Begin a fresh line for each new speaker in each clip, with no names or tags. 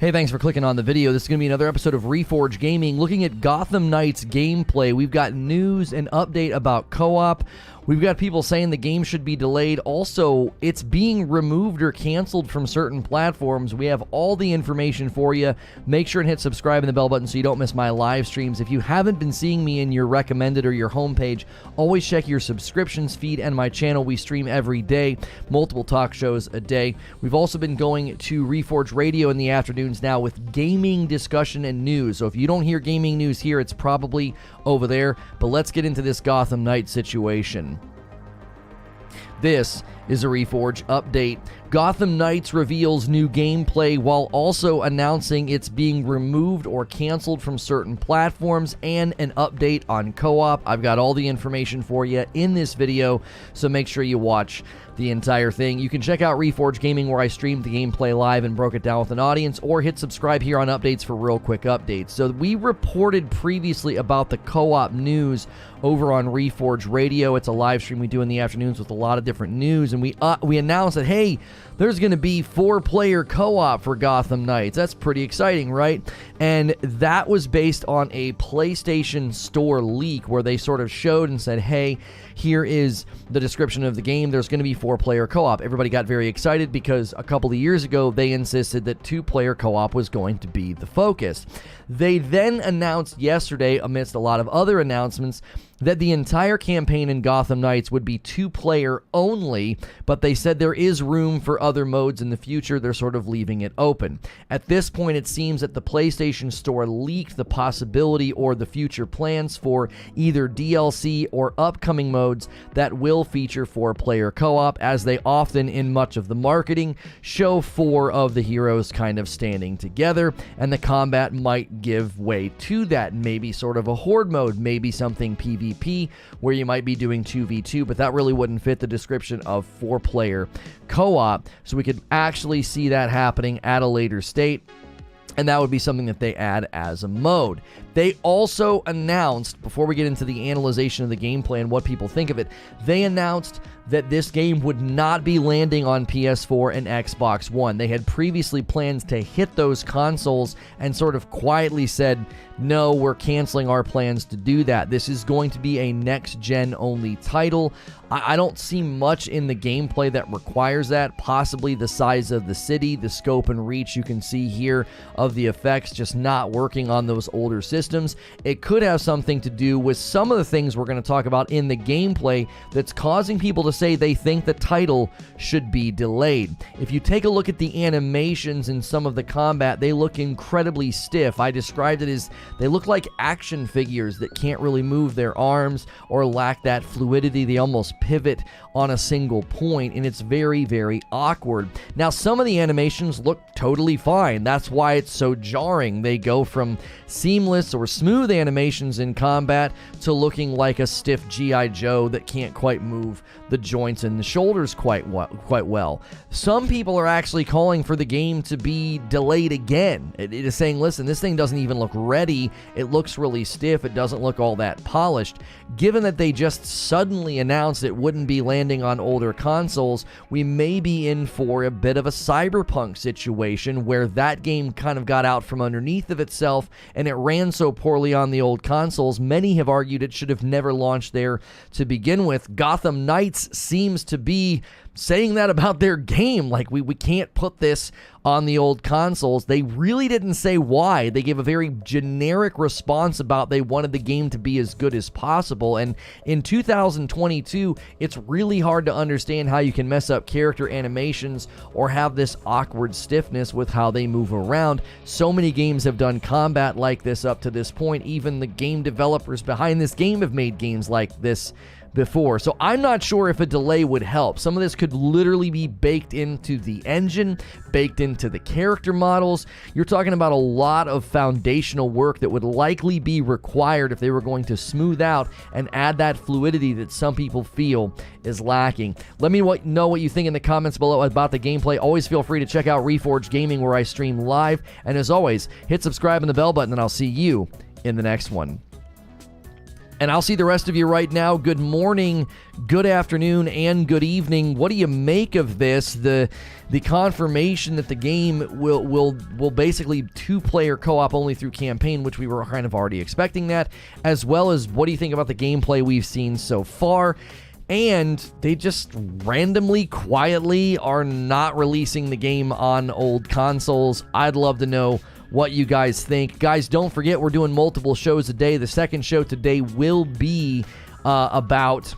Hey, thanks for clicking on the video. This is going to be another episode of Reforge Gaming, looking at Gotham Knights gameplay. We've got news and update about co-op. We've got people saying the game should be delayed. Also, it's being removed or canceled from certain platforms. We have all the information for you. Make sure and hit subscribe and the bell button so you don't miss my live streams. If you haven't been seeing me in your recommended or your homepage, always check your subscriptions feed and my channel. We stream every day, multiple talk shows a day. We've also been going to Reforge Radio in the afternoons now with gaming discussion and news. So if you don't hear gaming news here, it's probably over there. But let's get into this Gotham Knights situation. This is a Reforge update. Gotham Knights reveals new gameplay while also announcing it's being removed or canceled from certain platforms, and an update on co-op. I've got all the information for you in this video, so make sure you watch the entire thing. You can check out Reforge Gaming, where I streamed the gameplay live and broke it down with an audience, or hit subscribe here on updates for real quick updates. So we reported previously about the co-op news over on Reforge Radio. It's a live stream we do in the afternoons with a lot of different news, and we announced that, hey, there's going to be 4-player co-op for Gotham Knights. That's pretty exciting, right? And that was based on a PlayStation Store leak where they sort of showed and said, hey, here is the description of the game. There's going to be 4-player co-op. Everybody got very excited because a couple of years ago, they insisted that 2-player co-op was going to be the focus. They then announced yesterday, amidst a lot of other announcements, that the entire campaign in Gotham Knights would be 2-player only, but they said there is room for other modes in the future. They're sort of leaving it open. At this point, it seems that the PlayStation Store leaked the possibility or the future plans for either DLC or upcoming modes that will feature 4-player co-op, as they often, in much of the marketing, show 4 of the heroes kind of standing together, and the combat might give way to that. Maybe sort of a horde mode, maybe something PvP, where you might be doing 2v2, but that really wouldn't fit the description of 4-player co-op. So we could actually see that happening at a later state, and that would be something that they add as a mode. They also announced, before we get into the analyzation of the gameplay and what people think of it, they announced that this game would not be landing on PS4 and Xbox One. They had previously plans to hit those consoles and sort of quietly said, no, we're canceling our plans to do that. This is going to be a next-gen only title. I don't see much in the gameplay that requires that. Possibly the size of the city, the scope and reach you can see here of the effects just not working on those older systems. It could have something to do with some of the things we're going to talk about in the gameplay that's causing people to say they think the title should be delayed. If you take a look at the animations and some of the combat, they look incredibly stiff. I described it as they look like action figures that can't really move their arms or lack that fluidity. They almost pivot on a single point, and it's very, very awkward. Now, some of the animations look totally fine. That's why it's so jarring. They go from seamless or smooth animations in combat to looking like a stiff G.I. Joe that can't quite move the joints and the shoulders quite well. Some people are actually calling for the game to be delayed again. It is saying, listen, this thing doesn't even look ready. It looks really stiff. It doesn't look all that polished. Given that they just suddenly announced it wouldn't be landing on older consoles, we may be in for a bit of a cyberpunk situation where that game kind of got out from underneath of itself and it ran so poorly on the old consoles. Many have argued it should have never launched there to begin with. Gotham Knights seems to be saying that about their game, like we can't put this on the old consoles. They really didn't say why. They gave a very generic response about they wanted the game to be as good as possible, and in 2022 it's really hard to understand how you can mess up character animations or have this awkward stiffness with how they move around. So many games have done combat like this up to this point. Even the game developers behind this game have made games like this before. So I'm not sure if a delay would help. Some of this could literally be baked into the engine, baked into the character models. You're talking about a lot of foundational work that would likely be required if they were going to smooth out and add that fluidity that some people feel is lacking. Let me know what you think in the comments below about the gameplay. Always feel free to check out Reforge Gaming, where I stream live. And as always, hit subscribe and the bell button, and I'll see you in the next one. And I'll see the rest of you right now. Good morning, good afternoon, and good evening. What do you make of this? The confirmation that the game will basically two-player co-op only through campaign, which we were kind of already expecting that, as well as what do you think about the gameplay we've seen so far? And they just randomly, quietly are not releasing the game on old consoles. I'd love to know what you guys think. Guys, don't forget we're doing multiple shows a day. The second show today will be about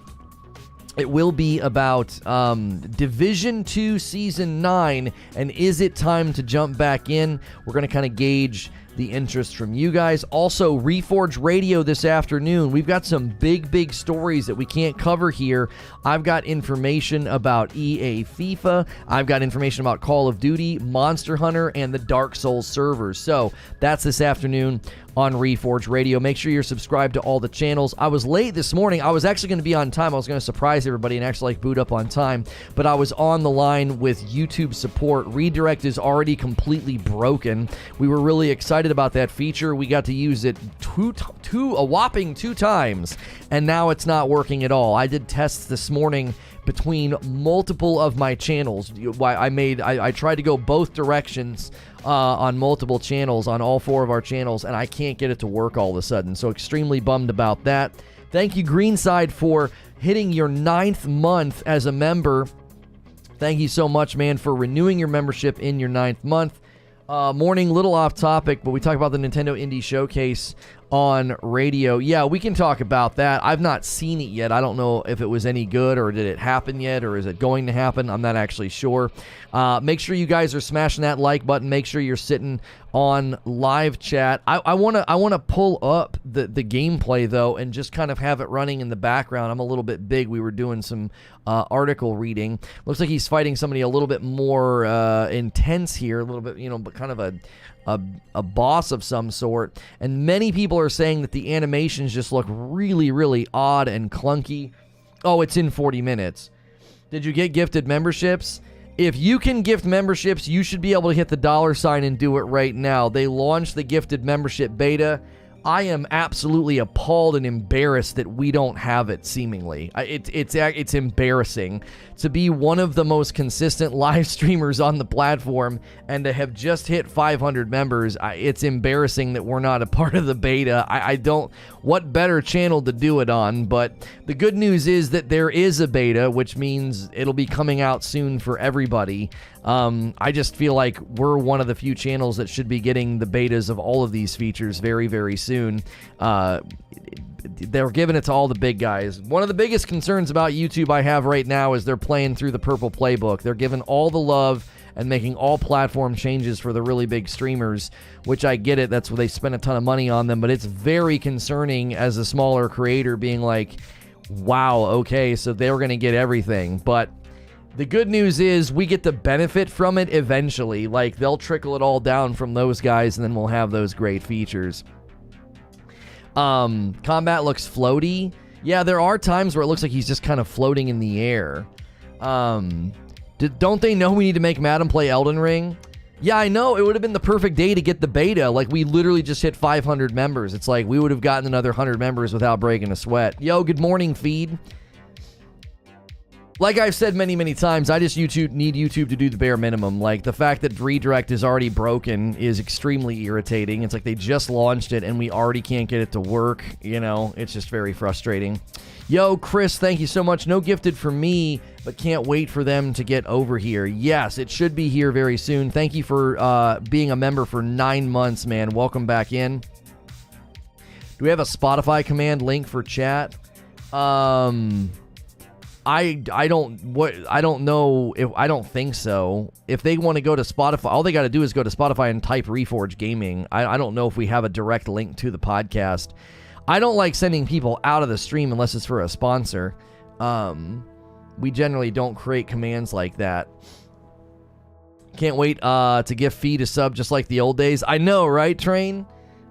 Division 2 Season 9, and is it time to jump back in? We're going to kind of gauge the interest from you guys. Also, Reforge Radio this afternoon. We've got some big stories that we can't cover here. I've got information about EA FIFA. I've got information about Call of Duty, Monster Hunter, and the Dark Souls servers. So that's this afternoon on Reforge Radio. Make sure you're subscribed to all the channels. I was late this morning. I was actually going to be on time. I was going to surprise everybody and actually boot up on time, but I was on the line with YouTube support. Redirect is already completely broken. We were really excited about that feature. We got to use it a whopping 2 times, and now it's not working at all. I did tests this morning between multiple of my channels. I tried to go both directions on multiple channels, on all 4 of our channels, and I can't get it to work all of a sudden. So extremely bummed about that. Thank you, Greenside, for hitting your 9th month as a member. Thank you so much, man, for renewing your membership in your 9th month. Morning, little off topic, but we talk about the Nintendo Indie Showcase on radio. Yeah, we can talk about that. I've not seen it yet. I don't know if it was any good, or did it happen yet, or is it going to happen? I'm not actually sure. Make sure you guys are smashing that like button. Make sure you're sitting on live chat. I want to pull up the gameplay though, and just kind of have it running in the background. I'm a little bit big. We were doing some article reading. Looks like he's fighting somebody a little bit more intense here, a little bit, but kind of a boss of some sort. And many people are saying that the animations just look really odd and clunky. Oh, it's in 40 minutes. Did you get gifted memberships? If you can gift memberships, you should be able to hit the $sign and do it right now. They launched the gifted membership beta. I am absolutely appalled and embarrassed that we don't have it, seemingly. It's embarrassing to be one of the most consistent live streamers on the platform and to have just hit 500 members. It's embarrassing that we're not a part of the beta. I don't... What better channel to do it on? But the good news is that there is a beta, which means it'll be coming out soon for everybody. I just feel like we're one of the few channels that should be getting the betas of all of these features very soon. They're giving it to all the big guys. One of the biggest concerns about YouTube I have right now is they're playing through the purple playbook. They're giving all the love and making all platform changes for the really big streamers, which I get it. That's where they spend a ton of money on them, but it's very concerning as a smaller creator being like, wow, okay, so they're going to get everything. But the good news is we get the benefit from it eventually. Like, they'll trickle it all down from those guys, and then we'll have those great features. Combat looks floaty. Yeah, there are times where it looks like he's just kind of floating in the air. Don't they know we need to make Madden play Elden Ring? Yeah, I know. It would have been the perfect day to get the beta. Like, we literally just hit 500 members. It's like we would have gotten another 100 members without breaking a sweat. Yo, good morning, feed. Like I've said many times, I just need YouTube to do the bare minimum. Like, the fact that Redirect is already broken is extremely irritating. It's like they just launched it and we already can't get it to work. It's just very frustrating. Yo, Chris, thank you so much. No gifted for me, but can't wait for them to get over here. Yes, it should be here very soon. Thank you for being a member for 9 months, man. Welcome back in. Do we have a Spotify command link for chat? I don't know. I don't think so. If they want to go to Spotify, all they got to do is go to Spotify and type Reforge Gaming. I don't know if we have a direct link to the podcast. I don't like sending people out of the stream unless it's for a sponsor. We generally don't create commands like that. Can't wait to give feed a sub just like the old days. I know, right, Train?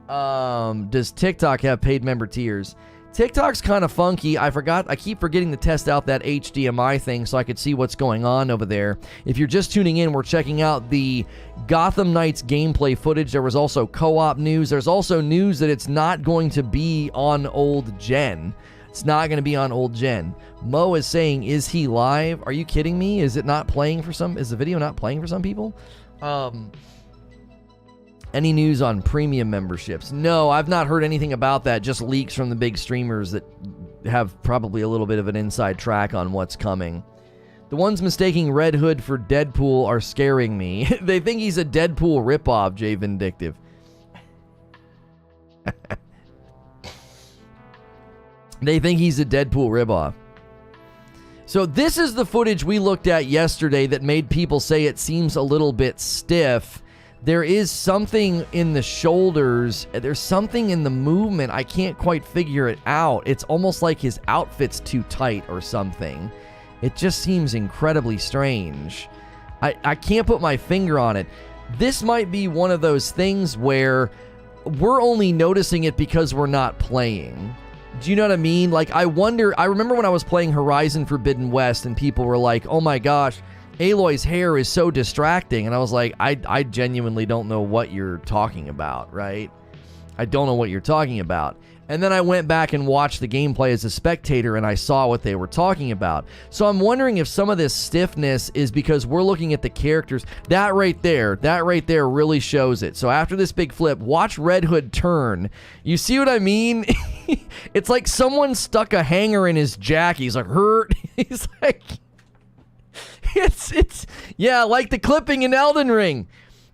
Does TikTok have paid member tiers? TikTok's kind of funky. I keep forgetting to test out that HDMI thing so I could see what's going on over there. If you're just tuning in, we're checking out the Gotham Knights gameplay footage. There was also co-op news. There's also news that it's not going to be on old gen. It's not going to be on old gen. Mo is saying, is he live? Are you kidding me? Is it not playing for some? Is the video not playing for some people? Any news on premium memberships? No, I've not heard anything about that. Just leaks from the big streamers that have probably a little bit of an inside track on what's coming. The ones mistaking Red Hood for Deadpool are scaring me. They think he's a Deadpool ripoff, Jay Vindictive. They think he's a Deadpool ripoff. So this is the footage we looked at yesterday that made people say it seems a little bit stiff. There is something in the shoulders. There's something in the movement. I can't quite figure it out. It's almost like his outfit's too tight or something. It just seems incredibly strange. I can't put my finger on it. This might be one of those things where we're only noticing it because we're not playing. Do you know what I mean? Like, I remember when I was playing Horizon Forbidden West and people were like, oh my gosh, Aloy's hair is so distracting. And I was like, I genuinely don't know what you're talking about, right? I don't know what you're talking about. And then I went back and watched the gameplay as a spectator and I saw what they were talking about. So I'm wondering if some of this stiffness is because we're looking at the characters. That right there really shows it. So after this big flip, watch Red Hood turn. You see what I mean? It's like someone stuck a hanger in his jacket. He's like, hurt. He's like... It's yeah, like the clipping in Elden Ring.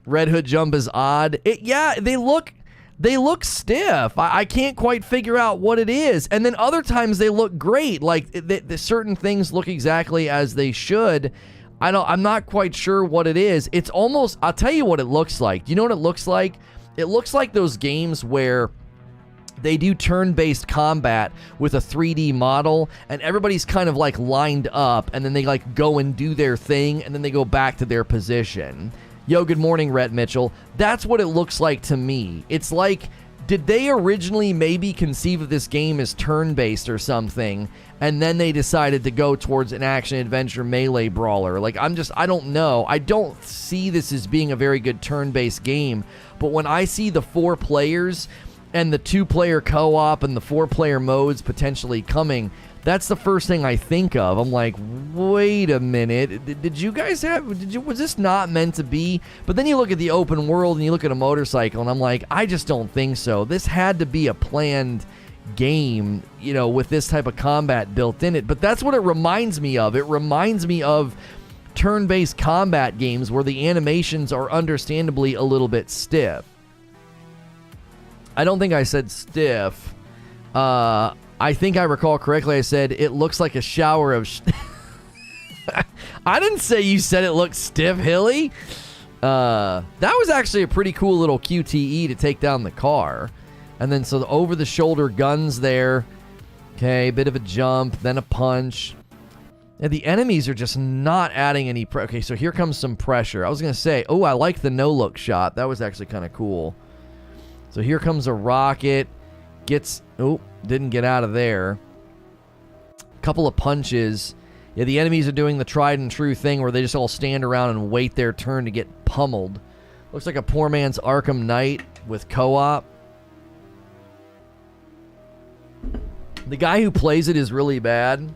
Red Hood jump is odd. They look stiff. I can't quite figure out what it is. And then other times they look great. Like the certain things look exactly as they should. I'm not quite sure what it is. It's almost, I'll tell you what it looks like. Do you know what it looks like? It looks like those games where they do turn-based combat with a 3D model, and everybody's kind of like lined up, and then they like go and do their thing, and then they go back to their position. Yo, good morning, Rhett Mitchell. That's what it looks like to me. It's like, did they originally maybe conceive of this game as turn-based or something, and then they decided to go towards an action-adventure melee brawler? Like, I don't know. I don't see this as being a very good turn-based game, but when I see the 4 players... and the 2-player co-op and the 4-player modes potentially coming, that's the first thing I think of. I'm like, wait a minute, was this not meant to be? But then you look at the open world and you look at a motorcycle and I'm like, I just don't think so. This had to be a planned game, with this type of combat built in it. But that's what it reminds me of. It reminds me of turn-based combat games where the animations are understandably a little bit stiff. I don't think I said stiff. I think I recall correctly I said it looks like a shower of... I didn't say you said it looked stiff, Hilly. That was actually a pretty cool little QTE to take down the car. And then so the over-the-shoulder guns there. Okay, a bit of a jump, then a punch. Yeah, the enemies are just not adding any... Okay, so here comes some pressure. I was going to say, I like the no-look shot. That was actually kind of cool. So here comes a rocket, didn't get out of there. Couple of punches. Yeah, the enemies are doing the tried and true thing where they just all stand around and wait their turn to get pummeled. Looks like a poor man's Arkham Knight with co-op. The guy who plays it is really bad.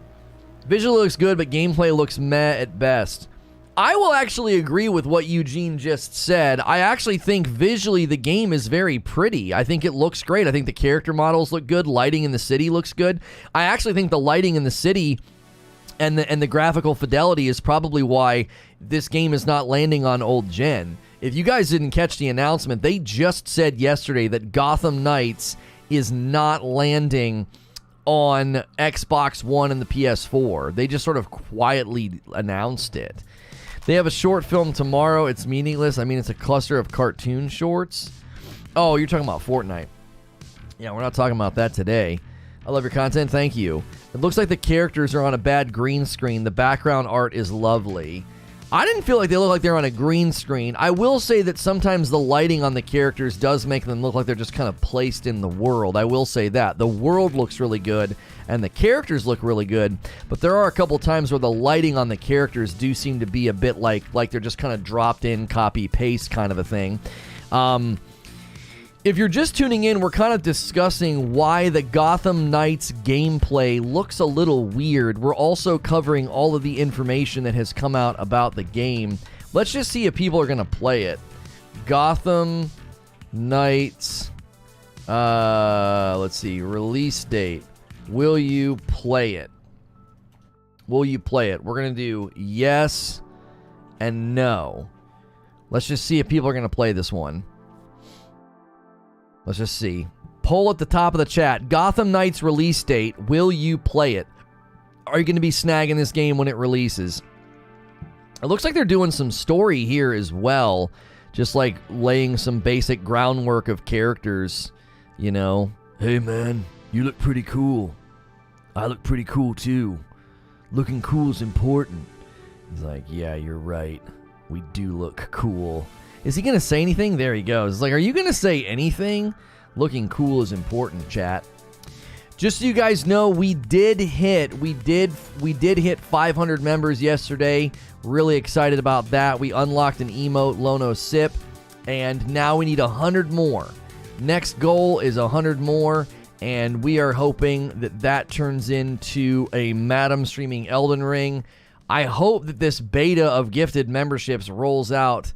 Visually looks good, but gameplay looks meh at best. I will actually agree with what Eugene just said. I actually think visually the game is very pretty. I think it looks great. I think the character models look good. Lighting in the city looks good. I actually think the lighting in the city and the graphical fidelity is probably why this game is not landing on old gen. If you guys didn't catch the announcement, they just said yesterday that Gotham Knights is not landing on Xbox One and the PS4. They just sort of quietly announced it. They have a short film tomorrow. It's meaningless. I mean, it's a cluster of cartoon shorts. Oh, you're talking about Fortnite. Yeah, we're not talking about that today. I love your content. Thank you. It looks like the characters are on a bad green screen. The background art is lovely. I didn't feel like they look like they're on a green screen. I will say that sometimes the lighting on the characters does make them look like they're just kind of placed in the world. I will say that. The world looks really good, and the characters look really good, but there are a couple times where the lighting on the characters do seem to be a bit like they're just kind of dropped in, copy-paste kind of a thing. If you're just tuning in, we're kind of discussing why the Gotham Knights gameplay looks a little weird. We're also covering all of the information that has come out about the game. Let's just see if people are going to play it. Gotham Knights, let's see, release date. Will you play it? Will you play it? We're going to do yes and no. Let's just see if people are going to play this one. Let's just see. Poll at the top of the chat. Gotham Knights release date. Will you play it? Are you going to be snagging this game when it releases? It looks like they're doing some story here as well. Just like laying some basic groundwork of characters. You know. Hey man, you look pretty cool. I look pretty cool too. Looking cool is important. He's like, yeah, you're right. We do look cool. Is he going to say anything? There he goes. It's like, are you going to say anything? Looking cool is important, chat. Just so you guys know, we did hit 500 members yesterday. Really excited about that. We unlocked an emote, Lono Sip, and now we need 100 more. Next goal is 100 more, and we are hoping that turns into a Madam streaming Elden Ring. I hope that this beta of gifted memberships rolls out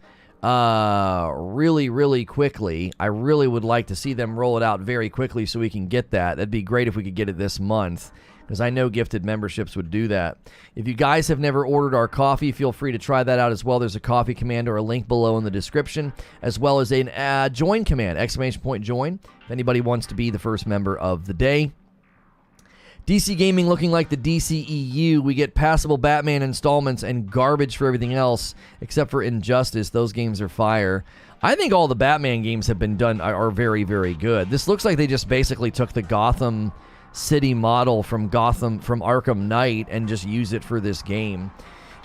really, really quickly. I really would like to see them roll it out very quickly so we can get that. That'd be great if we could get it this month, because I know gifted memberships would do that. If you guys have never ordered our coffee, feel free to try that out as well. There's a coffee command or a link below in the description, as well as a join command, !join, if anybody wants to be the first member of the day. DC Gaming looking like the DCEU. We get passable Batman installments and garbage for everything else, except for Injustice. Those games are fire. I think all the Batman games have been done are very, very good. This looks like they just basically took the Gotham City model from Arkham Knight and just used it for this game.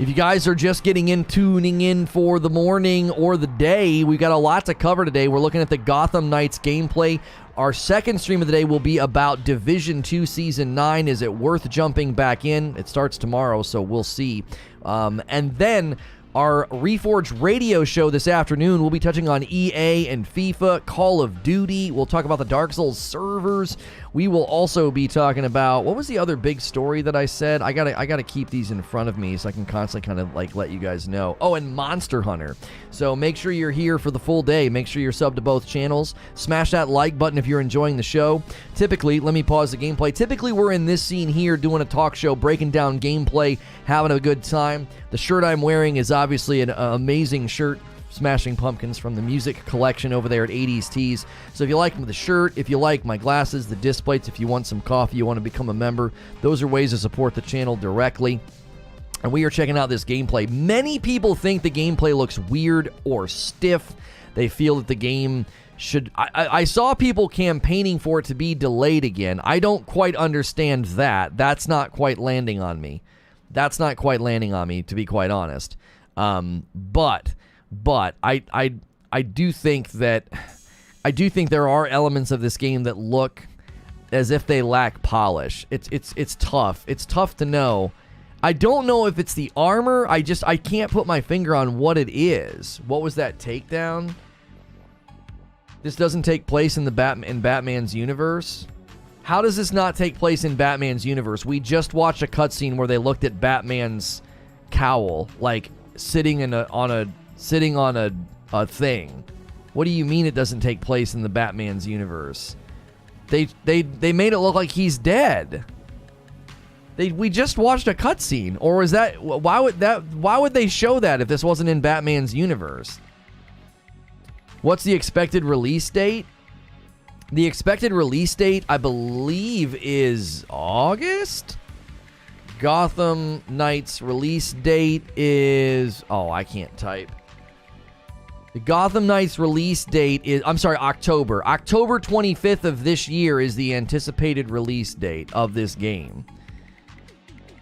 If you guys are just tuning in for the morning or the day, we got a lot to cover today. We're looking at the Gotham Knights gameplay. Our second stream of the day will be about Division 2 Season 9. Is it worth jumping back in? It starts tomorrow, so we'll see. And then our Reforge Radio show this afternoon, we'll be touching on EA and FIFA, Call of Duty. We'll talk about the Dark Souls servers. We will also be talking about, what was the other big story that I said? I gotta keep these in front of me so I can constantly kind of like let you guys know. Oh, and Monster Hunter. So make sure you're here for the full day. Make sure you're subbed to both channels. Smash that like button if you're enjoying the show. Typically, let me pause the gameplay. Typically, we're in this scene here doing a talk show, breaking down gameplay, having a good time. The shirt I'm wearing is obviously an amazing shirt. Smashing Pumpkins from the music collection over there at 80s Tees. So if you like the shirt, if you like my glasses, the disc plates, if you want some coffee, you want to become a member, those are ways to support the channel directly. And we are checking out this gameplay. Many people think the gameplay looks weird or stiff. They feel that the game should... I saw people campaigning for it to be delayed again. I don't quite understand that. That's not quite landing on me. That's not quite landing on me, to be quite honest. But I do think there are elements of this game that look as if they lack polish. It's tough. It's tough to know. I don't know if it's the armor. I can't put my finger on what it is. What was that takedown? This doesn't take place in Batman's universe. How does this not take place in Batman's universe? We just watched a cutscene where they looked at Batman's cowl, like sitting on a thing. What do you mean it doesn't take place in the Batman's universe? They made it look like he's dead. We just watched a cutscene, or is that why would they show that if this wasn't in Batman's universe? What's the expected release date? The expected release date, I believe, is August. Gotham Knights release date is... Oh, I can't type. The Gotham Knights release date is... I'm sorry, October. October 25th of this year is the anticipated release date of this game.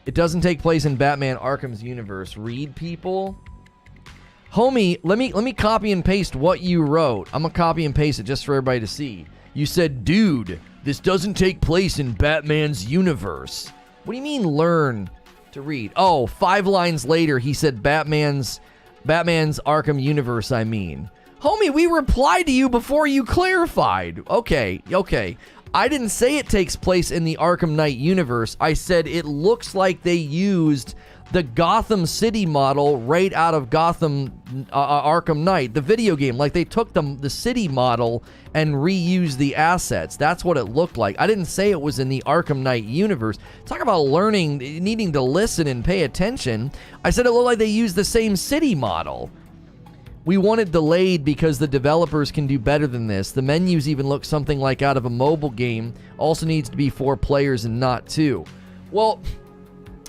It doesn't take place in Batman Arkham's universe. Read people. Homie, let me copy and paste what you wrote. I'm gonna copy and paste it just for everybody to see. You said, dude, this doesn't take place in Batman's universe. What do you mean learn to read? Oh, 5 lines later, he said Batman's Arkham universe, I mean. Homie, we replied to you before you clarified. Okay. I didn't say it takes place in the Arkham Knight universe. I said it looks like they used the Gotham City model right out of Arkham Knight, the video game. Like they took the city model and reused the assets. That's what it looked like. I didn't say it was in the Arkham Knight universe. Talk about learning, needing to listen and pay attention. I said it looked like they used the same city model. We want it delayed because the developers can do better than this. The menus even look something like out of a mobile game. Also needs to be 4 players and not 2. Well,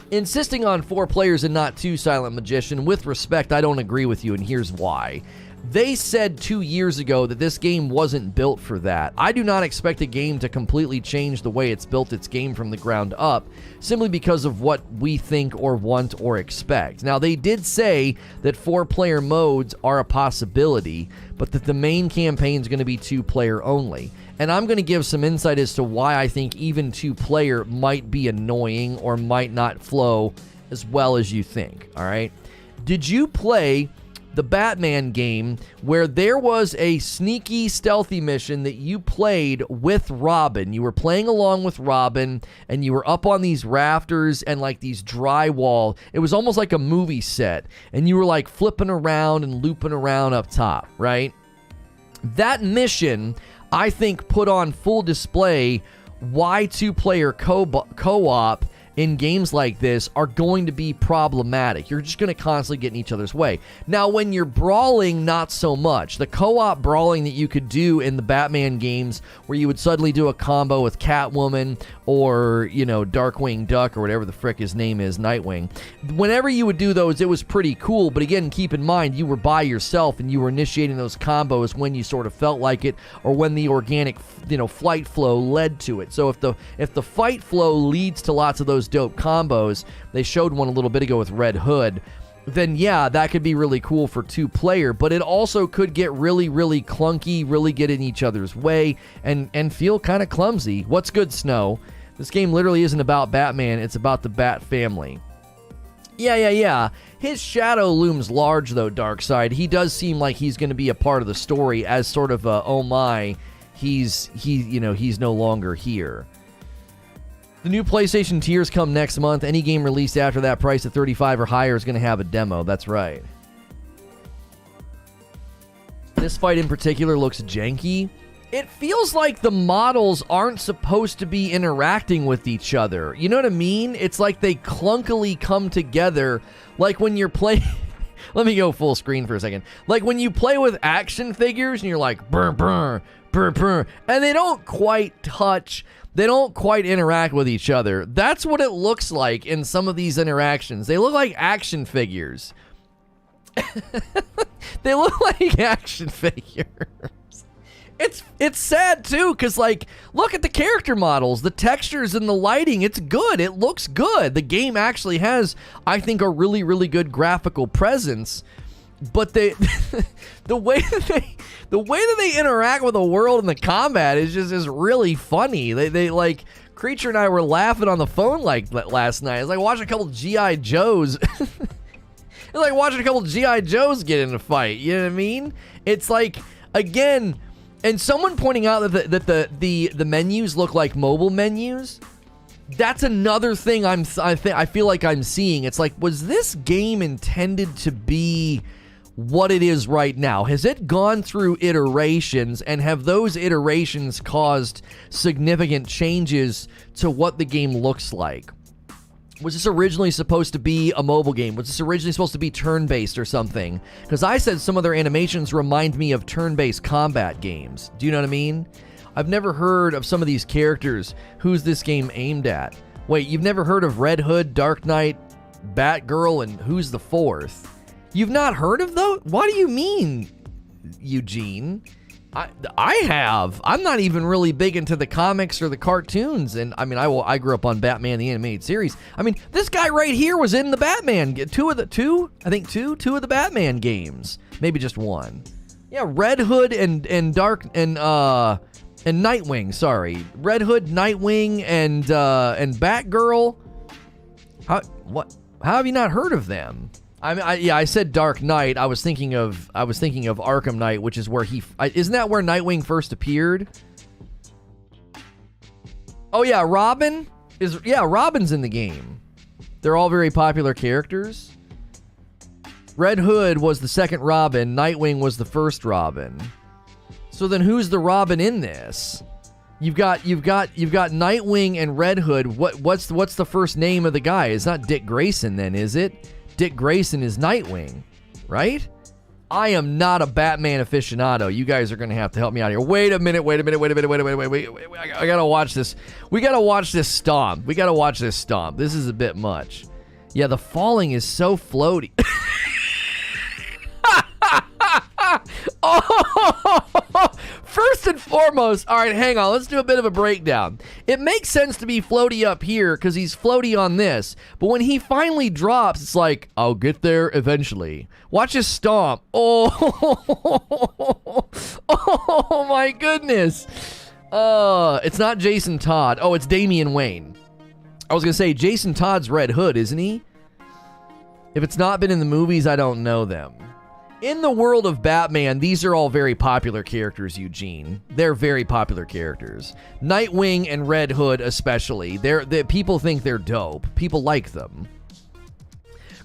insisting on 4 players and not 2, Silent Magician, with respect, I don't agree with you, and here's why. They said 2 years ago that this game wasn't built for that. I do not expect a game to completely change the way it's built its game from the ground up, simply because of what we think or want or expect. Now, they did say that 4-player modes are a possibility, but that the main campaign is going to be 2-player only. And I'm going to give some insight as to why I think even 2-player might be annoying or might not flow as well as you think, all right? Did you play the Batman game where there was a sneaky, stealthy mission that you played with Robin? You were playing along with Robin, and you were up on these rafters and like these drywall. It was almost like a movie set, and you were like flipping around and looping around up top, right? That mission, I think, put on full display why 2-player co-op in games like this are going to be problematic. You're just going to constantly get in each other's way. Now, when you're brawling, not so much. The co-op brawling that you could do in the Batman games, where you would suddenly do a combo with Catwoman or, Darkwing Duck or whatever the frick his name is, Nightwing. Whenever you would do those, it was pretty cool. But again, keep in mind, you were by yourself and you were initiating those combos when you sort of felt like it, or when the organic, flight flow led to it. So if the fight flow leads to lots of those dope combos, they showed one a little bit ago with Red Hood, then yeah, that could be really cool for 2-player, but it also could get really, really clunky, really get in each other's way, and feel kind of clumsy. What's good, Snow? This game literally isn't about Batman, it's about the Bat family. Yeah. His shadow looms large, though, Darkseid. He does seem like he's going to be a part of the story as sort of a, oh my, he's no longer here. The new PlayStation tiers come next month. Any game released after that price at $35 or higher is going to have a demo. That's right. This fight in particular looks janky. It feels like the models aren't supposed to be interacting with each other. You know what I mean? It's like they clunkily come together, like when you're playing... Let me go full screen for a second. Like when you play with action figures and you're like, brr, brr, brr, brr, and they don't quite touch... They don't quite interact with each other. That's what it looks like in some of these interactions. They look like action figures. They look like action figures. It's sad too, because like, look at the character models, the textures and the lighting. It's good. It looks good. The game actually has, I think, a really, really good graphical presence. But the way that they interact with the world and the combat is really funny. They like, Creature and I were laughing on the phone like last night. It's like watching a couple G.I. Joes. It's like watching a couple G.I. Joes get in a fight. You know what I mean? It's like, again, and someone pointing out that the menus look like mobile menus. That's another thing I feel like I'm seeing. It's like, was this game intended to be what it is right now? Has it gone through iterations, and have those iterations caused significant changes to what the game looks like? Was this originally supposed to be a mobile game? Was this originally supposed to be turn-based or something? Because I said some of their animations remind me of turn-based combat games. Do you know what I mean? I've never heard of some of these characters. Who's this game aimed at? Wait, you've never heard of Red Hood, Dark Knight, Batgirl, and who's the fourth? You've not heard of those? What do you mean, Eugene? I have. I'm not even really big into the comics or the cartoons, and I mean, I grew up on Batman the Animated Series. I mean, this guy right here was in the Batman, two of the Batman games, maybe just one. Yeah, Red Hood and Nightwing. Sorry, Red Hood, Nightwing, and Batgirl. How have you not heard of them? I said Dark Knight. I was thinking of Arkham Knight, which is where isn't that where Nightwing first appeared? Oh yeah, Robin's in the game. They're all very popular characters. Red Hood was the second Robin, Nightwing was the first Robin. So then who's the Robin in this? You've got Nightwing and Red Hood. What's the first name of the guy? It's not Dick Grayson then, is it? Dick Grayson is Nightwing, right? I am not a Batman aficionado. You guys are going to have to help me out here. Wait a minute. I got to watch this. We got to watch this stomp. This is a bit much. Yeah, the falling is so floaty. Oh, first and foremost, all right, hang on. Let's do a bit of a breakdown. It makes sense to be floaty up here because he's floaty on this. But when he finally drops, it's like, I'll get there eventually. Watch his stomp. Oh my goodness. It's not Jason Todd. Oh, it's Damian Wayne. I was going to say, Jason Todd's Red Hood, isn't he? If it's not been in the movies, I don't know them. In the world of Batman, these are all very popular characters, Eugene. They're very popular characters. Nightwing and Red Hood especially. People think they're dope. People like them.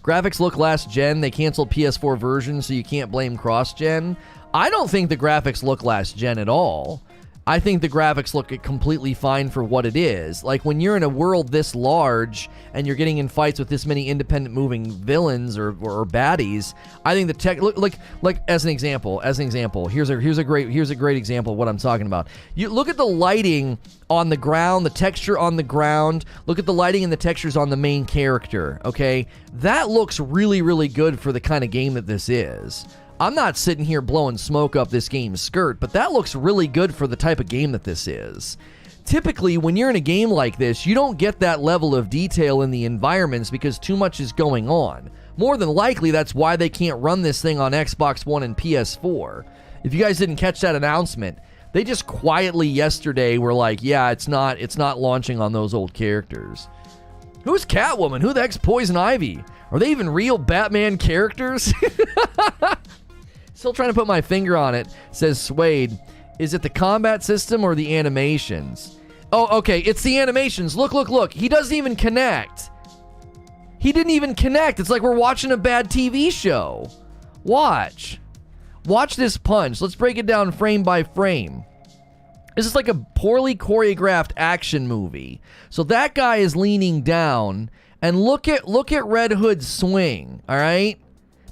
Graphics look last gen. They canceled PS4 versions, so you can't blame cross-gen. I don't think the graphics look last gen at all. I think the graphics look completely fine for what it is. Like, when you're in a world this large and you're getting in fights with this many independent moving villains or baddies, I think the tech look like as an example. Here's a great example of what I'm talking about. You look at the lighting on the ground, the texture on the ground. Look at the lighting and the textures on the main character. Okay, that looks really, really good for the kind of game that this is. I'm not sitting here blowing smoke up this game's skirt, but that looks really good for the type of game that this is. Typically, when you're in a game like this, you don't get that level of detail in the environments because too much is going on. More than likely, that's why they can't run this thing on Xbox One and PS4. If you guys didn't catch that announcement, they just quietly yesterday were like, yeah, it's not launching on those old characters. Who's Catwoman? Who the heck's Poison Ivy? Are they even real Batman characters? Still trying to put my finger on it, says Suede. Is it the combat system or the animations? Oh, okay, it's the animations. Look. He doesn't even connect. He didn't even connect. It's like we're watching a bad TV show. Watch this punch. Let's break it down frame by frame. This is like a poorly choreographed action movie. So that guy is leaning down, and look at Red Hood's swing, all right?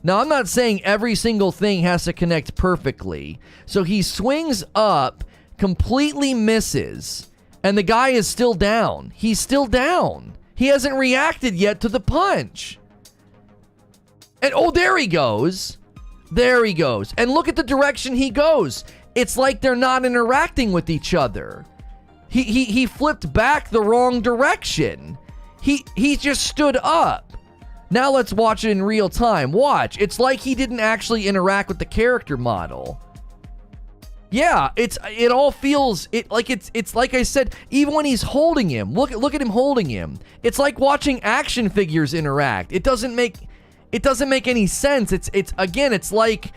Now, I'm not saying every single thing has to connect perfectly. So he swings up, completely misses, and the guy is still down. He's still down. He hasn't reacted yet to the punch. And oh, there he goes. And look at the direction he goes. It's like they're not interacting with each other. He flipped back the wrong direction. He just stood up. Now let's watch it in real time. Watch. It's like he didn't actually interact with the character model. Yeah, it all feels like it's like I said, even when he's holding him. Look at him holding him. It's like watching action figures interact. It doesn't make any sense. It's like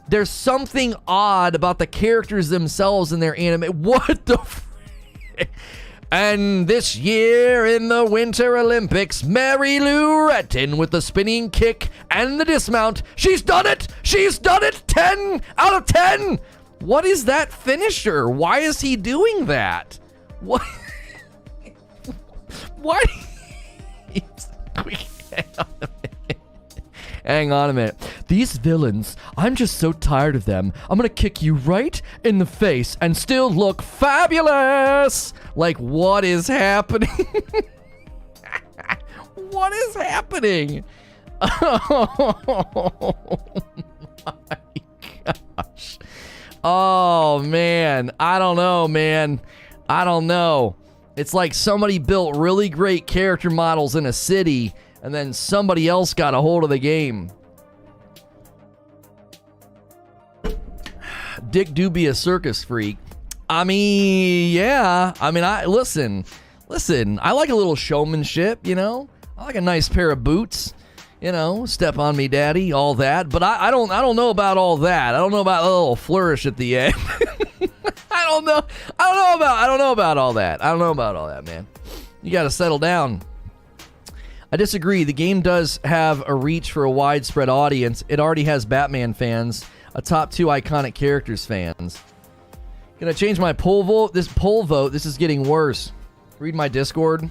there's something odd about the characters themselves and their anime. What the frick? And this year in the Winter Olympics, Mary Lou Retton with the spinning kick and the dismount. She's done it! 10 out of 10! What is that finisher? Why is he doing that? What? Why? Hang on a minute. These villains, I'm just so tired of them. I'm gonna kick you right in the face and still look fabulous. Like, what is happening? What is happening? Oh my gosh. Oh, man. I don't know, man. I don't know. It's like somebody built really great character models in a city, and then somebody else got a hold of the game. Dick do be a circus freak. I mean, yeah. I mean, listen. I like a little showmanship, you know. I like a nice pair of boots, you know. Step on me, daddy, all that. But I don't know about all that. I don't know about a little flourish at the end. I don't know about all that. I don't know about all that, man. You got to settle down. I disagree. The game does have a reach for a widespread audience. It already has Batman fans, a top 2 iconic characters fans. Gonna change my poll vote. This is getting worse. Read my Discord.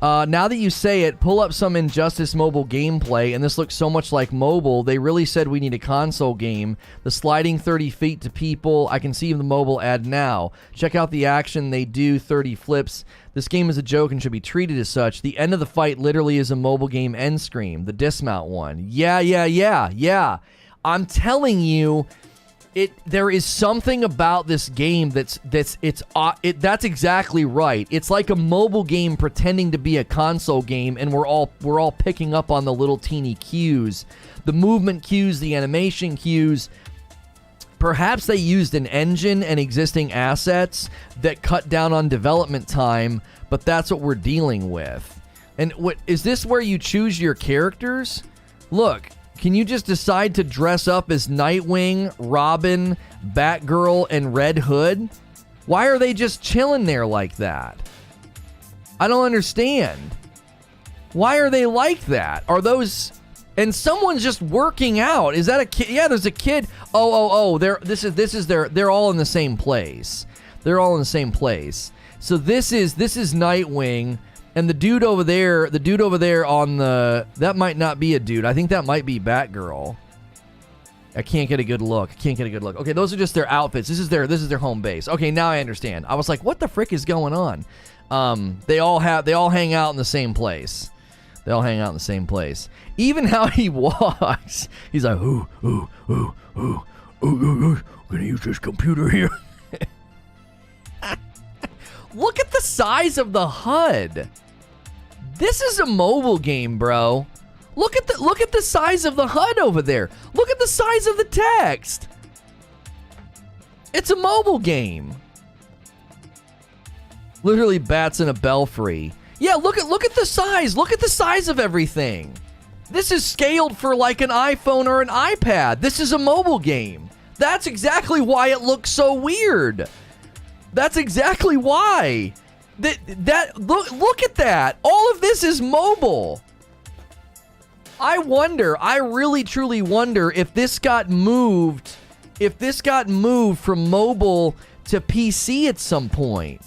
Now that you say it, pull up some Injustice mobile gameplay, and this looks so much like mobile. They really said we need a console game. The sliding 30 feet to people, I can see the mobile ad now. Check out the action, they do 30 flips. This game is a joke and should be treated as such. The end of the fight literally is a mobile game end screen, the dismount one. Yeah. I'm telling you, there is something about this game that's exactly right. It's like a mobile game pretending to be a console game, and we're all picking up on the little teeny cues, the movement cues, the animation cues. Perhaps they used an engine and existing assets that cut down on development time, but that's what we're dealing with. And what is this where you choose your characters? Look. Can you just decide to dress up as Nightwing, Robin, Batgirl, and Red Hood? Why are they just chilling there like that? I don't understand. Why are they like that? Are those... And someone's just working out. Is that a kid? Yeah, there's a kid. Oh. They're all in the same place. They're all in the same place. So this is Nightwing. And the dude over there on the... That might not be a dude. I think that might be Batgirl. I can't get a good look. Okay, those are just their outfits. This is their home base. Okay, now I understand. I was like, what the frick is going on? They all hang out in the same place. Even how he walks. He's like, ooh, gonna use this computer here. Look at the size of the HUD. This is a mobile game, bro. Look at the size of the HUD over there. Look at the size of the text. It's a mobile game. Literally bats in a belfry. Yeah, look at the size. Look at the size of everything. This is scaled for like an iPhone or an iPad. This is a mobile game. That's exactly why it looks so weird. That's exactly why. Look at that. All of this is mobile. I really truly wonder if this got moved from mobile to PC at some point.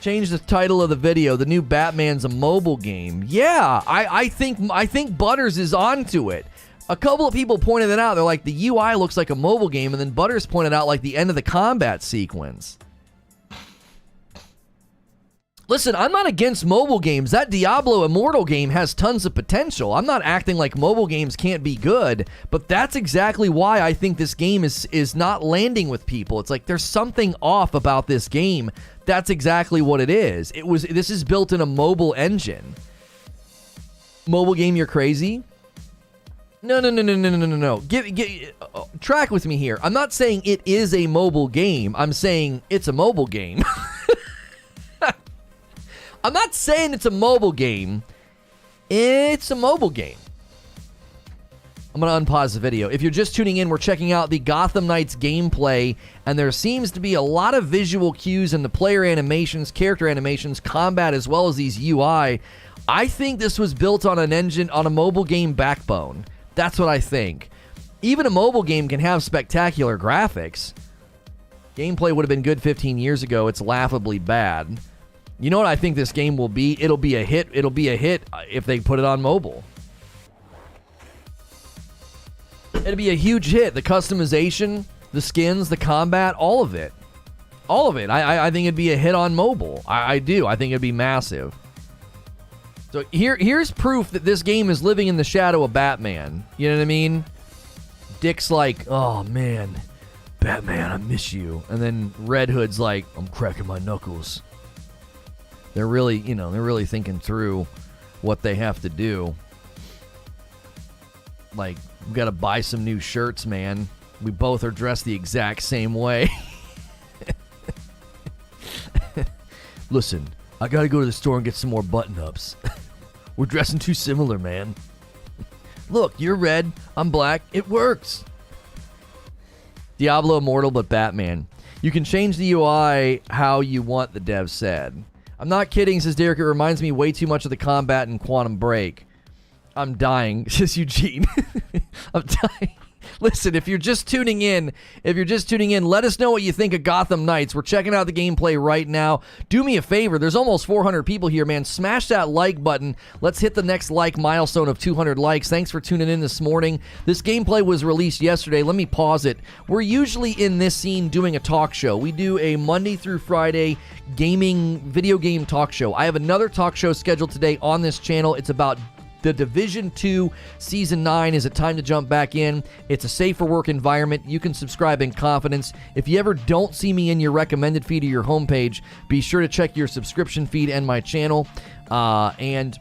Change the title of the video. The new Batman's a mobile game. Yeah, I think Butters is onto it. A couple of people pointed it out. They're like, the UI looks like a mobile game, and then Butters pointed out like the end of the combat sequence. Listen, I'm not against mobile games. That Diablo Immortal game has tons of potential. I'm not acting like mobile games can't be good, but that's exactly why I think this game is not landing with people. It's like there's something off about this game. That's exactly what it is. This is built in a mobile engine. Mobile game, you're crazy? No. Track with me here. I'm not saying it is a mobile game. I'm saying it's a mobile game. I'm not saying it's a mobile game. It's a mobile game. I'm going to unpause the video. If you're just tuning in, we're checking out the Gotham Knights gameplay, and there seems to be a lot of visual cues in the player animations, character animations, combat, as well as these UI. I think this was built on an engine, on a mobile game backbone. That's what I think. Even a mobile game can have spectacular graphics. Gameplay would have been good 15 years ago. It's laughably bad. You know what I think this game will be? It'll be a hit. It'll be a hit if they put it on mobile. It'll be a huge hit. The customization, the skins, the combat, all of it. All of it. I think it'd be a hit on mobile. I do. I think it'd be massive. So here's proof that this game is living in the shadow of Batman. You know what I mean? Dick's like, oh man, Batman, I miss you. And then Red Hood's like, I'm cracking my knuckles. They're really, they're really thinking through what they have to do. Like, we got to buy some new shirts, man. We both are dressed the exact same way. Listen, I got to go to the store and get some more button-ups. We're dressing too similar, man. Look, you're red, I'm black. It works. Diablo Immortal, but Batman. You can change the UI how you want, the dev said. I'm not kidding, says Derek. It reminds me way too much of the combat in Quantum Break. I'm dying, says Eugene. I'm dying. Listen, if you're just tuning in, let us know what you think of Gotham Knights. We're checking out the gameplay right now. Do me a favor. There's almost 400 people here, man. Smash that like button. Let's hit the next like milestone of 200 likes. Thanks for tuning in this morning. This gameplay was released yesterday. Let me pause it. We're usually in this scene doing a talk show. We do a Monday through Friday video game talk show. I have another talk show scheduled today on this channel. It's about the Division 2 Season 9. Is it time to jump back in? It's a safer work environment. You can subscribe in confidence. If you ever don't see me in your recommended feed or your homepage, be sure to check your subscription feed and my channel. And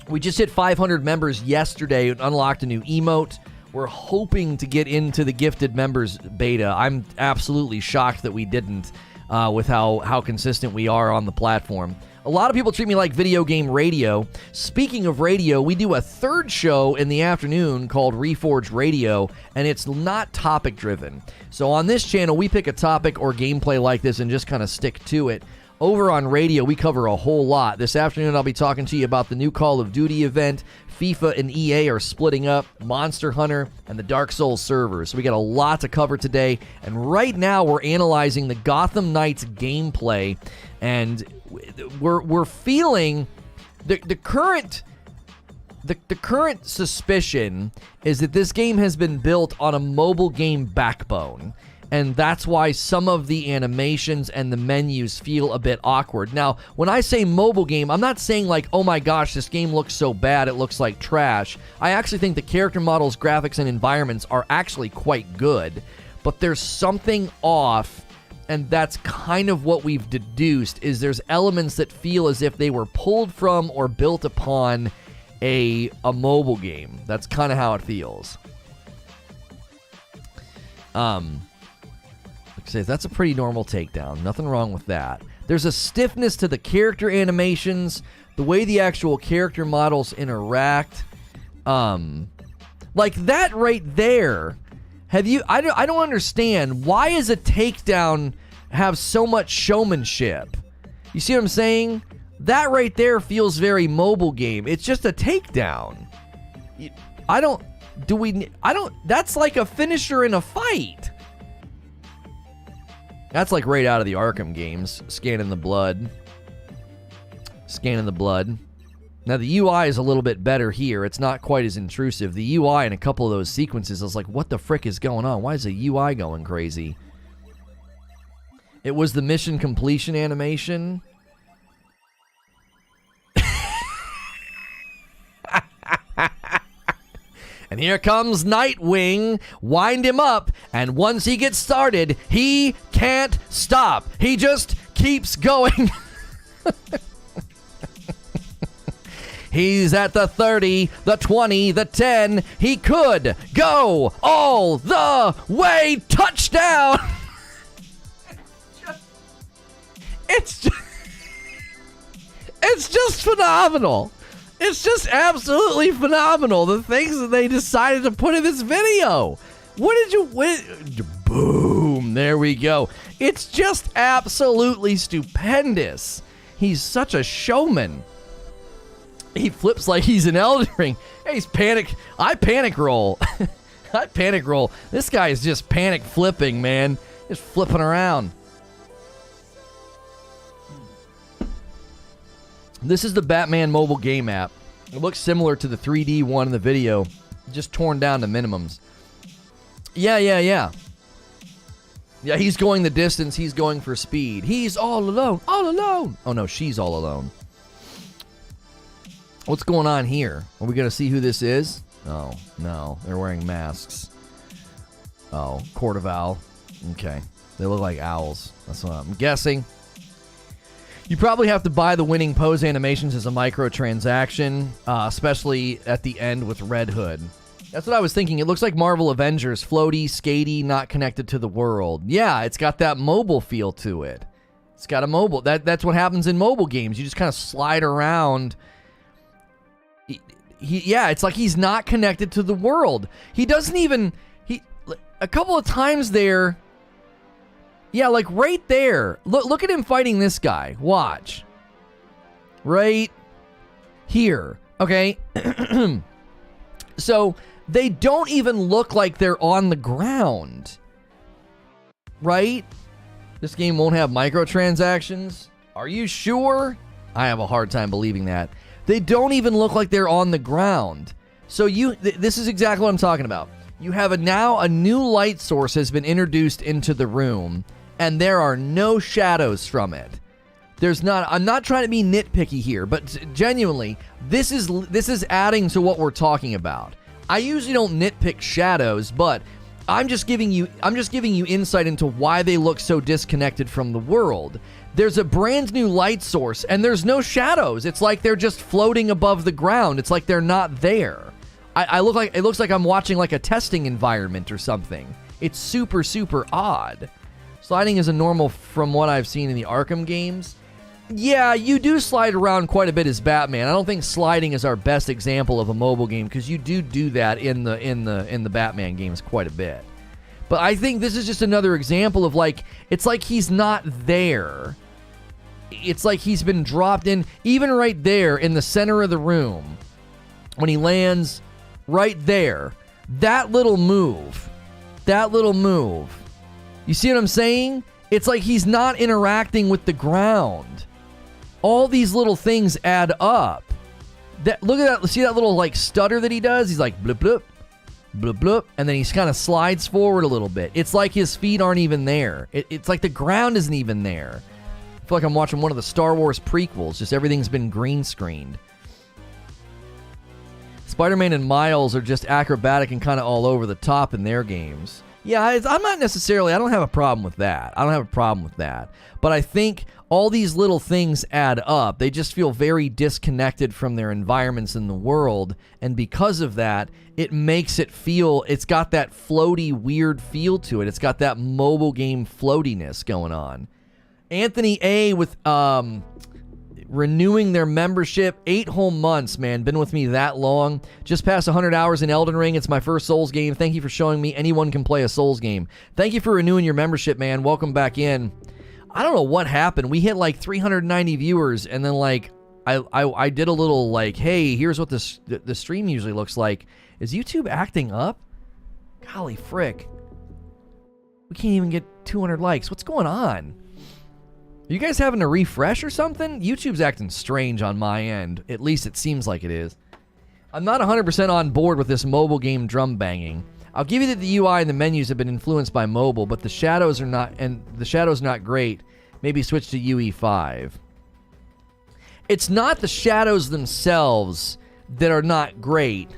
we just hit 500 members yesterday and unlocked a new emote. We're hoping to get into the gifted members beta. I'm absolutely shocked that we didn't with how consistent we are on the platform. A lot of people treat me like video game radio. Speaking of radio, we do a third show in the afternoon called Reforge Radio, and it's not topic driven. So on this channel, we pick a topic or gameplay like this and just kind of stick to it. Over on radio, we cover a whole lot. This afternoon, I'll be talking to you about the new Call of Duty event. FIFA and EA are splitting up, Monster Hunter, and the Dark Souls servers. So we got a lot to cover today. And right now, we're analyzing the Gotham Knights gameplay. And we're feeling the current suspicion is that this game has been built on a mobile game backbone. And that's why some of the animations and the menus feel a bit awkward. Now, when I say mobile game, I'm not saying like, oh my gosh, this game looks so bad, it looks like trash. I actually think the character models, graphics, and environments are actually quite good. But there's something off, and that's kind of what we've deduced, is there's elements that feel as if they were pulled from or built upon a mobile game. That's kind of how it feels. Say that's a pretty normal takedown. Nothing wrong with that. There's a stiffness to the character animations, the way the actual character models interact. Like that right there. I don't understand. Why does a takedown have so much showmanship? You see what I'm saying? That right there feels very mobile game. It's just a takedown. That's like a finisher in a fight. That's like right out of the Arkham games. Scanning the blood. Now the UI is a little bit better here. It's not quite as intrusive. The UI in a couple of those sequences, I was like, what the frick is going on? Why is the UI going crazy? It was the mission completion animation. And here comes Nightwing. Wind him up. And once he gets started, he can't stop. He just keeps going. He's at the 30, the 20, the 10. He could go all the way. Touchdown. It's just phenomenal. It's just absolutely phenomenal, the things that they decided to put in this video. Boom, there we go. It's just absolutely stupendous. He's such a showman. He flips like he's an Elden Ring. Hey, he's panic. I panic roll. I panic roll. This guy is just panic flipping, man. Just flipping around. This is the Batman mobile game app. It looks similar to the 3D one in the video, just torn down to minimums. Yeah, he's going the distance. He's going for speed. He's all alone. Oh, no, she's all alone. What's going on here? Are we going to see who this is? Oh, no. They're wearing masks. Oh, Cordoval. Okay. They look like owls. That's what I'm guessing. You probably have to buy the winning pose animations as a microtransaction, especially at the end with Red Hood. That's what I was thinking. It looks like Marvel Avengers, floaty, skatey, not connected to the world. Yeah, it's got that mobile feel to it. It's got a mobile. That's what happens in mobile games. You just kind of slide around. It's like he's not connected to the world. He doesn't even... a couple of times there... Yeah, like right there. Look at him fighting this guy. Watch. Right here. Okay? So... they don't even look like they're on the ground. Right? This game won't have microtransactions? Are you sure? I have a hard time believing that. They don't even look like they're on the ground. So this is exactly what I'm talking about. You have now a new light source has been introduced into the room, and there are no shadows from it. I'm not trying to be nitpicky here, but genuinely, this is adding to what we're talking about. I usually don't nitpick shadows, but I'm just giving you insight into why they look so disconnected from the world. There's a brand new light source, and there's no shadows. It's like they're just floating above the ground. It's like they're not there. It looks like I'm watching like a testing environment or something. It's super, super odd. Sliding is a normal from what I've seen in the Arkham games. Yeah, you do slide around quite a bit as Batman. I don't think sliding is our best example of a mobile game because you do that in the Batman games quite a bit. But I think this is just another example of it's like he's not there. It's like he's been dropped in, even right there in the center of the room. When he lands right there, that little move. You see what I'm saying? It's like he's not interacting with the ground. All these little things add up. Look at that. See that little stutter that he does? He's like bloop, bloop, bloop, bloop. And then he kind of slides forward a little bit. It's like his feet aren't even there. It's like the ground isn't even there. I feel like I'm watching one of the Star Wars prequels. Just everything's been green screened. Spider-Man and Miles are just acrobatic and kind of all over the top in their games. Yeah, I don't have a problem with that. But I think all these little things add up. They just feel very disconnected from their environments in the world. And because of that, it makes it feel, it's got that floaty, weird feel to it. It's got that mobile game floatiness going on. Anthony A. with renewing their membership, 8 whole months, man. Been with me that long. Just past 100 hours in Elden Ring. It's my first Souls game. Thank you for showing me anyone can play a Souls game. Thank you for renewing your membership, man. Welcome back in. I don't know what happened. We hit 390 viewers, and then I did a little hey, here's what the stream usually looks like. Is YouTube acting up? Golly frick. We can't even get 200 likes. What's going on? Are you guys having a refresh or something? YouTube's acting strange on my end. At least it seems like it is. I'm not 100% on board with this mobile game drum banging. I'll give you that the UI and the menus have been influenced by mobile, but the shadows are not great. Maybe switch to UE5. It's not the shadows themselves that are not great.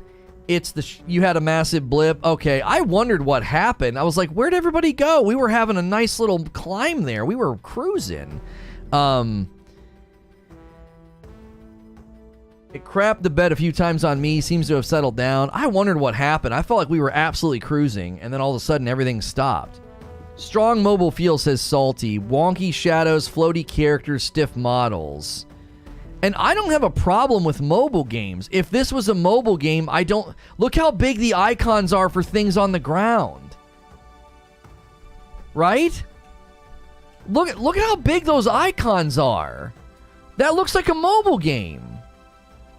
It's you had a massive blip. Okay, I wondered what happened. I was like, where'd everybody go? We were having a nice little climb there. We were cruising. It crapped the bed a few times on me. Seems to have settled down. I wondered what happened. I felt like we were absolutely cruising, and then all of a sudden everything stopped. Strong mobile feel, says Salty. Wonky shadows, floaty characters, stiff models. And I don't have a problem with mobile games. If this was a mobile game, I don't... Look how big the icons are for things on the ground. Right? Look at how big those icons are. That looks like a mobile game.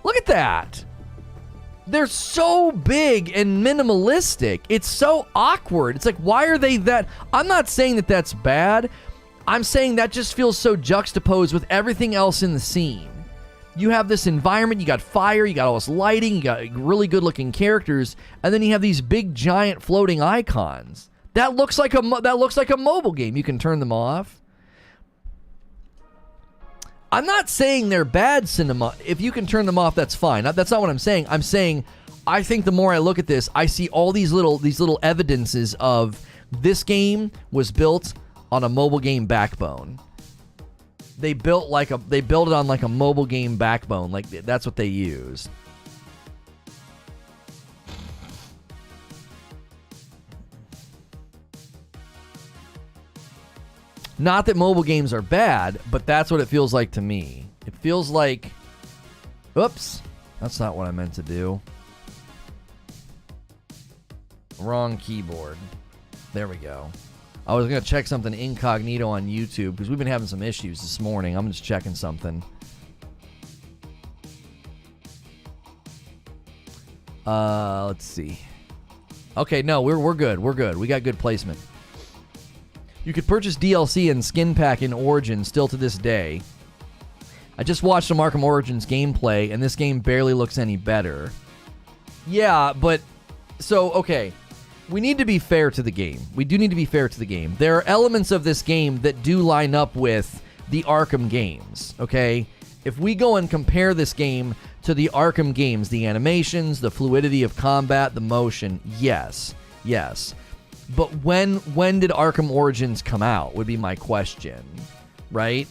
Look at that. They're so big and minimalistic. It's so awkward. It's like, why are they that? I'm not saying that that's bad. I'm saying that just feels so juxtaposed with everything else in the scene. You have this environment, you got fire, you got all this lighting, you got really good looking characters, and then you have these big giant floating icons. That looks like a mobile game. You can turn them off. I'm not saying they're bad cinema. If you can turn them off, that's fine. That's not what I'm saying. I'm saying I think the more I look at this, I see all these little evidences of This game was built on a mobile game backbone. They built it on like a mobile game backbone. Like that's what they used. Not that mobile games are bad, but that's what it feels like to me. It feels like, oops, that's not what I meant to do. Wrong keyboard. There we go. I was going to check something incognito on YouTube because we've been having some issues this morning. I'm just checking something. Let's see. Okay, no, we're good. We're good. We got good placement. You could purchase DLC and skin pack in Origins still to this day. I just watched some Arkham Origins gameplay, and this game barely looks any better. Yeah, but... So, okay. We need to be fair to the game. We do need to be fair to the game. There are elements of this game that do line up with the Arkham games, okay? If we go and compare this game to the Arkham games, the animations, the fluidity of combat, the motion, yes. But when did Arkham Origins come out, would be my question, right?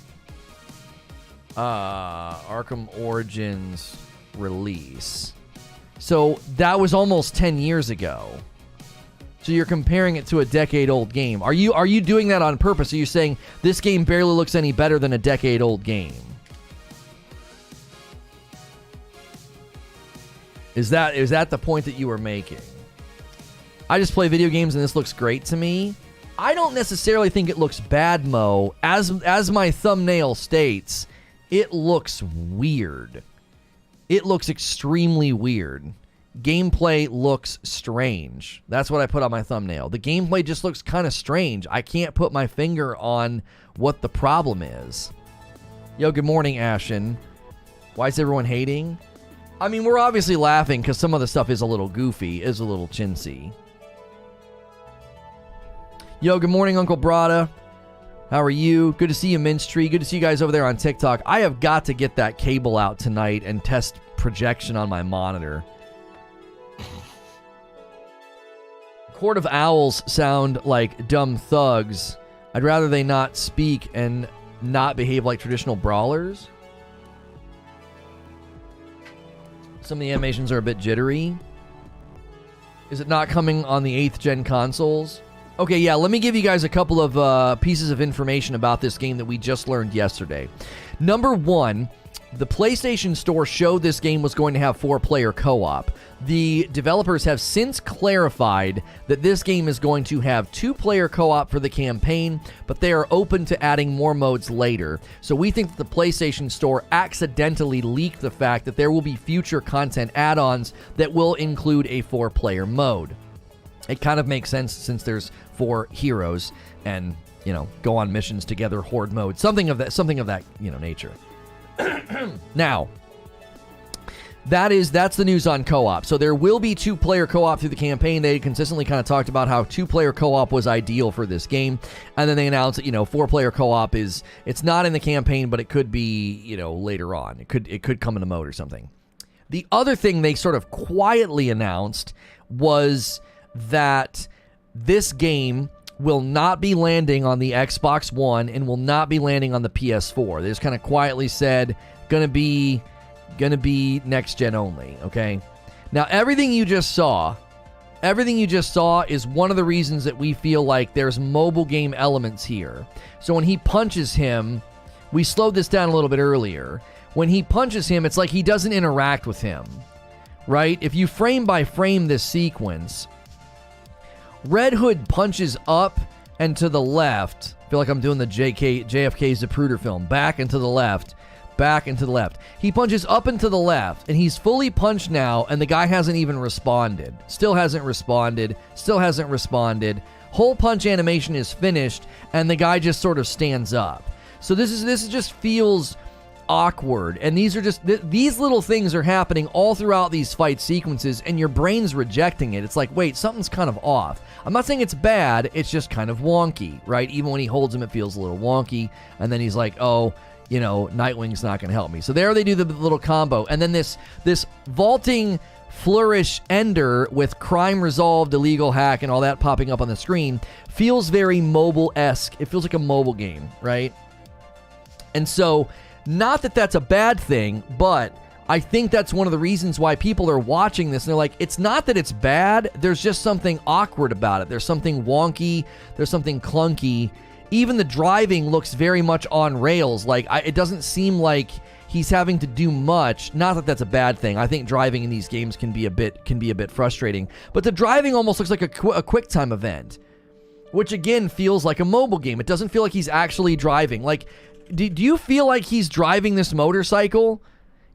Arkham Origins release. So that was almost 10 years ago. So you're comparing it to a decade-old game. Are you doing that on purpose? Are you saying this game barely looks any better than a decade-old game? Is that the point that you were making? I just play video games and this looks great to me. I don't necessarily think it looks bad, Mo. As my thumbnail states, it looks weird. It looks extremely weird. Gameplay looks strange. That's what I put on my thumbnail. The gameplay just looks kind of strange. I can't put my finger on what the problem is. Yo, good morning, Ashen. Why is everyone hating? I mean, we're obviously laughing because some of the stuff is a little goofy, is a little chintzy. Yo, good morning, Uncle Brada. How are you? Good to see you, Mince Tree. Good to see you guys over there on TikTok. I have got to get that cable out tonight and test projection on my monitor. Court of Owls sound like dumb thugs. I'd rather they not speak and not behave like traditional brawlers. Some of the animations are a bit jittery. Is it not coming on the 8th gen consoles? Okay, yeah, let me give you guys a couple of pieces of information about this game that we just learned yesterday. Number one, the PlayStation Store showed this game was going to have 4-player co-op. The developers have since clarified that this game is going to have 2-player co-op for the campaign, but they are open to adding more modes later. So we think that the PlayStation Store accidentally leaked the fact that there will be future content add-ons that will include a 4-player mode. It kind of makes sense since there's 4 heroes and, go on missions together, horde mode, something of that, nature. Now, that's the news on co-op. So there will be 2-player co-op through the campaign. They consistently kind of talked about how 2-player co-op was ideal for this game. And then they announced that, 4-player co-op it's not in the campaign, but it could be, later on. It could come in a mode or something. The other thing they sort of quietly announced was that this game will not be landing on the Xbox One and will not be landing on the PS4. They just kind of quietly said, gonna be next gen only, okay? Now, everything you just saw is one of the reasons that we feel like there's mobile game elements here. So when he punches him, we slowed this down a little bit earlier. When he punches him, it's like he doesn't interact with him, right? If you frame by frame this sequence, Red Hood punches up and to the left. I feel like I'm doing the JFK Zapruder film. Back and to the left. Back and to the left. He punches up and to the left, and he's fully punched now, and the guy hasn't even responded. Still hasn't responded. Whole punch animation is finished, and the guy just sort of stands up. So this just feels awkward, and these little things are happening all throughout these fight sequences, and your brain's rejecting it. It's like, wait, something's kind of off. I'm not saying it's bad, it's just kind of wonky, right? Even when he holds him, it feels a little wonky, and then he's like, oh, Nightwing's not going to help me. So there they do the little combo, and then this vaulting Flourish Ender with crime resolved, illegal hack, and all that popping up on the screen feels very mobile-esque. It feels like a mobile game, right? And so, not that that's a bad thing, but I think that's one of the reasons why people are watching this and they're like, it's not that it's bad, there's just something awkward about it. There's something wonky, there's something clunky. Even the driving looks very much on rails. Like, it doesn't seem like he's having to do much. Not that that's a bad thing. I think driving in these games can be a bit frustrating. But the driving almost looks like a quick time event, which again feels like a mobile game. It doesn't feel like he's actually driving. Like, do you feel like he's driving this motorcycle?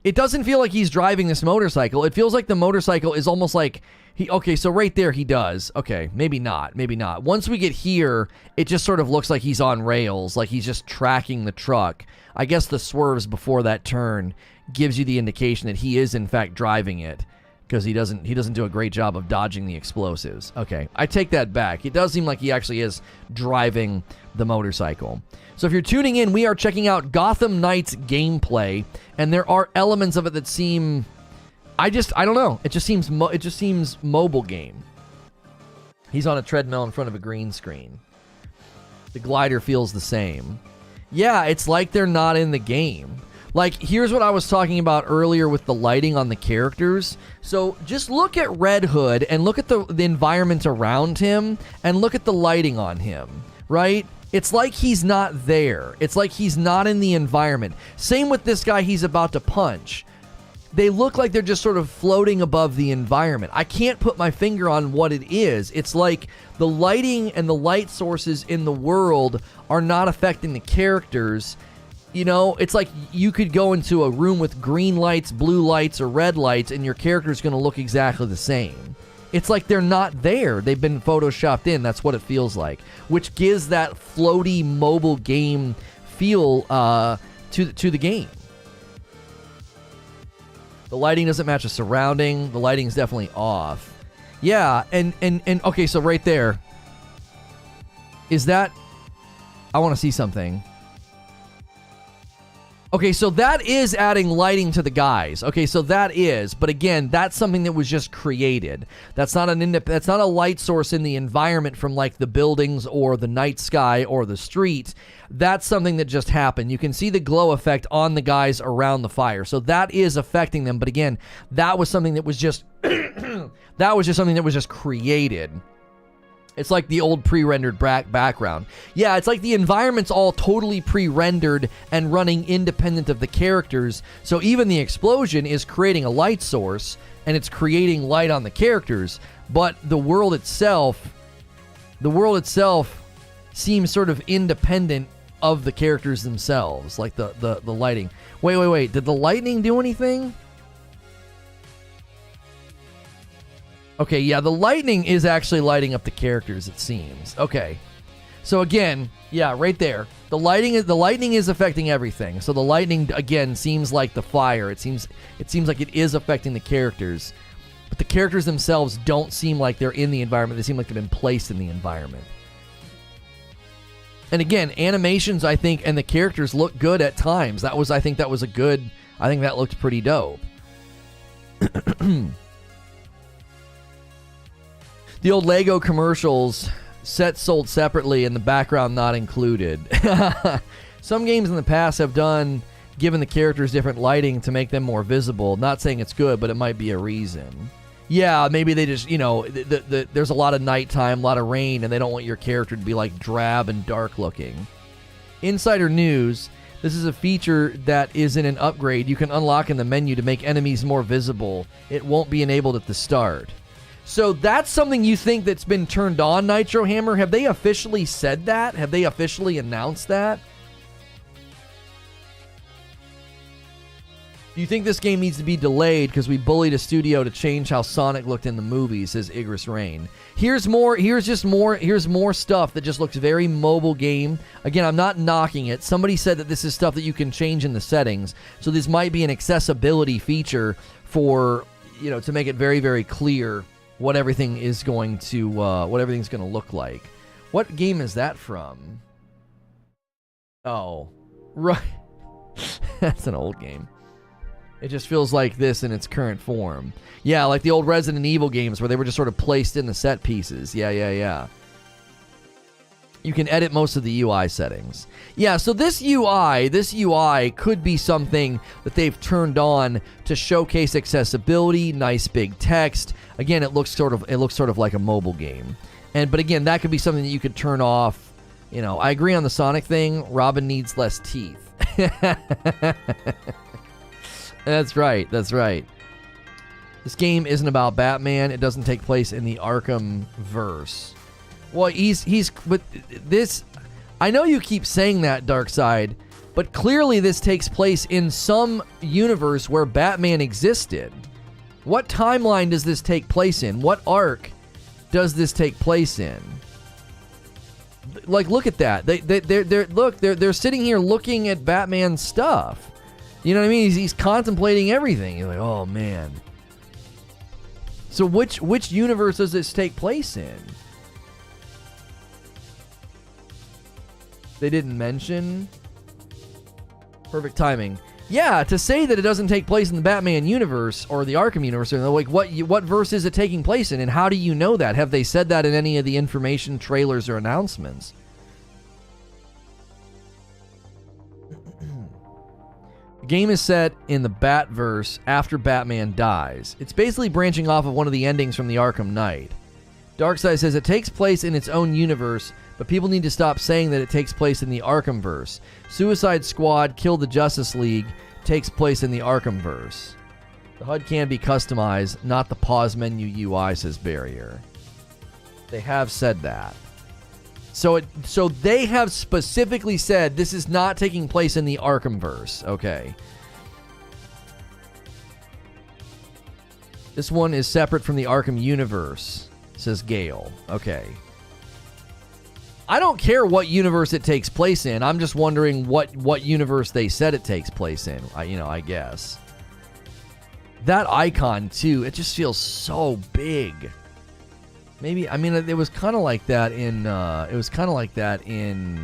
It doesn't feel like he's driving this motorcycle. It feels like the motorcycle is almost like okay, so right there he does. Okay, maybe not. Once we get here, it just sort of looks like he's on rails, like he's just tracking the truck. I guess the swerves before that turn gives you the indication that he is in fact driving it, because he doesn't do a great job of dodging the explosives. Okay, I take that back. It does seem like he actually is driving the motorcycle. So if you're tuning in, we are checking out Gotham Knights gameplay, and there are elements of it that seem, I don't know. It just seems mobile game. He's on a treadmill in front of a green screen. The glider feels the same. Yeah, it's like they're not in the game. Like, here's what I was talking about earlier with the lighting on the characters. So just look at Red Hood and look at the environment around him and look at the lighting on him, right? It's like he's not there. It's like he's not in the environment. Same with this guy he's about to punch. They look like they're just sort of floating above the environment. I can't put my finger on what it is. It's like the lighting and the light sources in the world are not affecting the characters. You know, it's like you could go into a room with green lights, blue lights, or red lights, and your character's going to look exactly the same. It's like they're not there. They've been photoshopped in. That's what it feels like, which gives that floaty mobile game feel to the game. The lighting doesn't match the surrounding. The lighting's definitely off. Yeah, and okay, so right there. Is that... I want to see something. Okay, so that is adding lighting to the guys. Okay, so that is, but again, that's something that was just created. That's not that's not a light source in the environment from like the buildings or the night sky or the street. That's something that just happened. You can see the glow effect on the guys around the fire. So that is affecting them, but again, that was something that was just that was just something that was just created. It's like the old pre-rendered background. Yeah, it's like the environment's all totally pre-rendered and running independent of the characters. So even the explosion is creating a light source, and it's creating light on the characters. But the world itself seems sort of independent of the characters themselves, like the lighting. Wait. Did the lightning do anything? Okay, yeah, the lightning is actually lighting up the characters, it seems. Okay. So again, yeah, right there. The lightning is affecting everything. So the lightning again seems like the fire. It seems like it is affecting the characters. But the characters themselves don't seem like they're in the environment. They seem like they've been placed in the environment. And again, animations, I think, and the characters look good at times. I think that looked pretty dope. The old Lego commercials, sets sold separately and the background not included. Some games in the past have given the characters different lighting to make them more visible. Not saying it's good, but it might be a reason. Yeah, maybe they just, there's a lot of nighttime, a lot of rain, and they don't want your character to be like drab and dark looking. Insider news, this is a feature that is in an upgrade you can unlock in the menu to make enemies more visible. It won't be enabled at the start. So that's something you think that's been turned on, Nitro Hammer? Have they officially said that? Have they officially announced that? Do you think this game needs to be delayed because we bullied a studio to change how Sonic looked in the movies, says Igris Rain. Here's more stuff that just looks very mobile game. Again, I'm not knocking it. Somebody said that this is stuff that you can change in the settings. So this might be an accessibility feature for, to make it very, very clear what everything's going to look like. What game is that from? Oh, right. That's an old game. It just feels like this in its current form. Yeah, like the old Resident Evil games where they were just sort of placed in the set pieces. Yeah. You can edit most of the UI settings. Yeah, so this UI could be something that they've turned on to showcase accessibility, nice big text. Again, it looks sort of like a mobile game. But again, that could be something that you could turn off. You know, I agree on the Sonic thing. Robin needs less teeth. That's right. This game isn't about Batman. It doesn't take place in the Arkham verse. Well, but this, I know you keep saying that, Darkseid, but clearly this takes place in some universe where Batman existed. What timeline does this take place in? What arc does this take place in? Like, look at that. They're sitting here looking at Batman's stuff. You know what I mean? He's contemplating everything. You're like, oh man. So which universe does this take place in? They didn't mention. Perfect timing. Yeah, to say that it doesn't take place in the Batman universe or the Arkham universe, or like what verse is it taking place in, and how do you know that? Have they said that in any of the information, trailers, or announcements? The game is set in the Batverse after Batman dies. It's basically branching off of one of the endings from the Arkham Knight. Darkseid says it takes place in its own universe, but people need to stop saying that it takes place in the Arkhamverse. Suicide Squad, Kill the Justice League takes place in the Arkhamverse. The HUD can be customized, not the pause menu UI, says Barrier. They have said that. So they have specifically said this is not taking place in the Arkhamverse. Okay. This one is separate from the Arkham universe, says Gale. Okay. I don't care what universe it takes place in. I'm just wondering what universe they said it takes place in. I guess. That icon too, it just feels so big. Maybe, I mean, it was kind of like that in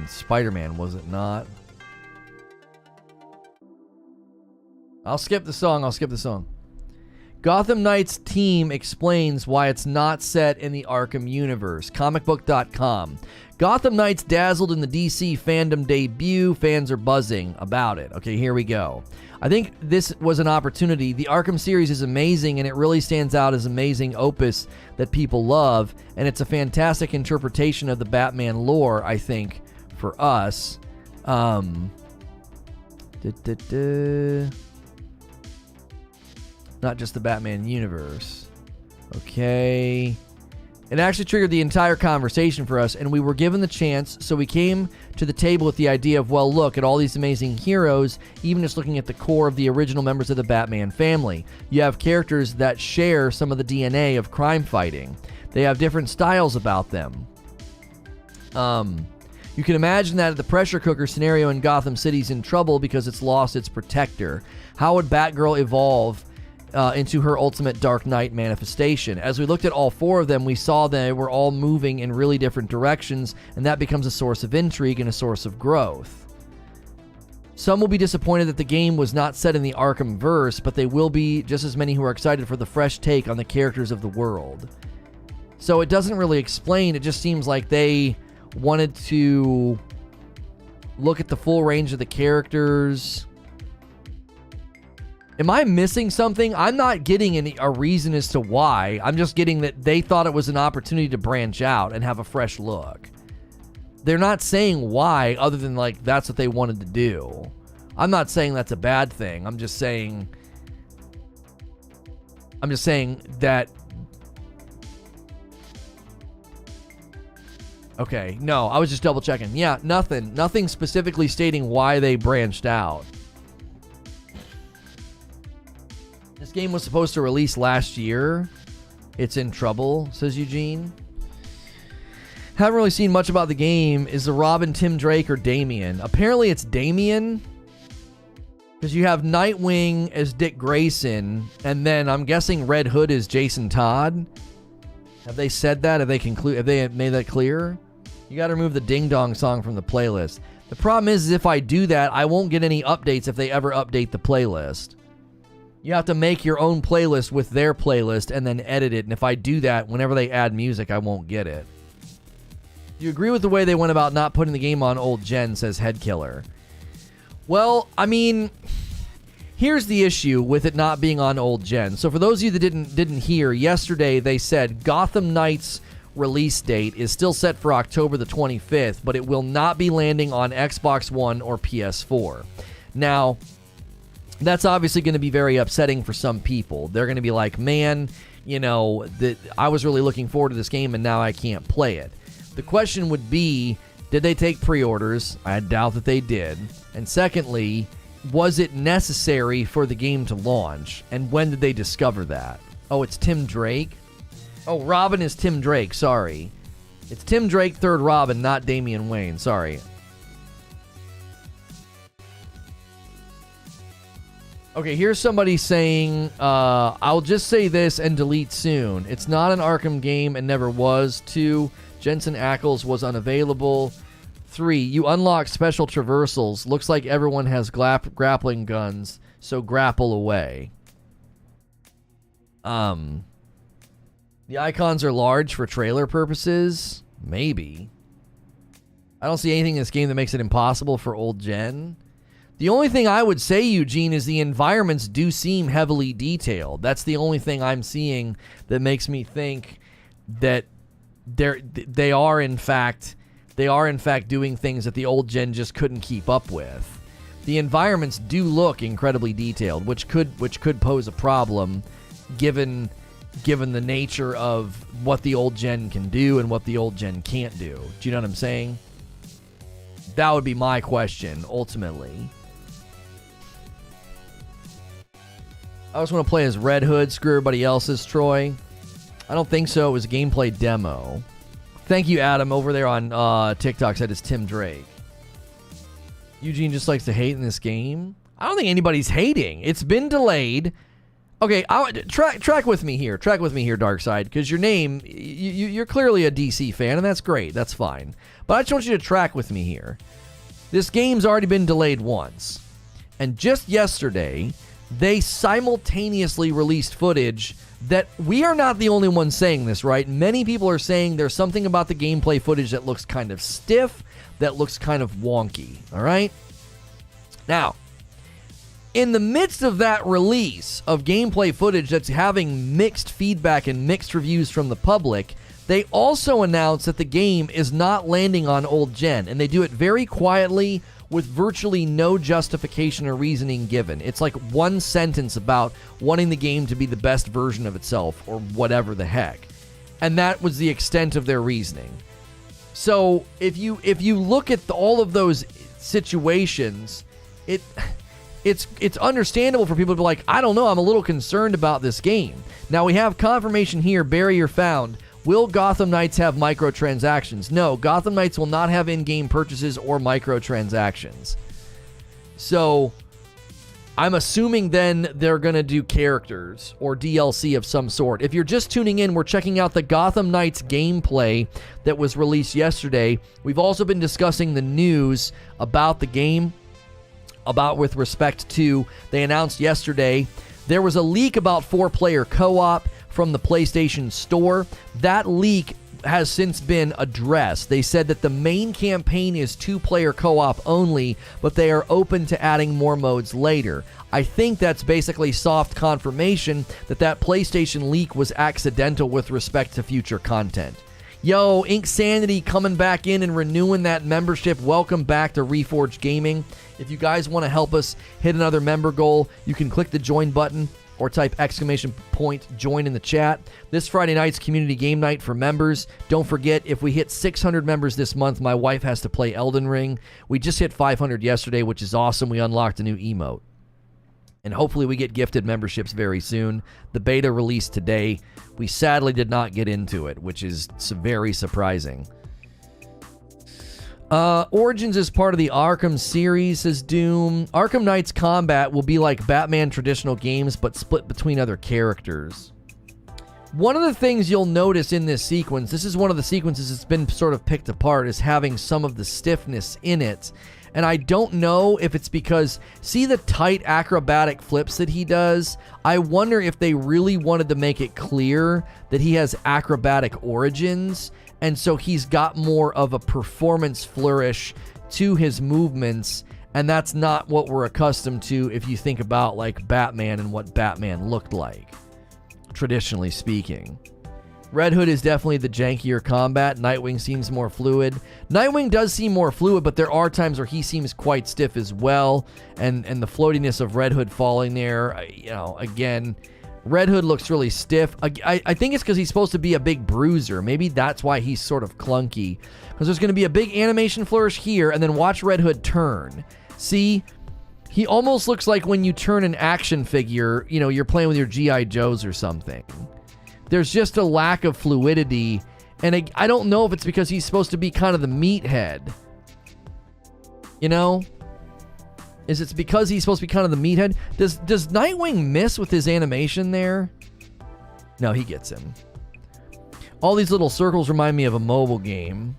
Spider-Man, was it not? I'll skip the song. Gotham Knights team explains why it's not set in the Arkham universe. Comicbook.com. Gotham Knights dazzled in the DC fandom debut. Fans are buzzing about it. Okay, here we go. I think this was an opportunity. The Arkham series is amazing, and it really stands out as amazing opus that people love, and it's a fantastic interpretation of the Batman lore, I think, for us. Not just the Batman universe. Okay. It actually triggered the entire conversation for us, and we were given the chance, so we came to the table with the idea of, well, look at all these amazing heroes, even just looking at the core of the original members of the Batman family. You have characters that share some of the DNA of crime fighting. They have different styles about them. You can imagine that the pressure cooker scenario in Gotham City's in trouble because it's lost its protector. How would Batgirl evolve into her ultimate Dark Knight manifestation? As we looked at all four of them, we saw they were all moving in really different directions, and that becomes a source of intrigue and a source of growth. Some will be disappointed that the game was not set in the Arkham verse, but they will be just as many who are excited for the fresh take on the characters of the world. So it doesn't really explain, it just seems like they wanted to look at the full range of the characters. Am I missing something? I'm not getting a reason as to why. I'm just getting that they thought it was an opportunity to branch out and have a fresh look. They're not saying why, other than like that's what they wanted to do. I'm not saying that's a bad thing. I'm just saying that. Okay, no, I was just double checking. Yeah, nothing specifically stating why they branched out. This game was supposed to release last year. It's in trouble, says Eugene. Haven't really seen much about the game. Is the Robin Tim Drake or Damian? Apparently it's Damian, because you have Nightwing as Dick Grayson, and then I'm guessing Red Hood is Jason Todd. Have they said that? Have they made that clear? You got to remove the Ding Dong song from the playlist. The problem is if I do that, I won't get any updates if they ever update the playlist. You have to make your own playlist with their playlist and then edit it. And if I do that, whenever they add music, I won't get it. Do you agree with the way they went about not putting the game on old gen, says Headkiller? Well, I mean, here's the issue with it not being on old gen. So for those of you that didn't hear, yesterday they said Gotham Knights release date is still set for October the 25th, but it will not be landing on Xbox One or PS4. Now, that's obviously going to be very upsetting for some people. They're going to be like, man, you know, I was really looking forward to this game and now I can't play it. The question would be, did they take pre-orders? I doubt that they did. And secondly, was it necessary for the game to launch? And when did they discover that? Oh, it's Tim Drake? Oh, Robin is Tim Drake, sorry. It's Tim Drake, third Robin, not Damian Wayne, sorry. Okay, here's somebody saying, I'll just say this and delete soon. It's not an Arkham game and never was. 2, Jensen Ackles was unavailable. 3, you unlock special traversals. Looks like everyone has grappling guns, so grapple away. The icons are large for trailer purposes? Maybe. I don't see anything in this game that makes it impossible for old gen. The only thing I would say, Eugene, is the environments do seem heavily detailed. That's the only thing I'm seeing that makes me think that they are in fact doing things that the old gen just couldn't keep up with. The environments do look incredibly detailed, which could pose a problem given the nature of what the old gen can do and what the old gen can't do. Do you know what I'm saying? That would be my question, ultimately. I just want to play as Red Hood, screw everybody else's, Troy. I don't think so. It was a gameplay demo. Thank you, Adam, over there on TikTok said it's Tim Drake. Eugene just likes to hate in this game. I don't think anybody's hating. It's been delayed. Okay, track with me here. Track with me here, Darkside, because your name, you're clearly a DC fan, and that's great. That's fine. But I just want you to track with me here. This game's already been delayed once. And just yesterday, they simultaneously released footage that we are not the only ones saying this, right? Many people are saying there's something about the gameplay footage that looks kind of stiff, that looks kind of wonky, all right? Now, in the midst of that release of gameplay footage that's having mixed feedback and mixed reviews from the public, they also announced that the game is not landing on old gen, and they do it very quietly with virtually no justification or reasoning given. It's like one sentence about wanting the game to be the best version of itself or whatever the heck. And that was the extent of their reasoning. So if you look at all of those situations, it's understandable for people to be like, I don't know, I'm a little concerned about this game. Now we have confirmation here, barrier found. Will Gotham Knights have microtransactions? No, Gotham Knights will not have in-game purchases or microtransactions. So, I'm assuming then they're going to do characters or DLC of some sort. If you're just tuning in, we're checking out the Gotham Knights gameplay that was released yesterday. We've also been discussing the news about the game, about with respect to, they announced yesterday, there was a leak about 4-player co-op from the PlayStation Store. That leak has since been addressed. They said that the main campaign is 2-player co-op only, but they are open to adding more modes later. I think that's basically soft confirmation that PlayStation leak was accidental with respect to future content. Yo, Ink Sanity coming back in and renewing that membership. Welcome back to Reforge Gaming. If you guys want to help us hit another member goal, you can click the join button or type ! join in the chat. This Friday night's community game night for members. Don't forget, if we hit 600 members this month, my wife has to play Elden Ring. We just hit 500 yesterday, which is awesome. We unlocked a new emote. And hopefully we get gifted memberships very soon. The beta released today. We sadly did not get into it, which is very surprising. Origins is part of the Arkham series, says Doom. Arkham Knights combat will be like Batman traditional games, but split between other characters. One of the things you'll notice in this sequence, this is one of the sequences that's been sort of picked apart, is having some of the stiffness in it. And I don't know if it's because, see the tight acrobatic flips that he does? I wonder if they really wanted to make it clear that he has acrobatic origins, and so he's got more of a performance flourish to his movements, and that's not what we're accustomed to if you think about like Batman and what Batman looked like, traditionally speaking. Red Hood is definitely the jankier combat. Nightwing seems more fluid. Nightwing does seem more fluid, but there are times where he seems quite stiff as well. And the floatiness of Red Hood falling there, again, Red Hood looks really stiff. I think it's because he's supposed to be a big bruiser. Maybe that's why he's sort of clunky. Because there's going to be a big animation flourish here, and then watch Red Hood turn. See? He almost looks like when you turn an action figure, you're playing with your G.I. Joes or something. There's just a lack of fluidity, and I don't know if it's because he's supposed to be kind of the meathead. Is it because he's supposed to be kind of the meathead? Does Nightwing miss with his animation there? No, he gets him. All these little circles remind me of a mobile game.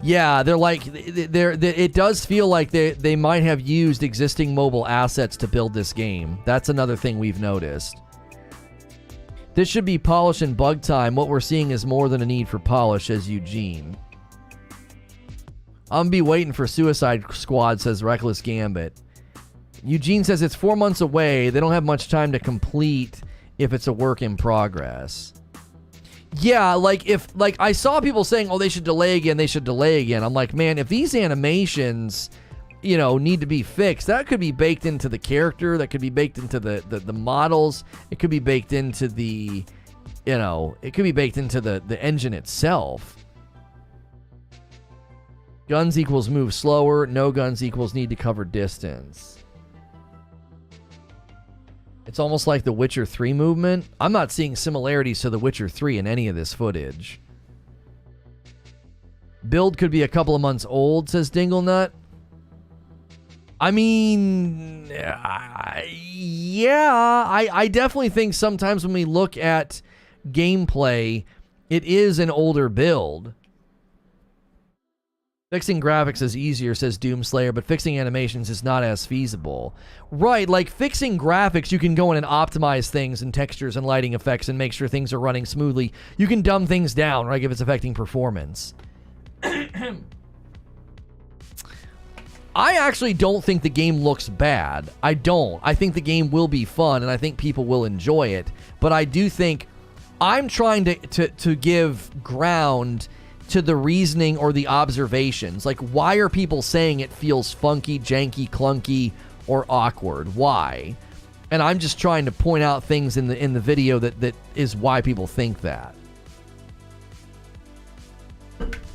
Yeah, they're like, it does feel like they might have used existing mobile assets to build this game. That's another thing we've noticed. This should be polish and bug time. What we're seeing is more than a need for polish, says Eugene. I'm be waiting for Suicide Squad, says Reckless Gambit. Eugene says it's 4 months away. They don't have much time to complete if it's a work in progress. Yeah, like I saw people saying, oh, they should delay again. I'm like, man, if these animations, need to be fixed, that could be baked into the character, that could be baked into the models, it could be baked into the, it could be baked into the engine itself. Guns equals move slower, no guns equals need to cover distance. It's almost like the Witcher 3 movement. I'm not seeing similarities to the Witcher 3 in any of this footage. Build could be a couple of months old, says Dinglenut. I mean, yeah, I definitely think sometimes when we look at gameplay, it is an older build. Fixing graphics is easier, says Doomslayer, but fixing animations is not as feasible. Right, like fixing graphics, you can go in and optimize things and textures and lighting effects and make sure things are running smoothly. You can dumb things down, right, if it's affecting performance. I actually don't think the game looks bad. I don't. I think the game will be fun, and I think people will enjoy it. But I do think I'm trying to give ground to the reasoning or the observations. Like, why are people saying it feels funky, janky, clunky, or awkward? Why? And I'm just trying to point out things in the video that is why people think that.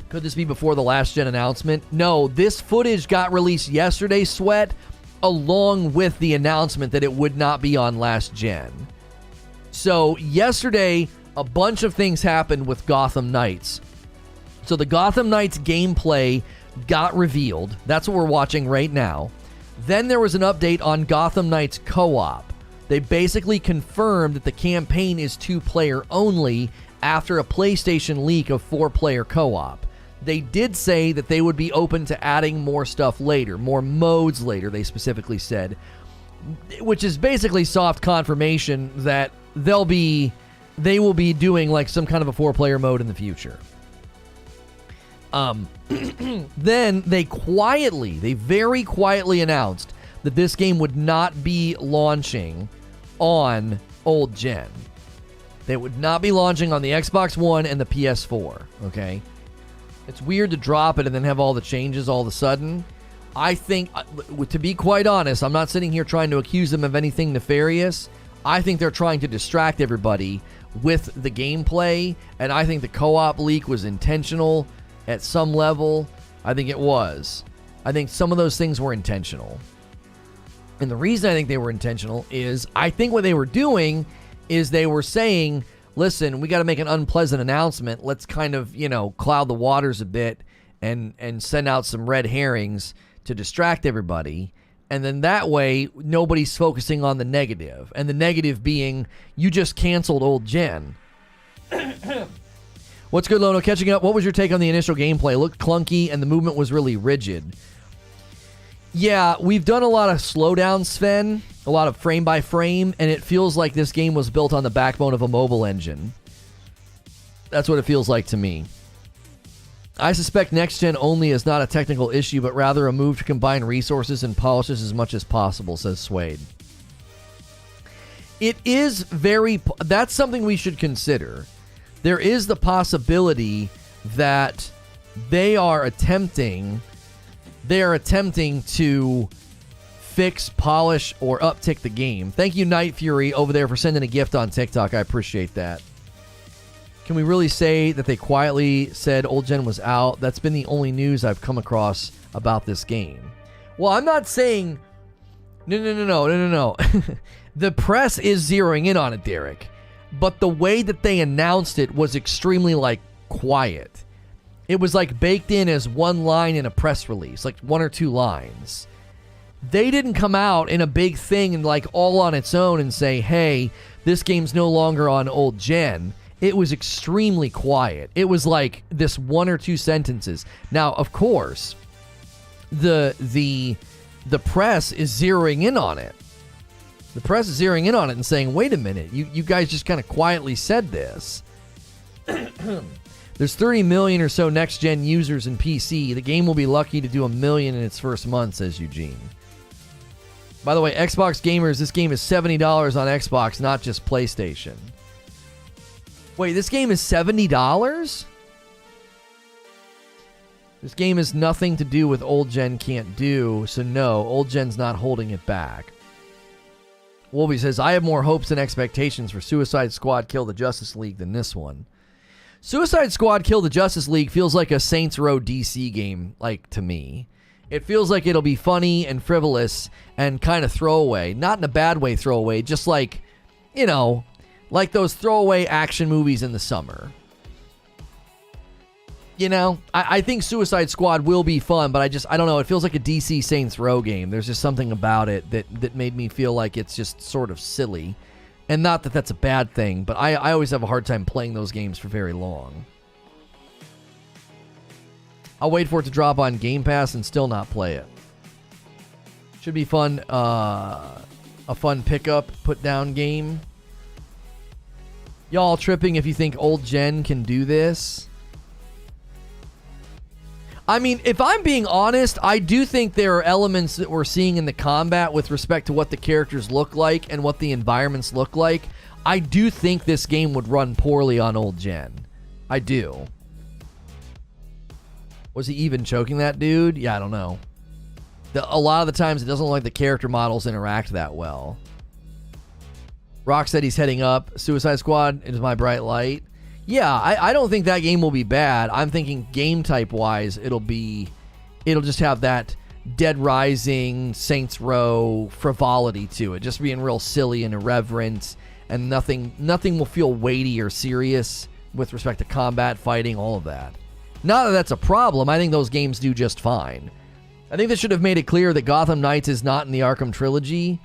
Could this be before the last gen announcement? No, this footage got released yesterday, Sweat, along with the announcement that it would not be on last gen. So yesterday, a bunch of things happened with Gotham Knights. So the Gotham Knights gameplay got revealed. That's what we're watching right now. Then there was an update on Gotham Knights co-op. They basically confirmed that the campaign is 2-player only after a PlayStation leak of 4-player co-op. They did say that they would be open to adding more stuff later, more modes later, they specifically said, which is basically soft confirmation that they will be doing like some kind of a 4-player mode in the future. Then they very quietly announced that this game would not be launching on old gen. They would not be launching on the Xbox One and the PS4, okay? It's weird to drop it and then have all the changes all of a sudden. I think, to be quite honest, I'm not sitting here trying to accuse them of anything nefarious. I think they're trying to distract everybody with the gameplay, and I think the co-op leak was intentional at some level. I think it was. I think some of those things were intentional. And the reason I think they were intentional is I think what they were doing is they were saying, listen, we got to make an unpleasant announcement. Let's kind of, cloud the waters a bit and send out some red herrings to distract everybody. And then that way, nobody's focusing on the negative. And the negative being, you just canceled old gen. What's good, Lono? Catching up. What was your take on the initial gameplay? It looked clunky and the movement was really rigid. Yeah, we've done a lot of slowdown, Sven, a lot of frame by frame, and it feels like this game was built on the backbone of a mobile engine. That's what it feels like to me. I suspect next-gen only is not a technical issue, but rather a move to combine resources and polish this as much as possible, says Suede. It is very... That's something we should consider. There is the possibility that they are attempting to fix, polish, or uptick the game. Thank you, Night Fury, over there for sending a gift on TikTok. I appreciate that. Can we really say that they quietly said old gen was out? That's been the only news I've come across about this game. Well, I'm not saying... No. The press is zeroing in on it, Derek. But the way that they announced it was extremely, quiet. It was, baked in as one line in a press release, one or two lines. They didn't come out in a big thing and, all on its own and say, hey, this game's no longer on old gen. It was extremely quiet. It was this one or two sentences. Now, of course, the press is zeroing in on it. The press is zeroing in on it and saying, wait a minute, you guys just kind of quietly said this. There's 30 million or so next-gen users in PC. The game will be lucky to do 1 million in its first month, says Eugene. By the way, Xbox gamers, this game is $70 on Xbox, not just PlayStation. Wait, this game is $70? This game has nothing to do with old gen can't do, so no, old gen's not holding it back. Wolby says, I have more hopes and expectations for Suicide Squad Kill the Justice League than this one. Suicide Squad Kill the Justice League feels like a Saints Row DC game, to me. It feels like it'll be funny and frivolous and kind of throwaway. Not in a bad way throwaway, just like those throwaway action movies in the summer. I think Suicide Squad will be fun, but I don't know. It feels like a DC Saints Row game. There's just something about it that made me feel like it's just sort of silly. And not that that's a bad thing, but I always have a hard time playing those games for very long. I'll wait for it to drop on Game Pass and still not play it. Should be fun. A fun pickup, put down game. Y'all tripping if you think old gen can do this? I mean, if I'm being honest, I do think there are elements that we're seeing in the combat with respect to what the characters look like and what the environments look like. I do think this game would run poorly on old gen. I do. Was he even choking that dude? Yeah, I don't know. A lot of the times it doesn't look like the character models interact that well. Rock said he's heading up. Suicide Squad is my bright light. Yeah, I don't think that game will be bad. I'm thinking game type wise, it'll just have that Dead Rising, Saints Row frivolity to it, just being real silly and irreverent, and nothing will feel weighty or serious with respect to combat, fighting, all of that. Not that that's a problem. I think those games do just fine. I think they should have made it clear that Gotham Knights is not in the Arkham trilogy.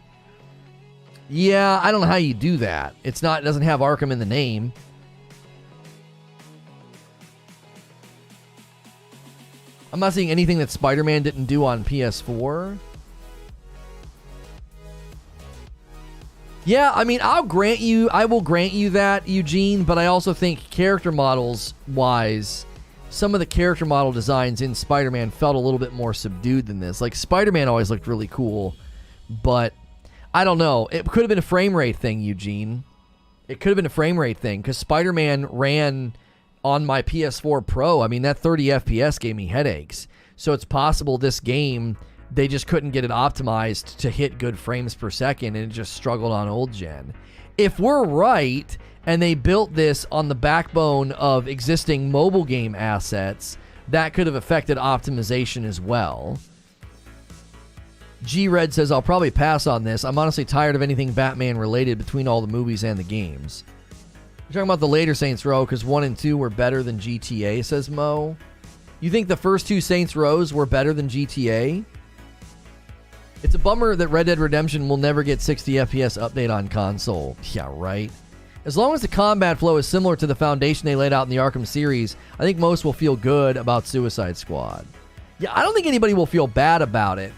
Yeah, I don't know how you do that. It doesn't have Arkham in the name. I'm not seeing anything that Spider-Man didn't do on PS4. Yeah, I mean, I will grant you that, Eugene, but I also think character models wise, some of the character model designs in Spider-Man felt a little bit more subdued than this. Spider-Man always looked really cool, but I don't know. It could have been a frame rate thing, Eugene. It could have been a frame rate thing, because Spider-Man ran on my PS4 Pro. I mean, that 30 FPS gave me headaches. So it's possible this game, they just couldn't get it optimized to hit good frames per second, and it just struggled on old gen. If we're right, and they built this on the backbone of existing mobile game assets, that could have affected optimization as well. G-Red says, I'll probably pass on this. I'm honestly tired of anything Batman related between all the movies and the games. We're talking about the later Saints Row because 1 and 2 were better than GTA, says Mo. You think the first 2 Saints Rows were better than GTA? It's a bummer that Red Dead Redemption will never get 60 FPS update on console. Yeah, right. As long as the combat flow is similar to the foundation they laid out in the Arkham series, I think most will feel good about Suicide Squad. Yeah, I don't think anybody will feel bad about it.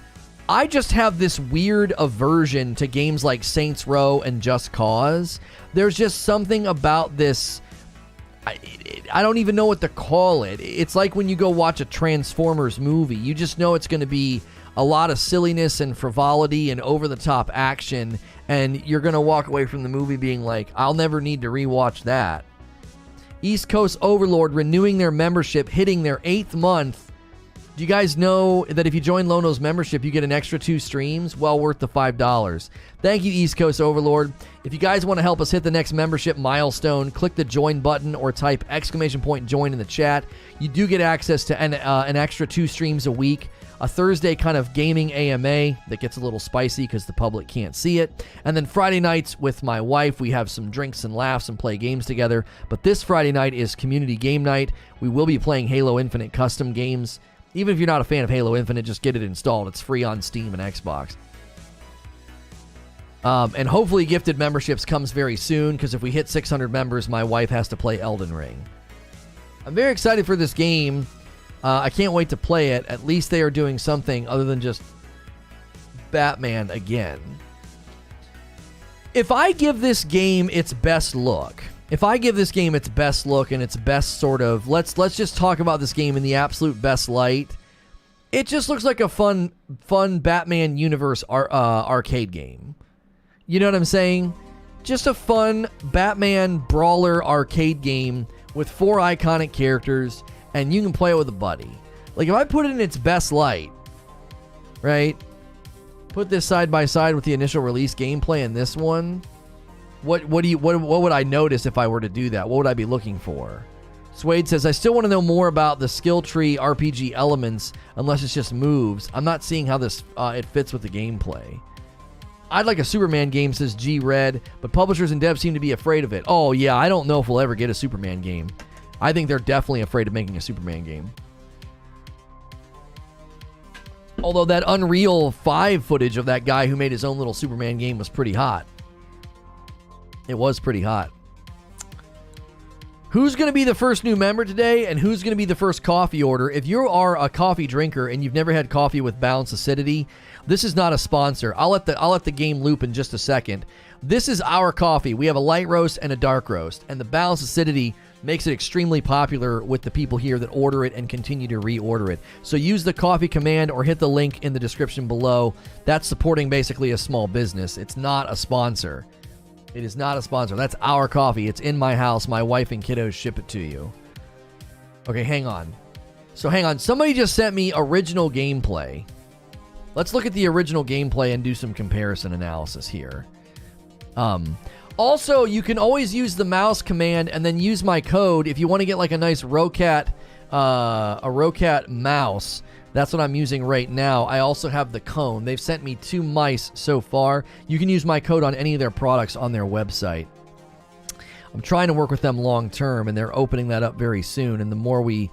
I just have this weird aversion to games like Saints Row and Just Cause. There's just something about this. I don't even know what to call it. It's like when you go watch a Transformers movie. You just know it's going to be a lot of silliness and frivolity and over-the-top action, and you're going to walk away from the movie being like, I'll never need to rewatch that. East Coast Overlord renewing their membership, hitting their 8th month. Do you guys know that if you join Lono's membership, you get an extra 2 streams? Well worth the $5. Thank you, East Coast Overlord. If you guys want to help us hit the next membership milestone, click the join button or type !join in the chat. You do get access to an extra 2 streams a week. A Thursday kind of gaming AMA that gets a little spicy because the public can't see it. And then Friday nights with my wife, we have some drinks and laughs and play games together. But this Friday night is community game night. We will be playing Halo Infinite custom games. Even if you're not a fan of Halo Infinite, just get it installed. It's free on Steam and Xbox. And hopefully gifted memberships comes very soon, because if we hit 600 members, my wife has to play Elden Ring. I'm very excited for this game. I can't wait to play it. At least they are doing something other than just Batman again. If I give this game its best look, and its best sort of, let's just talk about this game in the absolute best light. It just looks like a fun Batman universe arcade game. You know what I'm saying? Just a fun Batman brawler arcade game with 4 iconic characters, and you can play it with a buddy. Like, if I put it in its best light, right? Put this side by side with the initial release gameplay and this one. What would I notice if I were to do that? What would I be looking for? Suede says, I still want to know more about the skill tree RPG elements, unless it's just moves. I'm not seeing how this it fits with the gameplay. I'd like a Superman game, says G Red, but publishers and devs seem to be afraid of it. Oh yeah, I don't know if we'll ever get a Superman game. I think they're definitely afraid of making a Superman game. Although that Unreal 5 footage of that guy who made his own little Superman game was pretty hot. It was pretty hot. Who's going to be the first new member today, and who's going to be the first coffee order? If you are a coffee drinker and you've never had coffee with balanced acidity, this is not a sponsor. I'll let the game loop in just a second. This is our coffee. We have a light roast and a dark roast, and the balanced acidity makes it extremely popular with the people here that order it and continue to reorder it. So use the coffee command or hit the link in the description below. That's supporting basically a small business. It's not a sponsor. It is not a sponsor. That's our coffee. It's in my house. My wife and kiddos ship it to you. Okay, hang on. So hang on. Somebody just sent me original gameplay. Let's look at the original gameplay and do some comparison analysis here. Also, you can always use the mouse command and then use my code if you want to get like a nice Rocat mouse. That's what I'm using right now. I also have the cone. They've sent me 2 mice so far. You can use my code on any of their products on their website. I'm trying to work with them long term, and they're opening that up very soon. And the more we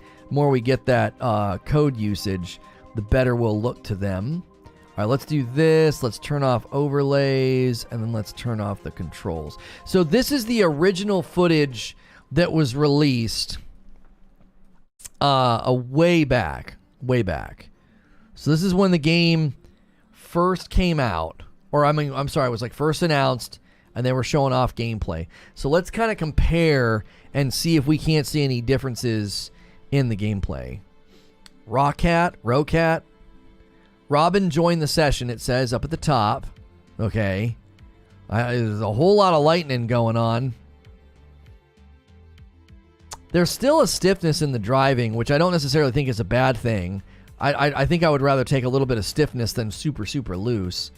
get that code usage, the better we'll look to them. All right, let's do this. Let's turn off overlays, and then let's turn off the controls. So this is the original footage that was released way back. So this is when the game first came out, or I'm sorry, it was like first announced, and they were showing off gameplay. So let's kind of compare and see if we can't see any differences in the gameplay. Rocat. Robin joined the session, it says up at the top. Okay. There's a whole lot of lightning going on. There's still a stiffness in the driving, which I don't necessarily think is a bad thing. I think I would rather take a little bit of stiffness than super, super loose.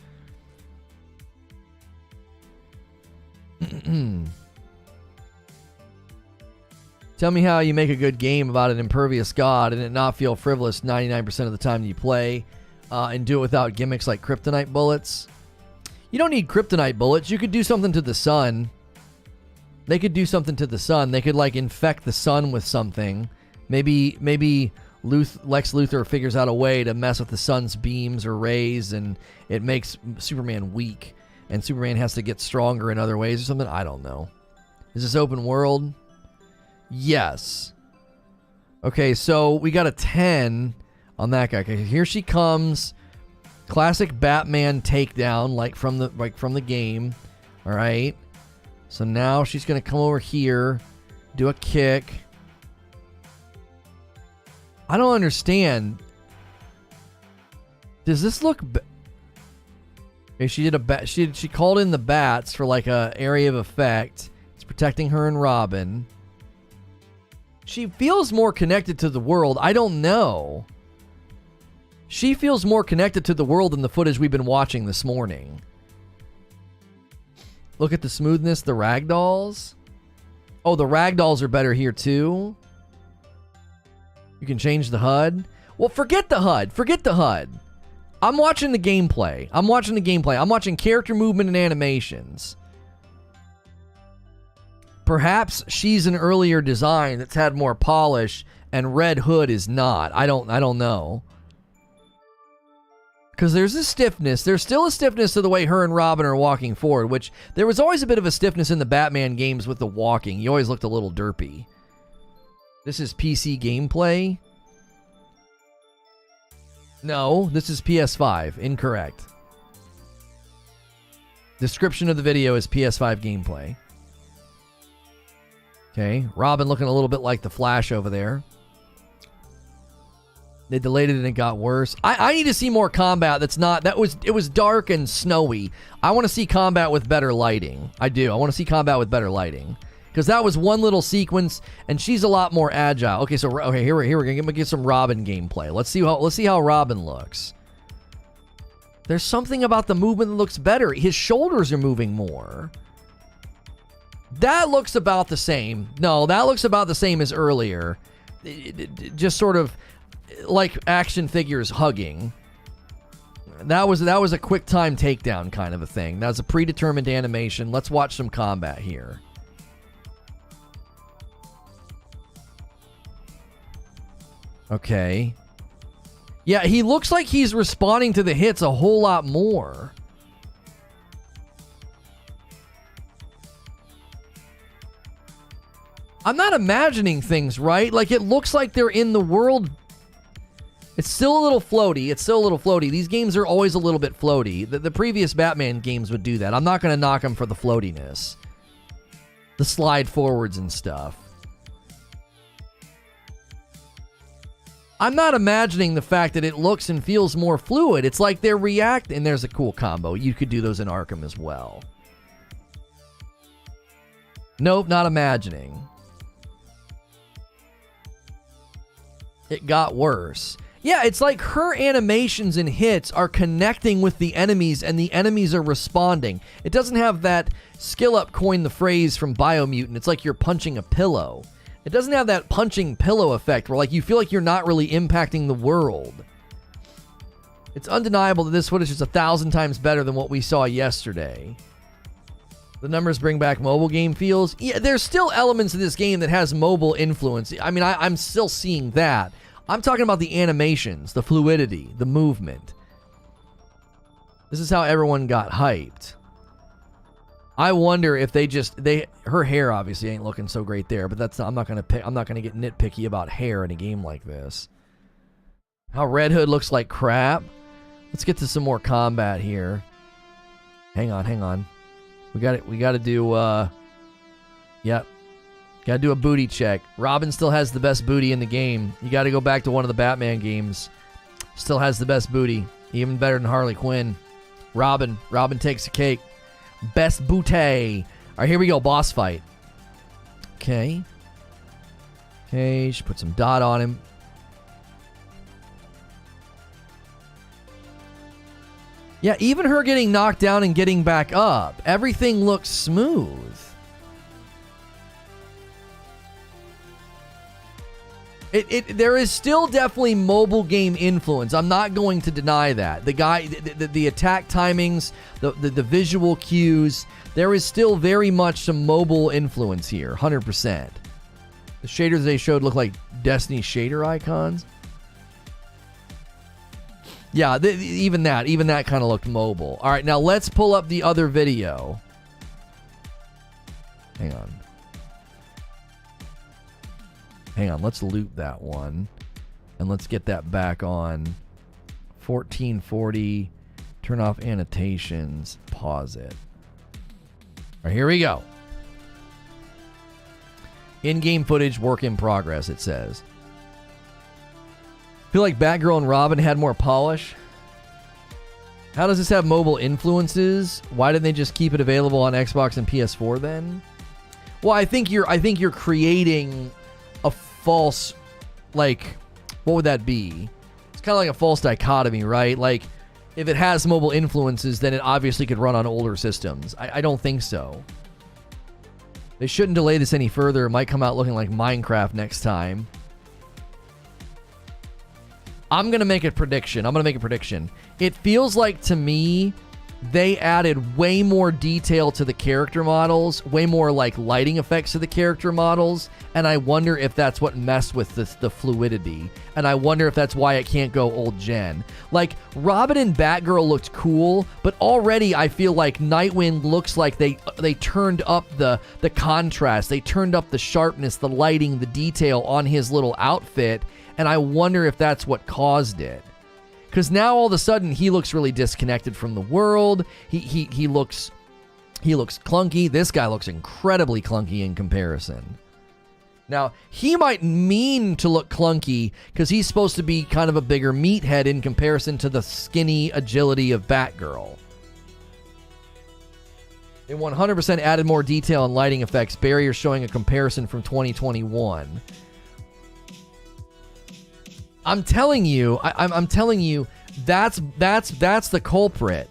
Tell me how you make a good game about an impervious god and it not feel frivolous 99% of the time you play, and do it without gimmicks like kryptonite bullets. You don't need kryptonite bullets. You could do something to the sun. They could do something to the sun. They could like infect the sun with something. Maybe Lex Luthor figures out a way to mess with the sun's beams or rays, and it makes Superman weak, and Superman has to get stronger in other ways or something. I don't know. Is this open world? Yes. Okay, so we got a 10 on that guy. Okay, here she comes. Classic Batman takedown, like from the game. All right. So now she's going to come over here, do a kick. I don't understand. Does this look... Okay, she did she called in the bats for like a area of effect. It's protecting her and Robin. She feels more connected to the world. I don't know. She feels more connected to the world than the footage we've been watching this morning. Look at the smoothness, the ragdolls. Oh, the ragdolls are better here too. You can change the HUD. Well, forget the HUD. Forget the HUD. I'm watching the gameplay. I'm watching character movement and animations. Perhaps she's an earlier design that's had more polish and Red Hood is not. I don't know. Because there's a stiffness. There's still a stiffness to the way her and Robin are walking forward, which there was always a bit of a stiffness in the Batman games with the walking. You always looked a little derpy. This is PC gameplay. No, this is PS5. Incorrect. Description of the video is PS5 gameplay. Okay, Robin looking a little bit like the Flash over there. They delayed it and it got worse. I need to see more combat that's not... It was dark and snowy. I want to see combat with better lighting. I do. I want to see combat with better lighting. Because that was one little sequence, and she's a lot more agile. Okay, so here we're gonna get some Robin gameplay. Let's see how Robin looks. There's something about the movement that looks better. His shoulders are moving more. That looks about the same. No, that looks about the same as earlier. Just sort of like action figures hugging. That was a quick time takedown kind of a thing. That was a predetermined animation. Let's watch some combat here. Okay. Yeah, he looks like he's responding to the hits a whole lot more. I'm not imagining things, right? Like, it looks like they're in the world. It's still a little floaty. These games are always a little bit floaty. The previous Batman games would do that. I'm not going to knock them for the floatiness. The slide forwards and stuff. I'm not imagining the fact that it looks and feels more fluid. It's like they're reacting. And there's a cool combo. You could do those in Arkham as well. Nope, not imagining. It got worse. Yeah, it's like her animations and hits are connecting with the enemies and the enemies are responding. It doesn't have that Skill Up coined the phrase from Biomutant. It's like you're punching a pillow. It doesn't have that punching pillow effect where like you feel like you're not really impacting the world. It's undeniable that this footage is 1,000 times better than what we saw yesterday. The numbers bring back mobile game feels. Yeah, there's still elements of this game that has mobile influence. I mean, I'm still seeing that. I'm talking about the animations, the fluidity, the movement. This is how everyone got hyped. I wonder if her hair obviously ain't looking so great there, but I'm not gonna get nitpicky about hair in a game like this. How Red Hood looks like crap. Let's get to some more combat here. Hang on. We gotta do yep. Gotta do a booty check. Robin still has the best booty in the game. You gotta go back to one of the Batman games. Still has the best booty. Even better than Harley Quinn. Robin takes a cake. Best booty. Alright, here we go. Boss fight. Okay. She put some dot on him. Yeah, even her getting knocked down and getting back up. Everything looks smooth. There is still definitely mobile game influence. I'm not going to deny that. The attack timings, the visual cues, there is still very much some mobile influence here, 100%. The shaders they showed look like Destiny shader icons. Yeah, even that kind of looked mobile. All right, now let's pull up the other video. Hang on, let's loop that one. And let's get that back on. 1440 Turn off annotations. Pause it. All right, here we go. In-game footage, work in progress, it says. Feel like Batgirl and Robin had more polish. How does this have mobile influences? Why didn't they just keep it available on Xbox and PS4 then? Well, I think you're creating a false, like, what would that be? It's kind of like a false dichotomy, right? Like, if it has mobile influences, then it obviously could run on older systems. I don't think so. They shouldn't delay this any further. It might come out looking like Minecraft next time. I'm going to make a prediction. It feels like, to me, they added way more detail to the character models, way more, like, lighting effects to the character models, and I wonder if that's what messed with the fluidity, and I wonder if that's why it can't go old gen. Like, Robin and Batgirl looked cool, but already I feel like Nightwing looks like they turned up the contrast, they turned up the sharpness, the lighting, the detail on his little outfit, and I wonder if that's what caused it. Because now all of a sudden he looks really disconnected from the world. He looks clunky. This guy looks incredibly clunky in comparison. Now, he might mean to look clunky because he's supposed to be kind of a bigger meathead in comparison to the skinny agility of Batgirl. They 100% added more detail and lighting effects. Barrier showing a comparison from 2021. I'm telling you, I'm telling you, that's the culprit.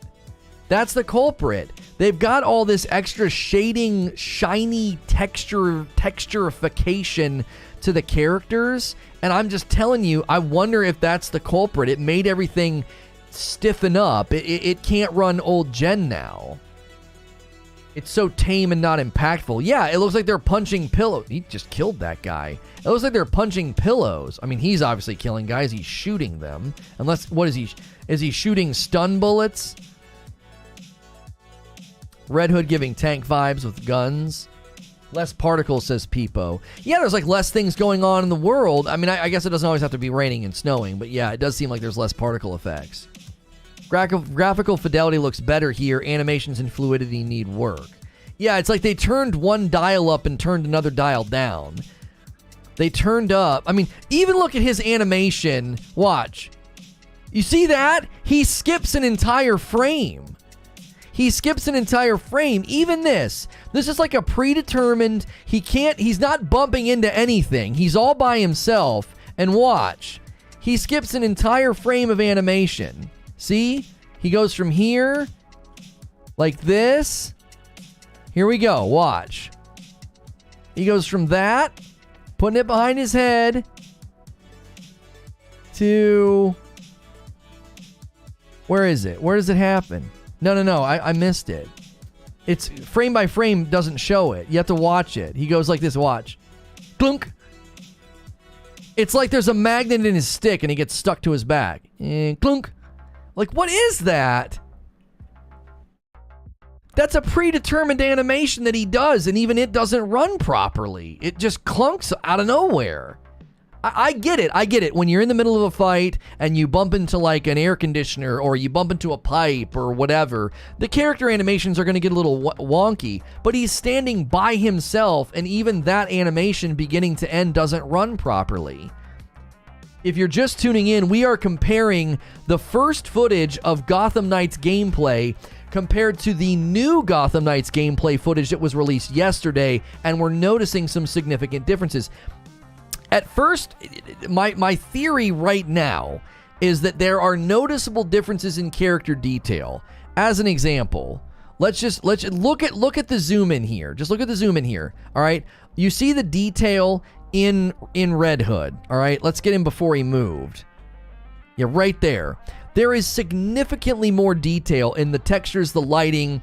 That's the culprit. They've got all this extra shading, shiny texturification to the characters, and I'm just telling you, I wonder if that's the culprit. It made everything stiffen up. It can't run old gen now. It's so tame and not impactful. Yeah, it looks like they're punching pillows. He just killed that guy. It looks like they're punching pillows. I mean, he's obviously killing guys. He's shooting them. Unless, what is he? Is he shooting stun bullets? Red Hood giving tank vibes with guns. Less particles, says Peepo. Yeah, there's like less things going on in the world. I mean, I guess it doesn't always have to be raining and snowing, but yeah, it does seem like there's less particle effects. Graphical fidelity looks better here. Animations and fluidity need work. Yeah, it's like they turned one dial up and turned another dial down. They turned up. I mean, even look at his animation. Watch. You see that? He skips an entire frame. He's Even this. This is like a predetermined. He's not bumping into anything. He's all by himself. And watch. He skips an entire frame of animation. See? He goes from here, like this. Here we go. Watch. He goes from that, putting it behind his head, to... Where is it? Where does it happen? No. I missed it. It's frame by frame, doesn't show it. You have to watch it. He goes like this. Watch. Clunk. It's like there's a magnet in his stick and he gets stuck to his back. And clunk. Like, what is that? That's a predetermined animation that he does, and even it doesn't run properly. It just clunks out of nowhere. I get it. When you're in the middle of a fight and you bump into like an air conditioner or you bump into a pipe or whatever, the character animations are going to get a little wonky, but he's standing by himself, and even that animation beginning to end doesn't run properly. If you're just tuning in, we are comparing the first footage of Gotham Knights gameplay compared to the new Gotham Knights gameplay footage that was released yesterday, and we're noticing some significant differences. At first, my theory right now is that there are noticeable differences in character detail. As an example, let's look at the zoom in here. Just look at the zoom in here. All right, you see the detail in Red Hood. All right, let's get him before he moved. Yeah, right there. There is significantly more detail in the textures, the lighting,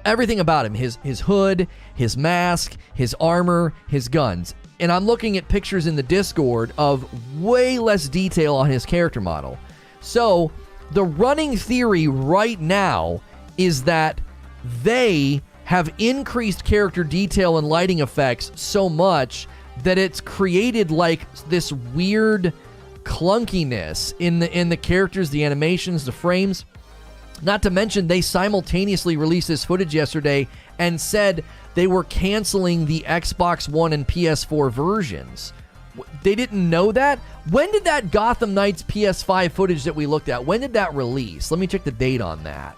everything about him. His hood, his mask, his armor, his guns. And I'm looking at pictures in the Discord of way less detail on his character model. So the running theory right now is that they have increased character detail and lighting effects so much that it's created like this weird clunkiness in the characters, the animations, the frames. Not to mention, they simultaneously released this footage yesterday and said they were canceling the Xbox One and PS4 versions. They didn't know that? When did that Gotham Knights PS5 footage that we looked at, when did that release? Let me check the date on that.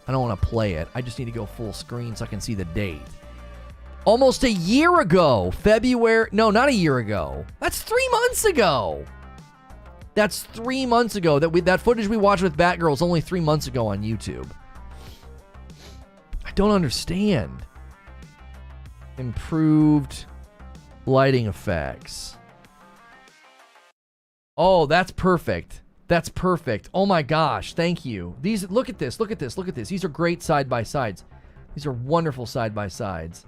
I don't want to play it. I just need to go full screen so I can see the date. Almost a year ago. February. No, not a year ago. That's 3 months ago. That's 3 months ago. That footage we watched with Batgirl is only 3 months ago on YouTube. I don't understand. Improved lighting effects. Oh, that's perfect. That's perfect. Oh my gosh, thank you. These, look at this, look at this, look at this. These are great side-by-sides. These are wonderful side-by-sides.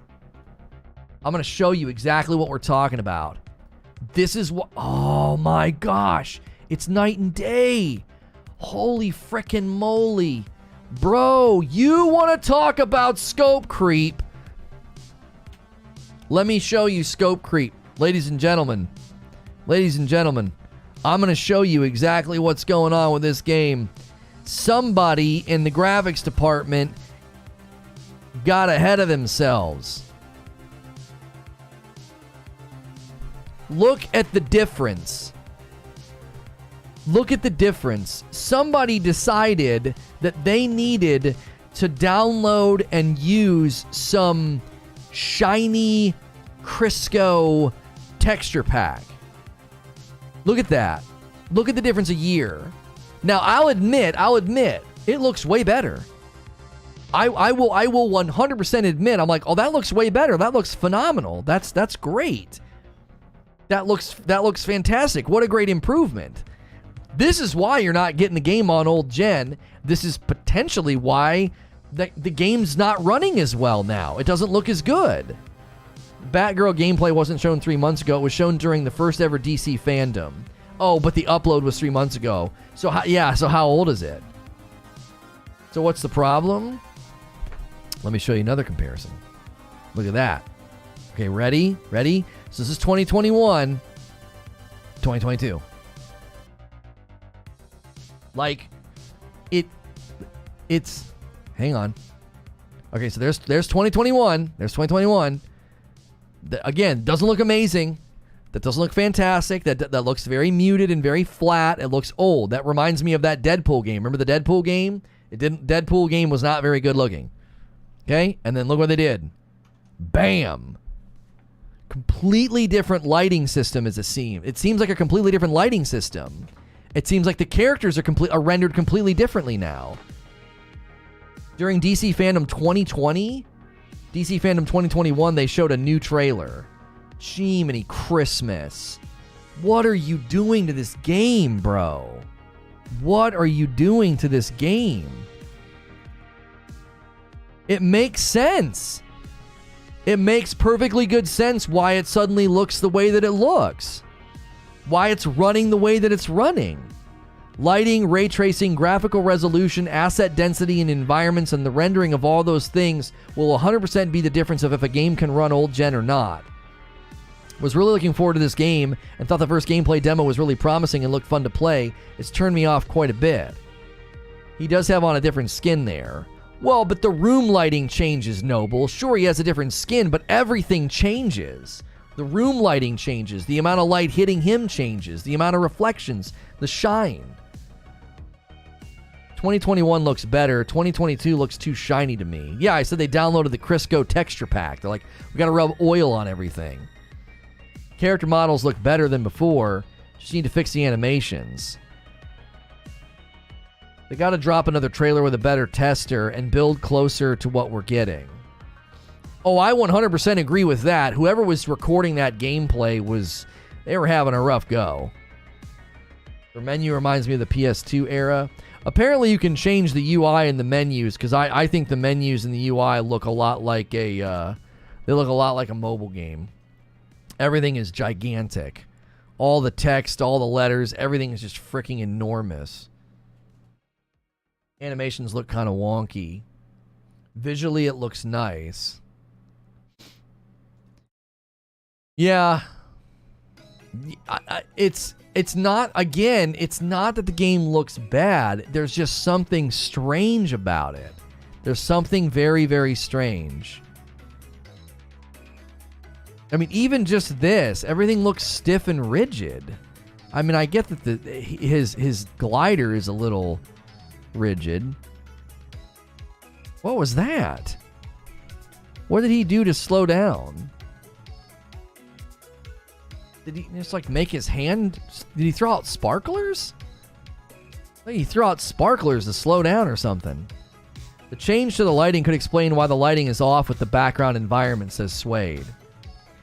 I'm going to show you exactly what we're talking about. This is what, oh my gosh. It's night and day. Holy frickin' moly. Bro, you want to talk about scope creep? Let me show you scope creep. Ladies and gentlemen. Ladies and gentlemen. I'm going to show you exactly what's going on with this game. Somebody in the graphics department got ahead of themselves. Look at the difference. Look at the difference. Somebody decided that they needed to download and use some shiny Crisco texture pack. Look at that. Look at the difference a year. Now, I'll admit, it looks way better. I will 100% admit, I'm like, oh, that looks way better. That looks phenomenal. That's great. That looks fantastic. What a great improvement. This is why you're not getting the game on old gen. This is potentially why the game's not running as well now. It doesn't look as good. Batgirl gameplay wasn't shown 3 months ago. It was shown during the first ever DC fandom. Oh, but the upload was 3 months ago. So how old is it? So what's the problem? Let me show you another comparison. Look at that. Okay, ready? Ready? So this is 2021. 2022. Like, it's, hang on. Okay, so there's 2021. There's 2021. Again, doesn't look amazing. That doesn't look fantastic. That looks very muted and very flat. It looks old. That reminds me of that Deadpool game. Remember the Deadpool game? Deadpool game was not very good looking. Okay? And then look what they did. Bam! Completely different lighting system as it seems. It seems like a completely different lighting system. It seems like the characters are rendered completely differently now. During DC Fandom 2020, DC Fandom 2021, they showed a new trailer. Jiminy Christmas. What are you doing to this game, bro? What are you doing to this game? It makes sense. It makes perfectly good sense why it suddenly looks the way that it looks. Why it's running the way that it's running. Lighting, ray tracing, graphical resolution, asset density, and environments, and the rendering of all those things will 100% be the difference of if a game can run old gen or not. Was really looking forward to this game and thought the first gameplay demo was really promising and looked fun to play. It's turned me off quite a bit. He does have on a different skin there. Well, but the room lighting changes, Noble. Sure, he has a different skin, but everything changes. The room lighting changes. The amount of light hitting him changes. The amount of reflections. The shine. 2021 looks better. 2022 looks too shiny to me. Yeah, I said they downloaded the Crisco texture pack. They're like, we gotta rub oil on everything. Character models look better than before. Just need to fix the animations. They gotta drop another trailer with a better tester and build closer to what we're getting. Oh, I 100% agree with that. Whoever was recording that gameplay they were having a rough go. The menu reminds me of the PS2 era. Apparently you can change the UI and the menus, because I think the menus and the UI look a lot like they look a lot like a mobile game. Everything is gigantic. All the text, all the letters, everything is just freaking enormous. Animations look kind of wonky. Visually, it looks nice. Yeah. It's not, again, it's not that the game looks bad. There's just something strange about it. There's something very, very strange. I mean, even just this, everything looks stiff and rigid. I mean, I get that his glider is a little rigid. What was that? What did he do to slow down? Did he just like make his hand? Did he throw out sparklers? I think he threw out sparklers to slow down or something. The change to the lighting could explain why the lighting is off with the background environment, says Suede.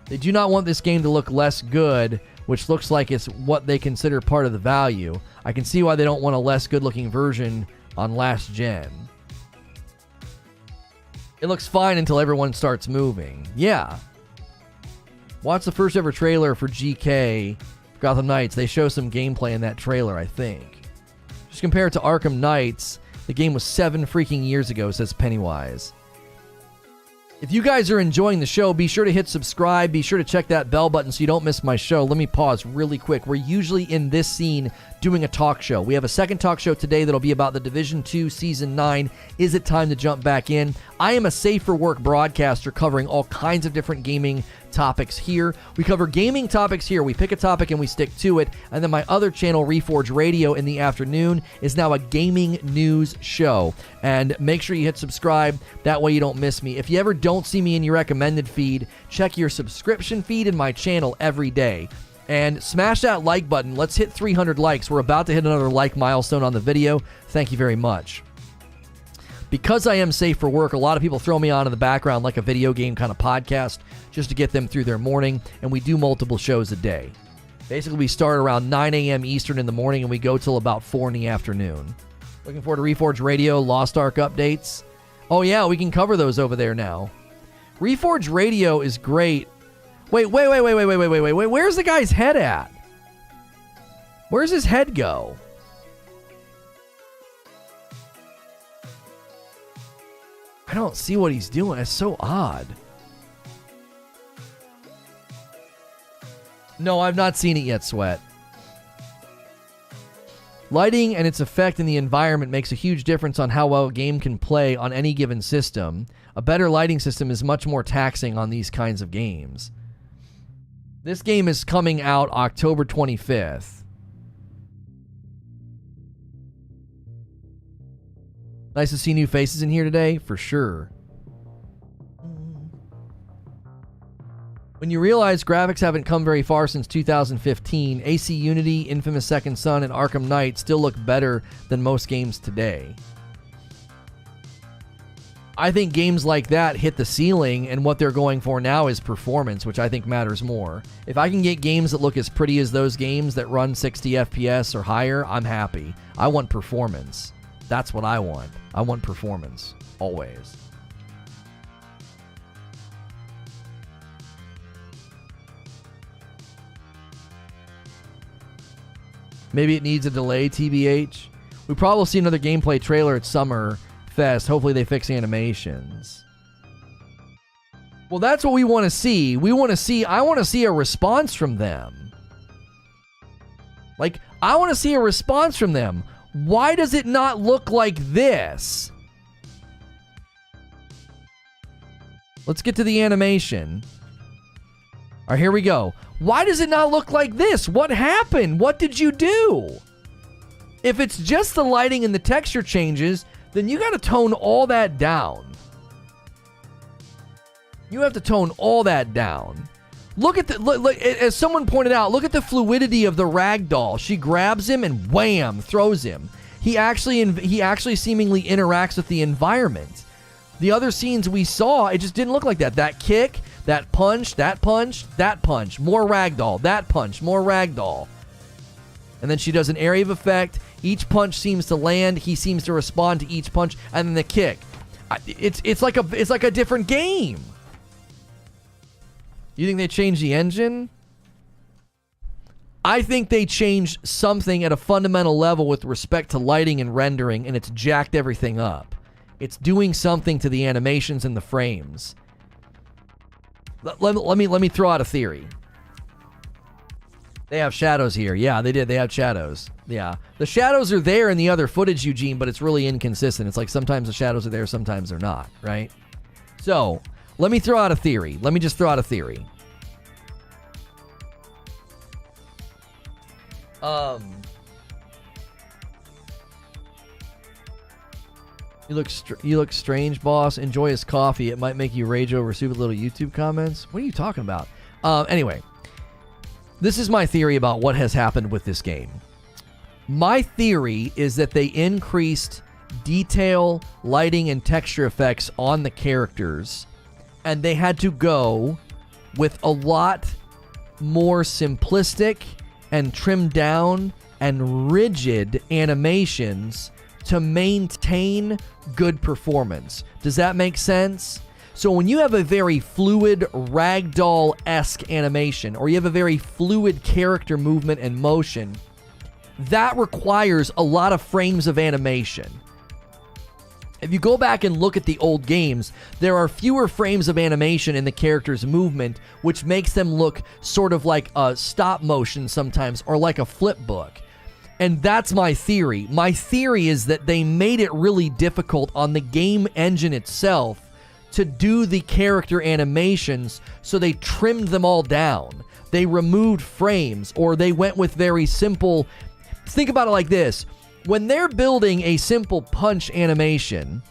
They do not want this game to look less good, which looks like it's what they consider part of the value. I can see why they don't want a less good looking version on last gen. It looks fine until everyone starts moving. Yeah. Watch the first ever trailer for GK, Gotham Knights. They show some gameplay in that trailer, I think. Just compare it to Arkham Knights. The game was 7 freaking years ago, says Pennywise. If you guys are enjoying the show, be sure to hit subscribe. Be sure to check that bell button so you don't miss my show. Let me pause really quick. We're usually in this scene doing a talk show. We have a second talk show today that'll be about the Division 2 Season 9. Is it time to jump back in? I am a safe for work broadcaster covering all kinds of different gaming topics here. We cover gaming topics here. We pick a topic and we stick to it. And then my other channel, Reforge Radio, in the afternoon is now a gaming news show. And make sure you hit subscribe. That way you don't miss me. If you ever don't see me in your recommended feed, check your subscription feed in my channel every day. And smash that like button. Let's hit 300 likes. We're about to hit another like milestone on the video. Thank you very much. Because I am safe for work, a lot of people throw me on in the background like a video game kind of podcast just to get them through their morning, and we do multiple shows a day. Basically, we start around 9 a.m. Eastern in the morning, and we go till about 4 in the afternoon. Looking forward to Reforge Radio, Lost Ark updates. Oh yeah, we can cover those over there now. Reforge Radio is great. Wait. Where's the guy's head at? Where's his head go? I don't see what he's doing. It's so odd. No, I've not seen it yet, Sweat. Lighting and its effect in the environment makes a huge difference on how well a game can play on any given system. A better lighting system is much more taxing on these kinds of games. This game is coming out October 25th. Nice to see new faces in here today, for sure. When you realize graphics haven't come very far since 2015, AC Unity, Infamous Second Son, and Arkham Knight still look better than most games today. I think games like that hit the ceiling, and what they're going for now is performance, which I think matters more. If I can get games that look as pretty as those games that run 60 FPS or higher, I'm happy. I want performance. That's what I want. I want performance. Always. Maybe it needs a delay, TBH. We probably will see another gameplay trailer at Summer Fest. Hopefully they fix animations. Well, that's what we want to see. I want to see a response from them. Like, I want to see a response from them. Why does it not look like this? Let's get to the animation. All right, here we go. Why does it not look like this? What happened? What did you do? If it's just the lighting and the texture changes, then you got to tone all that down. You have to tone all that down. Look at the look, as someone pointed out, look at the fluidity of the ragdoll. She grabs him and wham, throws him. He actually seemingly interacts with the environment. The other scenes we saw, it just didn't look like that. That kick, that punch, that punch, that punch, more ragdoll, that punch, more ragdoll. And then she does an area of effect. Each punch seems to land. He seems to respond to each punch, and then the kick. It's like a different game. You think they changed the engine? I think they changed something at a fundamental level with respect to lighting and rendering, and it's jacked everything up. It's doing something to the animations and the frames. Let me throw out a theory. They have shadows here. Yeah, they did. They have shadows. Yeah. The shadows are there in the other footage, Eugene, but it's really inconsistent. It's like sometimes the shadows are there, sometimes they're not, right? So, let me throw out a theory. Let me just throw out a theory. You look strange, boss. Enjoy his coffee. It might make you rage over stupid little YouTube comments. What are you talking about? Anyway. This is my theory about what has happened with this game. My theory is that they increased detail, lighting, and texture effects on the characters, and they had to go with a lot more simplistic and trimmed down and rigid animations to maintain good performance. Does that make sense? So when you have a very fluid ragdoll-esque animation, or you have a very fluid character movement and motion, that requires a lot of frames of animation. If you go back and look at the old games, there are fewer frames of animation in the character's movement, which makes them look sort of like a stop motion sometimes, or like a flip book. And that's my theory. My theory is that they made it really difficult on the game engine itself to do the character animations, so they trimmed them all down. They removed frames, or they went with very simple... Think about it like this. When they're building a simple punch animation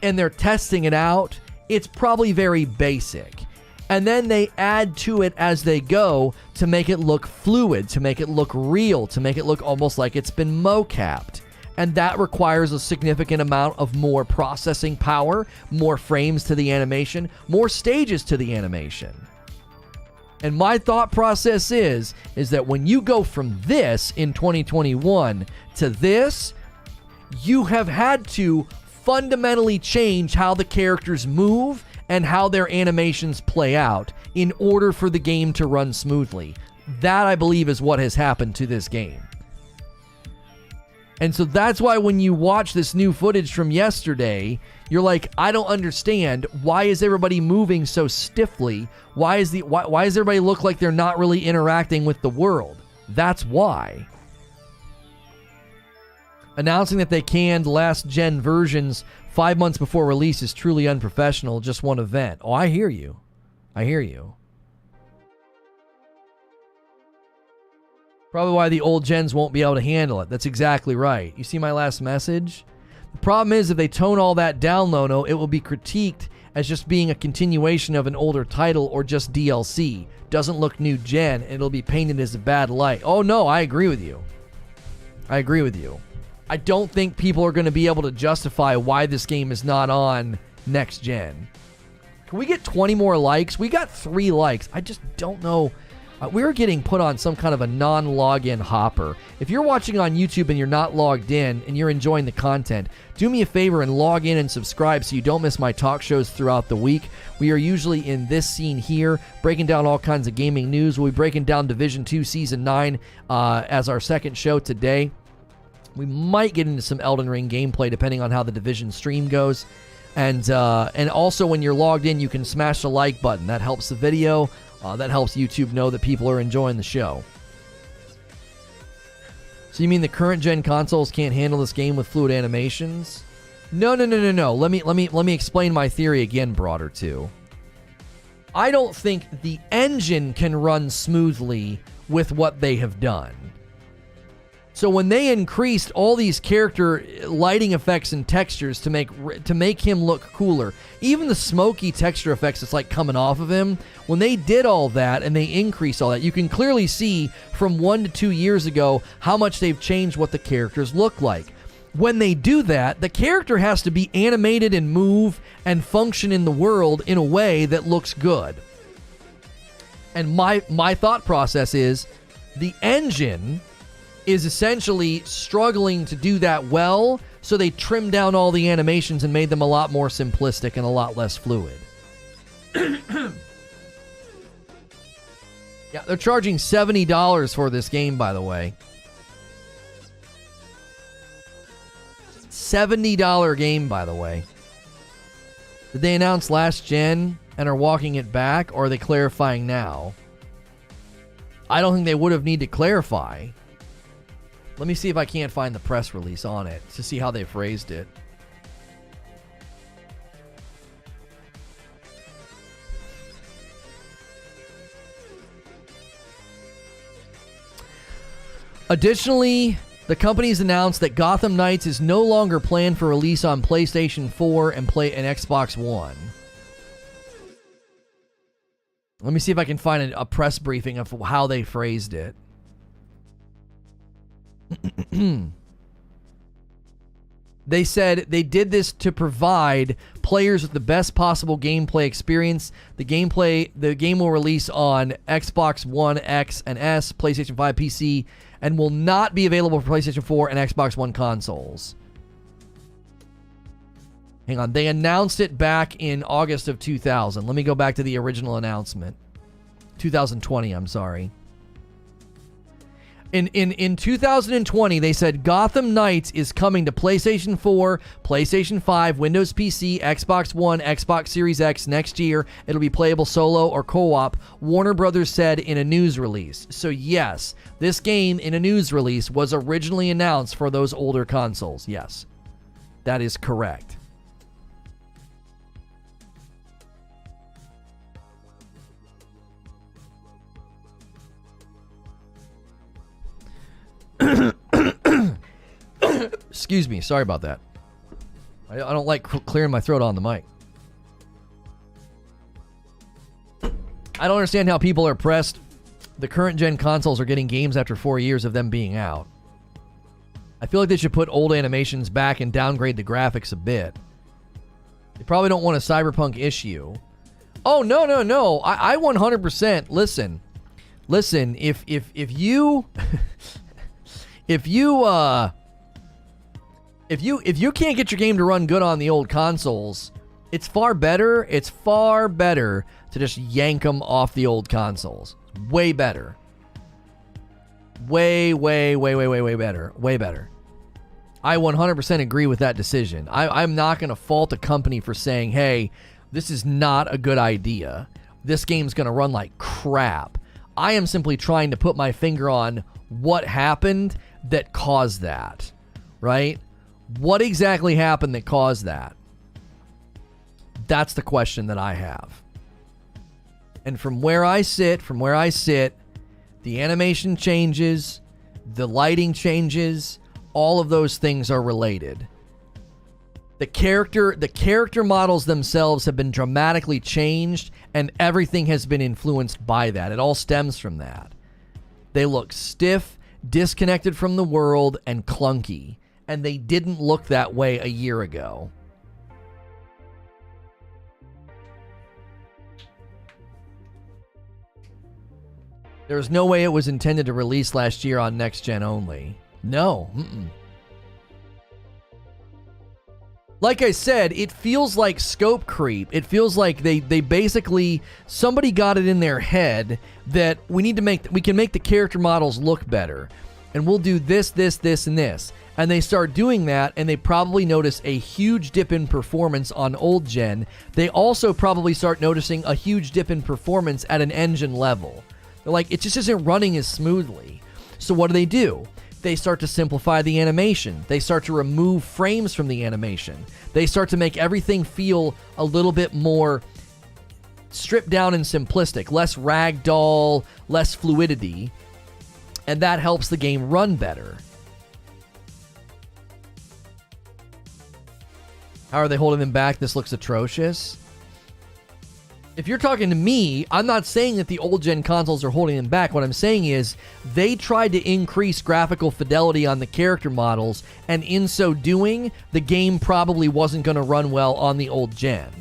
and they're testing it out, it's probably very basic. And then they add to it as they go to make it look fluid, to make it look real, to make it look almost like it's been mocapped. And that requires a significant amount of more processing power, more frames to the animation, more stages to the animation. And my thought process is that when you go from this in 2021 to this, you have had to fundamentally change how the characters move and how their animations play out in order for the game to run smoothly. That, I believe, is what has happened to this game. And so that's why when you watch this new footage from yesterday, you're like, I don't understand. Why is everybody moving so stiffly? Why does everybody look like they're not really interacting with the world? That's why. Announcing that they canned last-gen versions 5 months before release is truly unprofessional. Just one event. Oh, I hear you. I hear you. Probably why the old gens won't be able to handle it. That's exactly right. You see my last message? The problem is, if they tone all that down, Lono, it will be critiqued as just being a continuation of an older title or just DLC. Doesn't look new gen, and it'll be painted as a bad light. Oh no, I agree with you. I agree with you. I don't think people are going to be able to justify why this game is not on next gen. Can we get 20 more likes? We got 3 likes. I just don't know. We're getting put on some kind of a non-login hopper. If you're watching on YouTube and you're not logged in and you're enjoying the content, do me a favor and log in and subscribe so you don't miss my talk shows throughout the week. We are usually in this scene here, breaking down all kinds of gaming news. We'll be breaking down Division 2 Season 9 as our second show today. We might get into some Elden Ring gameplay depending on how the Division stream goes. And also when you're logged in, you can smash the like button. That helps the video. That helps YouTube know that people are enjoying the show. So you mean the current gen consoles can't handle this game with fluid animations? No. Let me explain my theory again, broader too. I don't think the engine can run smoothly with what they have done. So when they increased all these character lighting effects and textures to make him look cooler, even the smoky texture effects that's like coming off of him, when they did all that and they increased all that, you can clearly see from 1 to 2 years ago how much they've changed what the characters look like. When they do that, the character has to be animated and move and function in the world in a way that looks good. And my thought process is the engine is essentially struggling to do that well, so they trimmed down all the animations and made them a lot more simplistic and a lot less fluid. Yeah, they're charging $70 for this game, by the way. $70 game, by the way. Did they announce last gen and are walking it back, or are they clarifying now? I don't think they would have need to clarify. Let me see if I can't find the press release on it to see how they phrased it. Additionally, the company's announced that Gotham Knights is no longer planned for release on PlayStation 4 and Xbox One. Let me see if I can find a press briefing of how they phrased it. They said they did this to provide players with the best possible gameplay experience. The game will release on Xbox One X and S, PlayStation 5, PC, and will not be available for PlayStation 4 and Xbox One consoles. Hang on, they announced it back in August of 2000. Let me go back to the original announcement. 2020, I'm sorry. In 2020, they said Gotham Knights is coming to PlayStation 4, PlayStation 5, Windows PC, Xbox One, Xbox Series X next year. It'll be playable solo or co-op, Warner Brothers said in a news release. So yes, this game in a news release was originally announced for those older consoles. Yes, that is correct. Excuse me, sorry about that. I don't like clearing my throat on the mic. I don't understand how people are pressed. The current gen consoles are getting games after 4 years of them being out. I feel like they should put old animations back and downgrade the graphics a bit. They probably don't want a cyberpunk issue. Oh, no. I 100%, listen, if you if you can't get your game to run good on the old consoles, it's far better to just yank them off the old consoles. Way better. Way better. Way better. I 100% agree with that decision. I'm not going to fault a company for saying, hey, this is not a good idea. This game's going to run like crap. I am simply trying to put my finger on what happened that caused that, right? What exactly happened that caused that? That's the question that I have. And from where I sit, the animation changes, the lighting changes, all of those things are related. The character models themselves have been dramatically changed, and everything has been influenced by that. It all stems from that. They look stiff, disconnected from the world, and clunky. And they didn't look that way a year ago. There's no way it was intended to release last year on next gen only. No. Like I said, it feels like scope creep. It feels like they basically, somebody got it in their head that we can make the character models look better. And we'll do this, and this. And they start doing that, and they probably notice a huge dip in performance on old gen. They also probably start noticing a huge dip in performance at an engine level. They're like, it just isn't running as smoothly. So what do? They start to simplify the animation. They start to remove frames from the animation. They start to make everything feel a little bit more stripped down and simplistic, less ragdoll, less fluidity, and that helps the game run better. How are they holding them back? This looks atrocious. If you're talking to me, I'm not saying that the old gen consoles are holding them back. What I'm saying is they tried to increase graphical fidelity on the character models, and in so doing, the game probably wasn't going to run well on the old gen.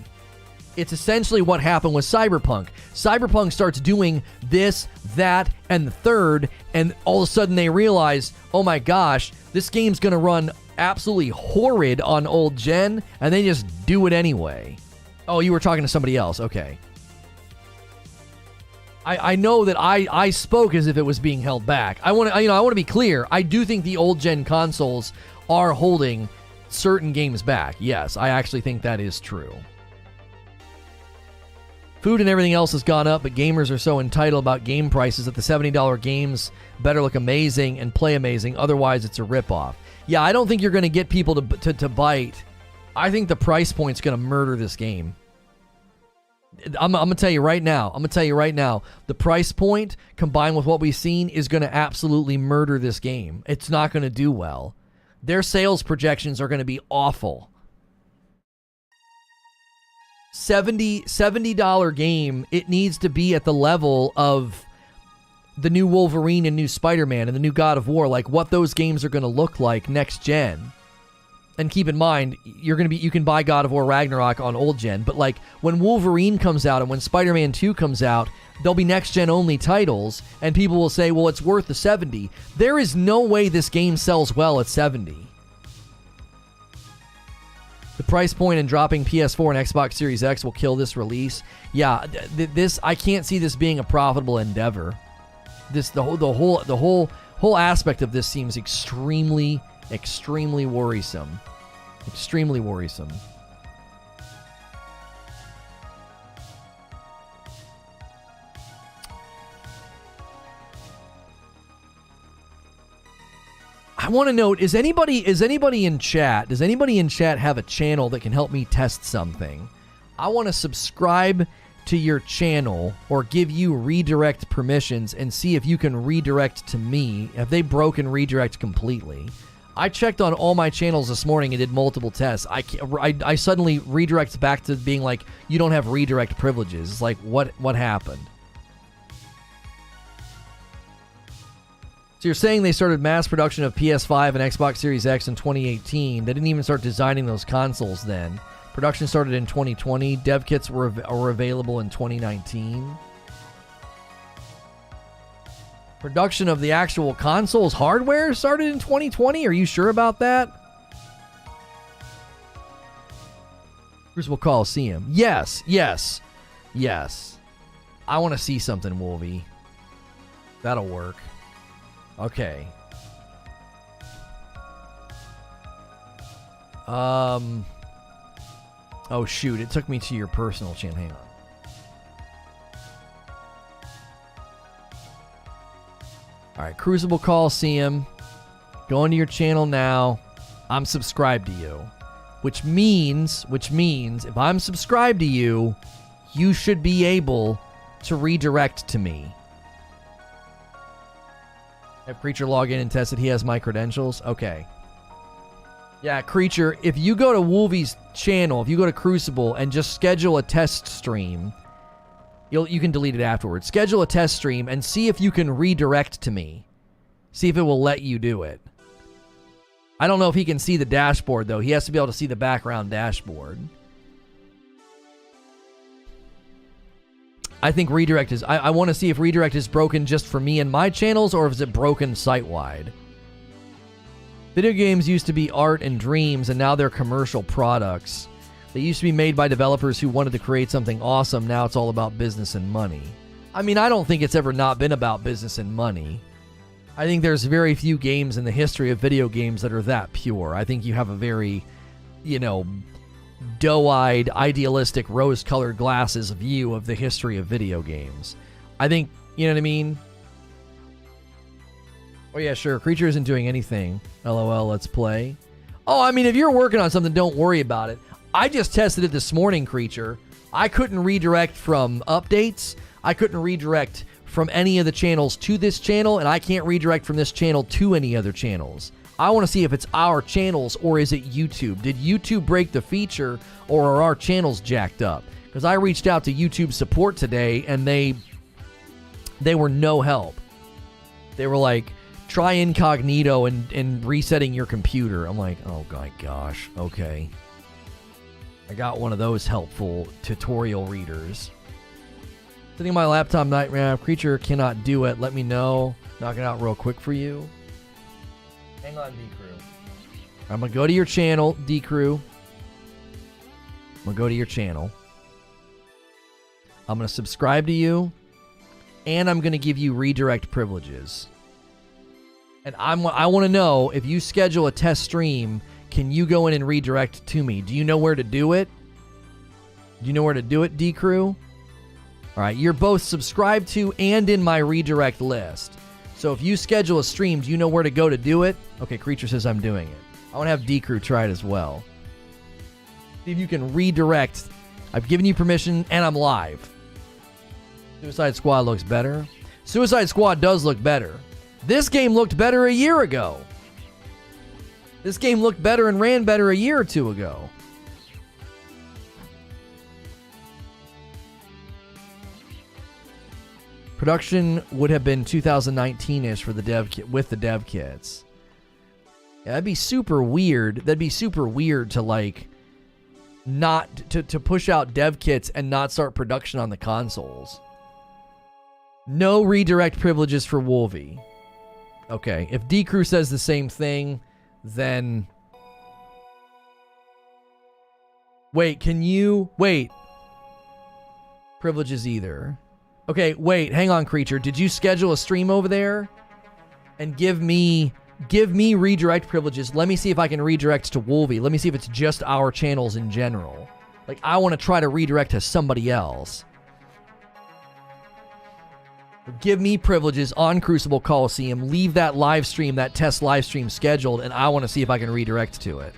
It's essentially what happened with Cyberpunk. Cyberpunk starts doing this, that, and the third, and all of a sudden they realize, oh my gosh, this game's going to run absolutely horrid on old gen, and they just do it anyway. Oh, you were talking to somebody else. Okay. I know that I spoke as if it was being held back. I want to be clear. I do think the old gen consoles are holding certain games back. Yes, I actually think that is true. Food and everything else has gone up, but gamers are so entitled about game prices that the $70 games better look amazing and play amazing. Otherwise, it's a ripoff. Yeah, I don't think you're going to get people to bite. I think the price point's going to murder this game. I'm going to tell you right now. The price point combined with what we've seen is going to absolutely murder this game. It's not going to do well. Their sales projections are going to be awful. $70 game, it needs to be at the level of the new Wolverine and new Spider-Man and the new God of War, like what those games are going to look like next gen. And keep in mind, you can buy God of War Ragnarok on old gen, but like when Wolverine comes out and when Spider-Man 2 comes out, they'll be next gen only titles, and people will say, well, it's worth the 70. There is no way this game sells well at 70. The price point and dropping PS4 and Xbox Series X will kill this release. Yeah, this I can't see this being a profitable endeavor. The whole aspect of this seems extremely worrisome. Extremely worrisome. I want to note, is anybody in chat? Does anybody in chat have a channel that can help me test something? I want to subscribe to your channel or give you redirect permissions and see if you can redirect to me. Have they broken redirect completely? I checked on all my channels this morning and did multiple tests. I suddenly redirect back to being like, you don't have redirect privileges. It's like, what happened? So you're saying they started mass production of PS5 and Xbox Series X in 2018. They didn't even start designing those consoles then. Production started in 2020. Dev kits were available in 2019. Production of the actual consoles hardware started in 2020? Are you sure about that? Crucible Coliseum. Yes. I want to see something, Wolvie. That'll work. Okay. Oh shoot, it took me to your personal channel. Hang on. Alright, Crucible Coliseum. Go into your channel now. I'm subscribed to you. Which means if I'm subscribed to you, you should be able to redirect to me. Have Creature log in and test that he has my credentials? Okay. Yeah, Creature, if you go to Wolvie's channel, if you go to Crucible and just schedule a test stream, you can delete it afterwards. Schedule a test stream and see if you can redirect to me. See if it will let you do it. I don't know if he can see the dashboard, though. He has to be able to see the background dashboard. I think redirect is... I want to see if redirect is broken just for me and my channels, or if it's broken site-wide. Video games used to be art and dreams, and now they're commercial products. They used to be made by developers who wanted to create something awesome. Now it's all about business and money. I mean, I don't think it's ever not been about business and money. I think there's very few games in the history of video games that are that pure. I think you have a very, doe-eyed, idealistic, rose-colored glasses view of the history of video games. I think, you know what I mean? Oh yeah, sure. Creature isn't doing anything. LOL, let's play. Oh, I mean, if you're working on something, don't worry about it. I just tested it this morning, Creature. I couldn't redirect from updates. I couldn't redirect from any of the channels to this channel, and I can't redirect from this channel to any other channels. I want to see if it's our channels or is it YouTube. Did YouTube break the feature, or are our channels jacked up? Because I reached out to YouTube support today, and they were no help. They were like, try incognito and resetting your computer. I'm like, oh my gosh, okay. I got one of those helpful tutorial readers. Sitting on my laptop nightmare. Creature cannot do it. Let me know. Knock it out real quick for you. Hang on, D-Crew. I'm going to go to your channel, D-Crew. I'm going to go to your channel. I'm going to subscribe to you. And I'm going to give you redirect privileges. And I want to know, if you schedule a test stream, can you go in and redirect to me? Do you know where to do it? Do you know where to do it, D-Crew? All right, you're both subscribed to and in my redirect list. So if you schedule a stream, do you know where to go to do it? Okay, Creature says I'm doing it. I want to have D-Crew try it as well. See if you can redirect. I've given you permission, and I'm live. Suicide Squad looks better. Suicide Squad does look better. This game looked better a year ago. This game looked better and ran better a year or two ago. Production would have been 2019-ish for the dev kit with the dev kits. Yeah, that'd be super weird. That'd be super weird to like not to push out dev kits and not start production on the consoles. No redirect privileges for Wolvie. Okay, if D-Crew says the same thing, then wait, can you wait? Privileges either. Okay, wait, hang on, Creature. Did you schedule a stream over there? And give me redirect privileges. Let me see if I can redirect to Wolvie. Let me see if it's just our channels in general. Like, I want to try to redirect to somebody else. Give me privileges on Crucible Coliseum. Leave that live stream, that test live stream scheduled, and I want to see if I can redirect to it.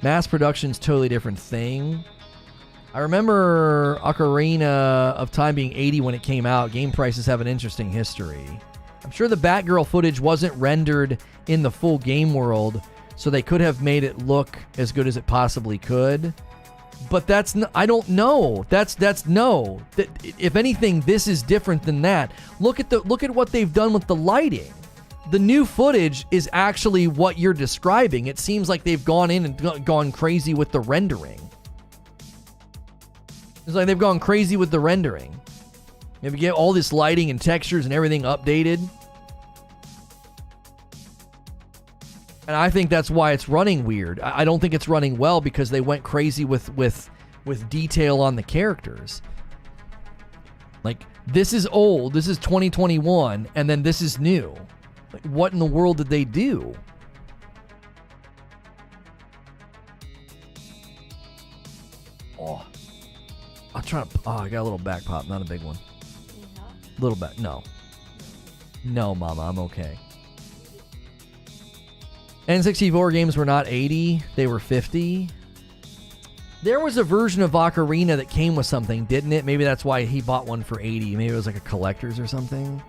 Mass production's totally different thing. I remember Ocarina of Time being 80 when it came out. Game prices have an interesting history. I'm sure the Batgirl footage wasn't rendered in the full game world, so they could have made it look as good as it possibly could. But that's I don't know. That's no. If anything, this is different than that. Look at what they've done with the lighting. The new footage is actually what you're describing. It seems like they've gone in and gone crazy with the rendering. It's like they've gone crazy with the rendering. Maybe get all this lighting and textures and everything updated. And I think that's why it's running weird. I don't think it's running well because they went crazy with detail on the characters. Like, this is old, this is 2021, and then this is new. Like, what in the world did they do? Oh, I'll try to. Oh, I got a little back pop, not a big one. Little back. No, Mama, I'm okay. N64 games were not 80; they were 50. There was a version of Ocarina that came with something, didn't it? Maybe that's why he bought one for 80. Maybe it was like a collector's or something.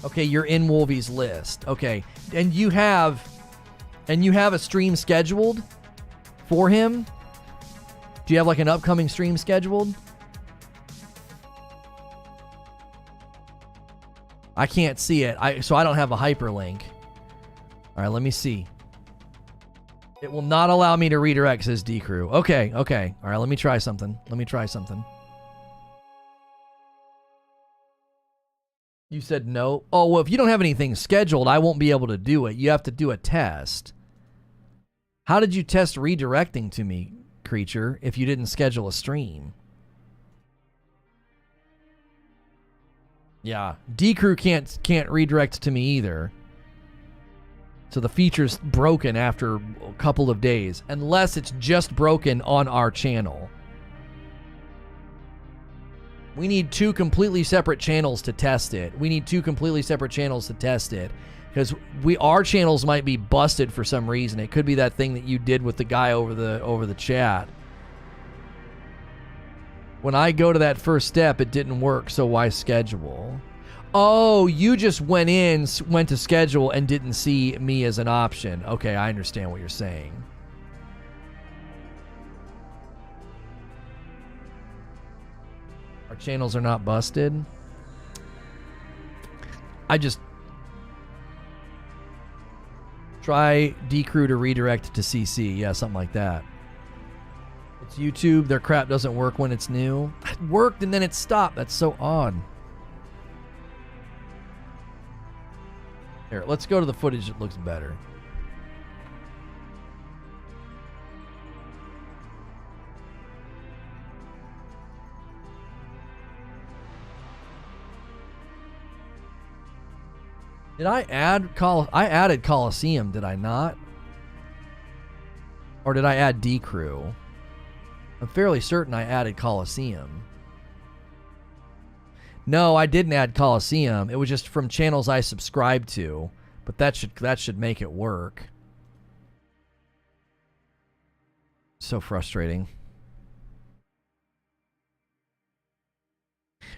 Okay, you're in Wolvie's list. Okay, and you have a stream scheduled for him? Do you have like an upcoming stream scheduled? I can't see it. So I don't have a hyperlink. All right, let me see. It will not allow me to redirect, says D-Crew. Okay. All right, let me try something. You said no? Oh, well, if you don't have anything scheduled, I won't be able to do it. You have to do a test. How did you test redirecting to me, Creature, if you didn't schedule a stream? Yeah, D-Crew can't redirect to me either. So the feature's broken after a couple of days, unless it's just broken on our channel. We need two completely separate channels to test it. Because our channels might be busted for some reason. It could be that thing that you did with the guy over the chat. When I go to that first step, it didn't work, so why schedule? Oh, you just went to schedule and didn't see me as an option. Okay, I understand what you're saying. Our channels are not busted. I just try D-Crew to redirect to CC. Yeah, something like that. It's YouTube. Their crap doesn't work when it's new. It worked and then it stopped. That's so odd. Here, let's go to the footage that looks better. Did I add I added Coliseum, did I not? Or did I add D-Crew? I'm fairly certain I added Coliseum. No, I didn't add Coliseum. It was just from channels I subscribed to. But that should make it work. So frustrating.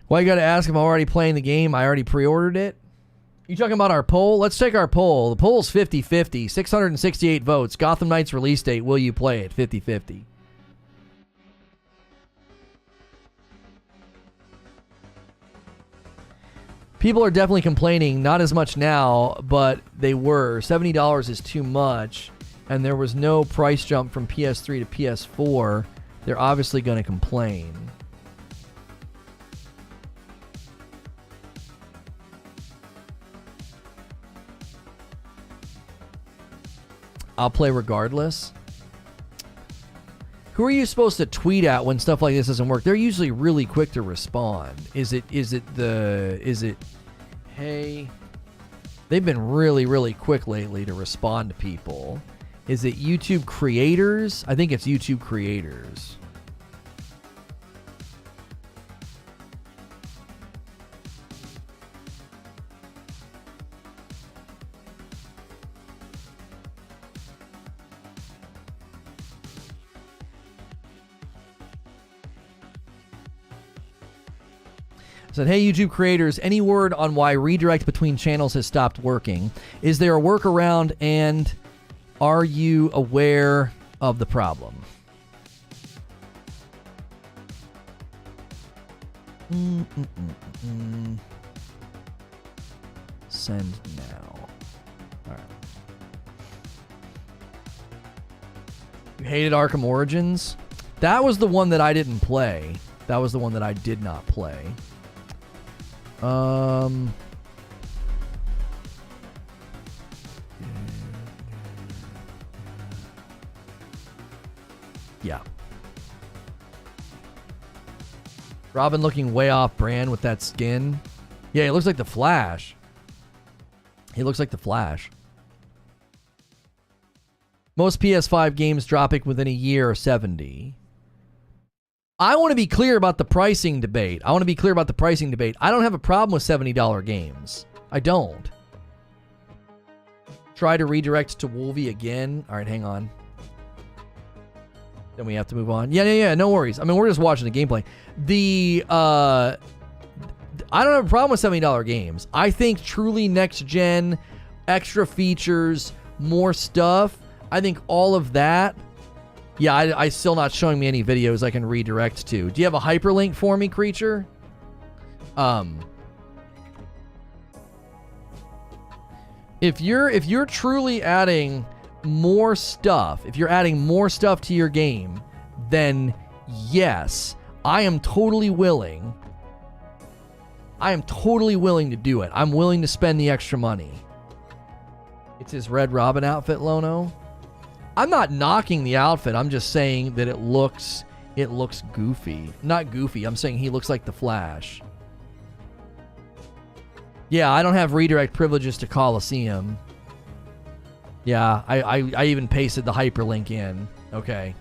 Why you gotta ask if I'm already playing the game? I already pre-ordered it. You talking about our poll? Let's take our poll. The poll's 50-50. 668 votes. Gotham Knights release date. Will you play it? 50-50. People are definitely complaining, not as much now, but they were. $70 is too much, and there was no price jump from PS3 to PS4. They're obviously going to complain. I'll play regardless. Who are you supposed to tweet at when stuff like this doesn't work? They're usually really quick to respond. Hey, they've been really quick lately to respond to people. Is it YouTube creators? I think it's YouTube creators. Said, hey, YouTube creators, any word on why redirect between channels has stopped working? Is there a workaround, and are you aware of the problem? Send now. All right. You hated Arkham Origins? That was the one that I didn't play. That was the one that I did not play. Yeah. Robin looking way off brand with that skin. Yeah, he looks like the Flash. He looks like the Flash. Most PS5 games dropping within a year are 70. I want to be clear about the pricing debate. I don't have a problem with $70 games. I don't. Try to redirect to Wolvie again. All right, hang on. Then we have to move on. Yeah, no worries. I mean, we're just watching the gameplay. I don't have a problem with $70 games. I think truly next gen, extra features, more stuff. I think all of that. Yeah, I still not showing me any videos I can redirect to. Do you have a hyperlink for me, creature? If you're truly adding more stuff, if you're adding more stuff to your game, then yes, I am totally willing. To do it. I'm willing to spend the extra money. It's his Red Robin outfit, Lono. I'm not knocking the outfit. I'm just saying that it looks goofy. Not goofy. I'm saying he looks like the Flash. Yeah, I don't have redirect privileges to Coliseum. Yeah, I even pasted the hyperlink in. Okay.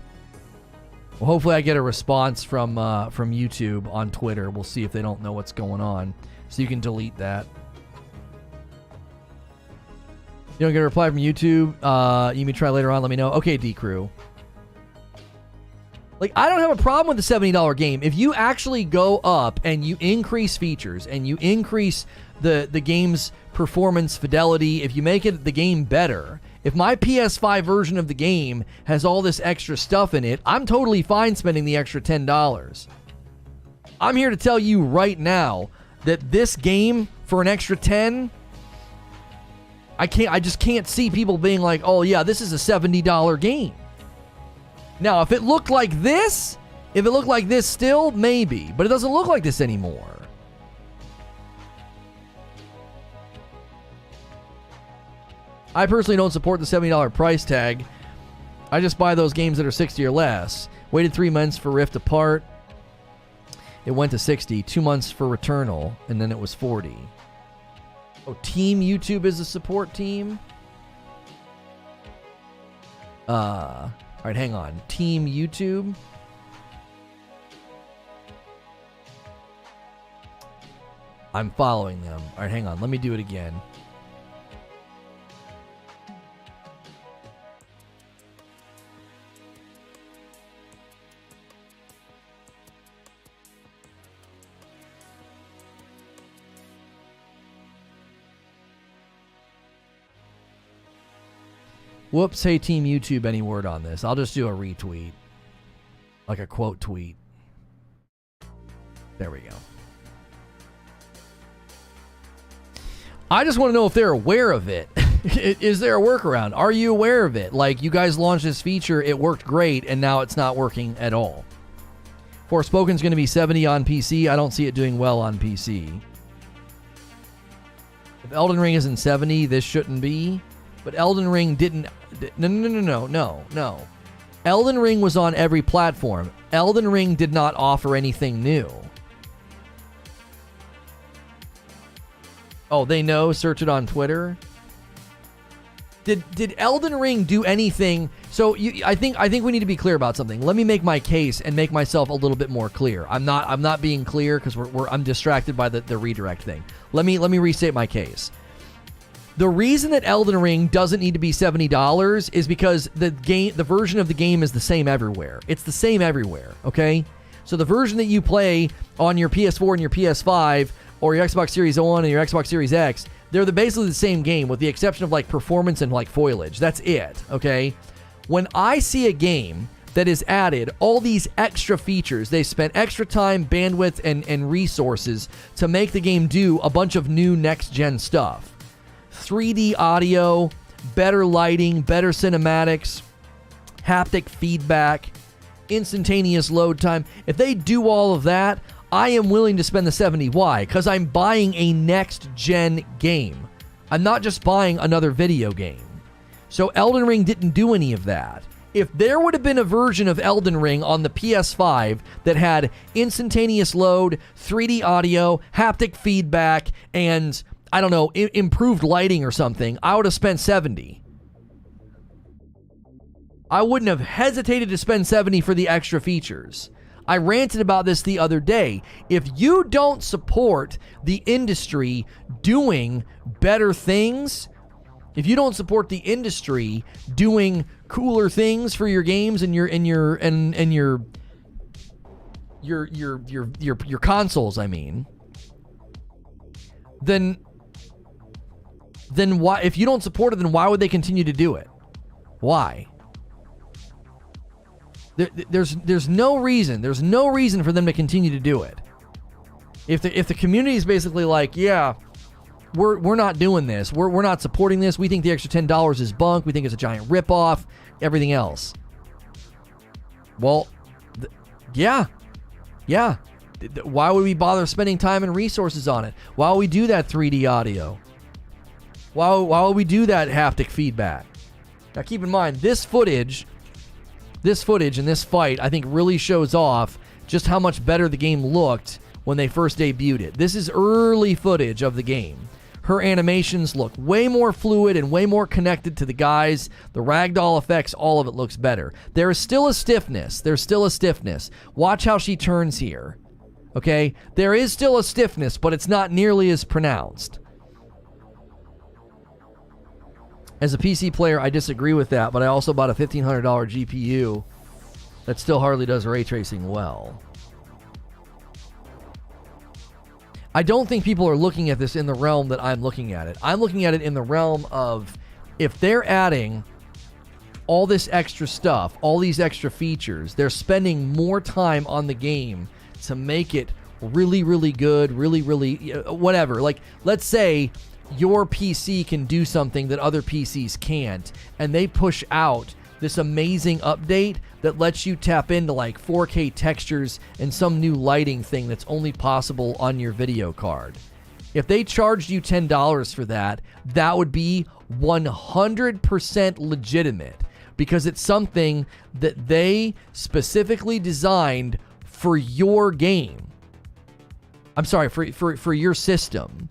Well, hopefully I get a response from YouTube on Twitter. We'll see if they don't know what's going on. So you can delete that. You don't get a reply from YouTube. You may try later on. Let me know. Okay, D-Crew. Like, I don't have a problem with the $70 game. If you actually go up and you increase features and you increase the game's performance fidelity, if you make the game better, if my PS5 version of the game has all this extra stuff in it, I'm totally fine spending the extra $10. I'm here to tell you right now that this game for an extra 10, I just can't see people being like, oh yeah, this is a $70 game. Now, if it looked like this still, maybe. But it doesn't look like this anymore. I personally don't support the $70 price tag. I just buy those games that are 60 or less. Waited 3 months for Rift Apart. It went to 60. 2 months for Returnal. And then it was 40. Oh, Team YouTube is a support team? Alright, hang on. Team YouTube? I'm following them. All right, hang on. Let me do it again. Whoops, hey Team YouTube, any word on this? I'll just do a retweet. Like a quote tweet. There we go. I just want to know if they're aware of it. Is there a workaround? Are you aware of it? Like, you guys launched this feature, it worked great, and now it's not working at all. Forspoken's going to be 70 on PC. I don't see it doing well on PC. If Elden Ring isn't 70, this shouldn't be. But Elden Ring didn't... No. Elden Ring was on every platform. Elden Ring did not offer anything new. Oh, they know? Search it on Twitter. Did Elden Ring do anything? So I think we need to be clear about something. Let me make my case and make myself a little bit more clear. I'm not being clear because I'm distracted by the redirect thing. Let me restate my case. The reason that Elden Ring doesn't need to be $70 is because the version of the game is the same everywhere. It's the same everywhere, okay? So the version that you play on your PS4 and your PS5 or your Xbox Series One and your Xbox Series X, they're basically the same game with the exception of like performance and like foliage. That's it, okay? When I see a game that has added all these extra features, they spent extra time, bandwidth, and resources to make the game do a bunch of new next-gen stuff. 3D audio, better lighting, better cinematics, haptic feedback, instantaneous load time. If they do all of that, I am willing to spend the 70. Why? Because I'm buying a next-gen game. I'm not just buying another video game. So Elden Ring didn't do any of that. If there would have been a version of Elden Ring on the PS5 that had instantaneous load, 3D audio, haptic feedback, and, I don't know, improved lighting or something, I would have spent 70. I wouldn't have hesitated to spend 70 for the extra features. I ranted about this the other day. If you don't support the industry doing better things, if you don't support the industry doing cooler things for your games and your consoles, I mean, then why, if you don't support it, then why would they continue to do it? Why? There's no reason. There's no reason for them to continue to do it. If the community is basically like, yeah, we're not doing this. We're not supporting this. We think the extra $10 is bunk. We think it's a giant ripoff. Everything else. Well, yeah. Why would we bother spending time and resources on it? Why would we do that 3D audio? Why would we do that haptic feedback? Now keep in mind, this footage and this fight, I think, really shows off just how much better the game looked when they first debuted it. This is early footage of the game. Her animations look way more fluid and way more connected to the guys. The ragdoll effects, all of it looks better. There is still a stiffness. Watch how she turns here. Okay? There is still a stiffness, but it's not nearly as pronounced. As a PC player, I disagree with that, but I also bought a $1,500 GPU that still hardly does ray tracing well. I don't think people are looking at this in the realm that I'm looking at it. I'm looking at it in the realm of, if they're adding all this extra stuff, all these extra features, they're spending more time on the game to make it really, really good, really, whatever. Like, let's say your PC can do something that other PCs can't, and they push out this amazing update that lets you tap into like 4K textures and some new lighting thing that's only possible on your video card. If they charged you $10 for that, that would be 100% legitimate, because it's something that they specifically designed for your game. I'm sorry, for your system.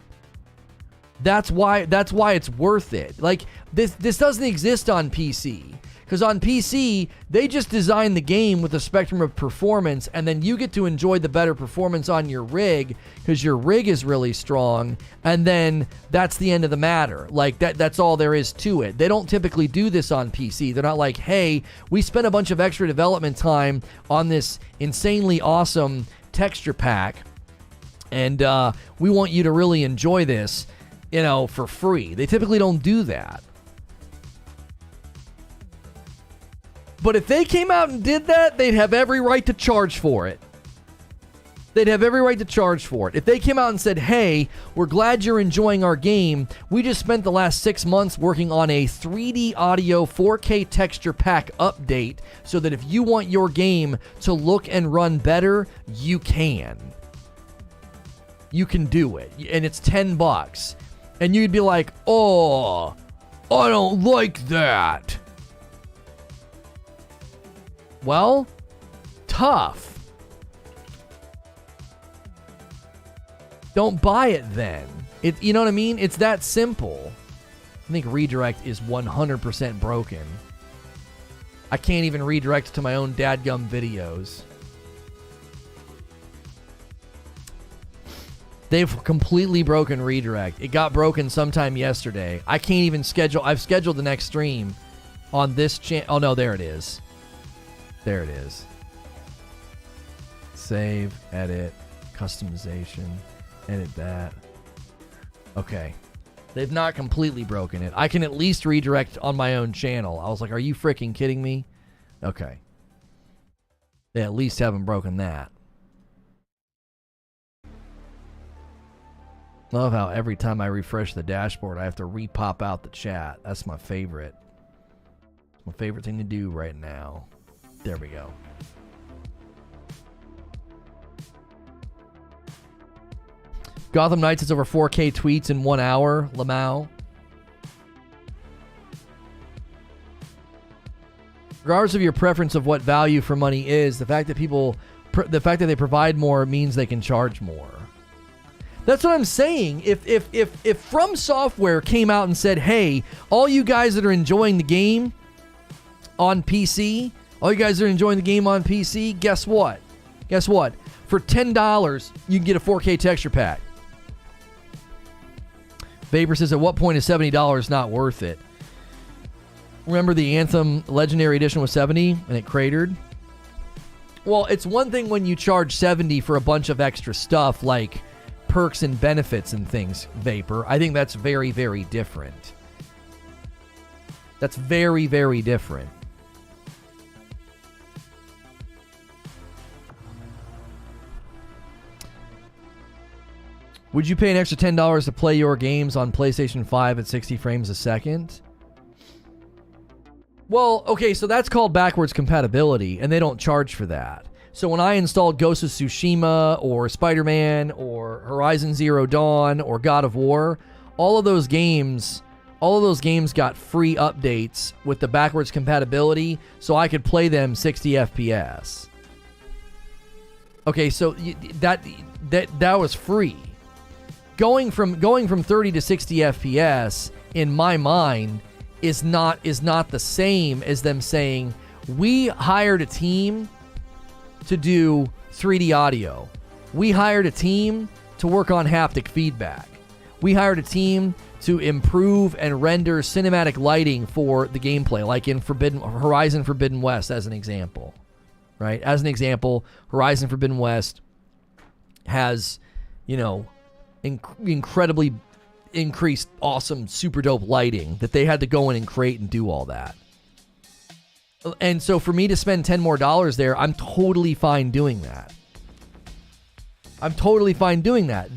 That's why it's worth it. Like, this doesn't exist on PC. Because on PC, they just design the game with a spectrum of performance, and then you get to enjoy the better performance on your rig because your rig is really strong, and then that's the end of the matter. Like, that's all there is to it. They don't typically do this on PC. They're not like, hey, we spent a bunch of extra development time on this insanely awesome texture pack, and we want you to really enjoy this, for free. They typically don't do that. But if they came out and did that, they'd have every right to charge for it. They'd have every right to charge for it. If they came out and said, hey, we're glad you're enjoying our game. We just spent the last 6 months working on a 3D audio 4K texture pack update so that if you want your game to look and run better, you can. You can do it. And it's $10. And you'd be like, oh, I don't like that. Well, tough. Don't buy it then. You know what I mean? It's that simple. I think redirect is 100% broken. I can't even redirect to my own dadgum videos. They've completely broken redirect. It got broken sometime yesterday. I can't even schedule. I've scheduled the next stream on this channel. Oh, no, there it is. There it is. Save, edit, customization, edit that. Okay. They've not completely broken it. I can at least redirect on my own channel. I was like, are you freaking kidding me? Okay. They at least haven't broken that. Love how every time I refresh the dashboard, I have to re-pop out the chat. That's my favorite. It's my favorite thing to do right now. There we go. Gotham Knights has over 4K tweets in 1 hour. Lamau. Regardless of your preference of what value for money is, the fact that they provide more means they can charge more. That's what I'm saying. If From Software came out and said, hey, all you guys that are enjoying the game on PC, guess what? For $10, you can get a 4K texture pack. Vapor says, at what point is $70 not worth it? Remember the Anthem Legendary Edition was $70 and it cratered? Well, it's one thing when you charge $70 for a bunch of extra stuff like perks and benefits and things, Vapor. I think that's very, very different. That's very, very different. Would you pay an extra $10 to play your games on PlayStation 5 at 60 frames a second? Well, okay, so that's called backwards compatibility, and they don't charge for that. So when I installed Ghost of Tsushima or Spider-Man or Horizon Zero Dawn or God of War, all of those games got free updates with the backwards compatibility, so I could play them 60 FPS. Okay, so that was free. Going from 30 to 60 FPS in my mind is not the same as them saying, we hired a team to do 3D audio. We hired a team to work on haptic feedback. We hired a team to improve and render cinematic lighting for the gameplay, like in Horizon Forbidden West as an example. Right? As an example, Horizon Forbidden West has, incredibly increased, awesome, super dope lighting that they had to go in and create and do all that. And so for me to spend $10 more there, I'm totally fine doing that.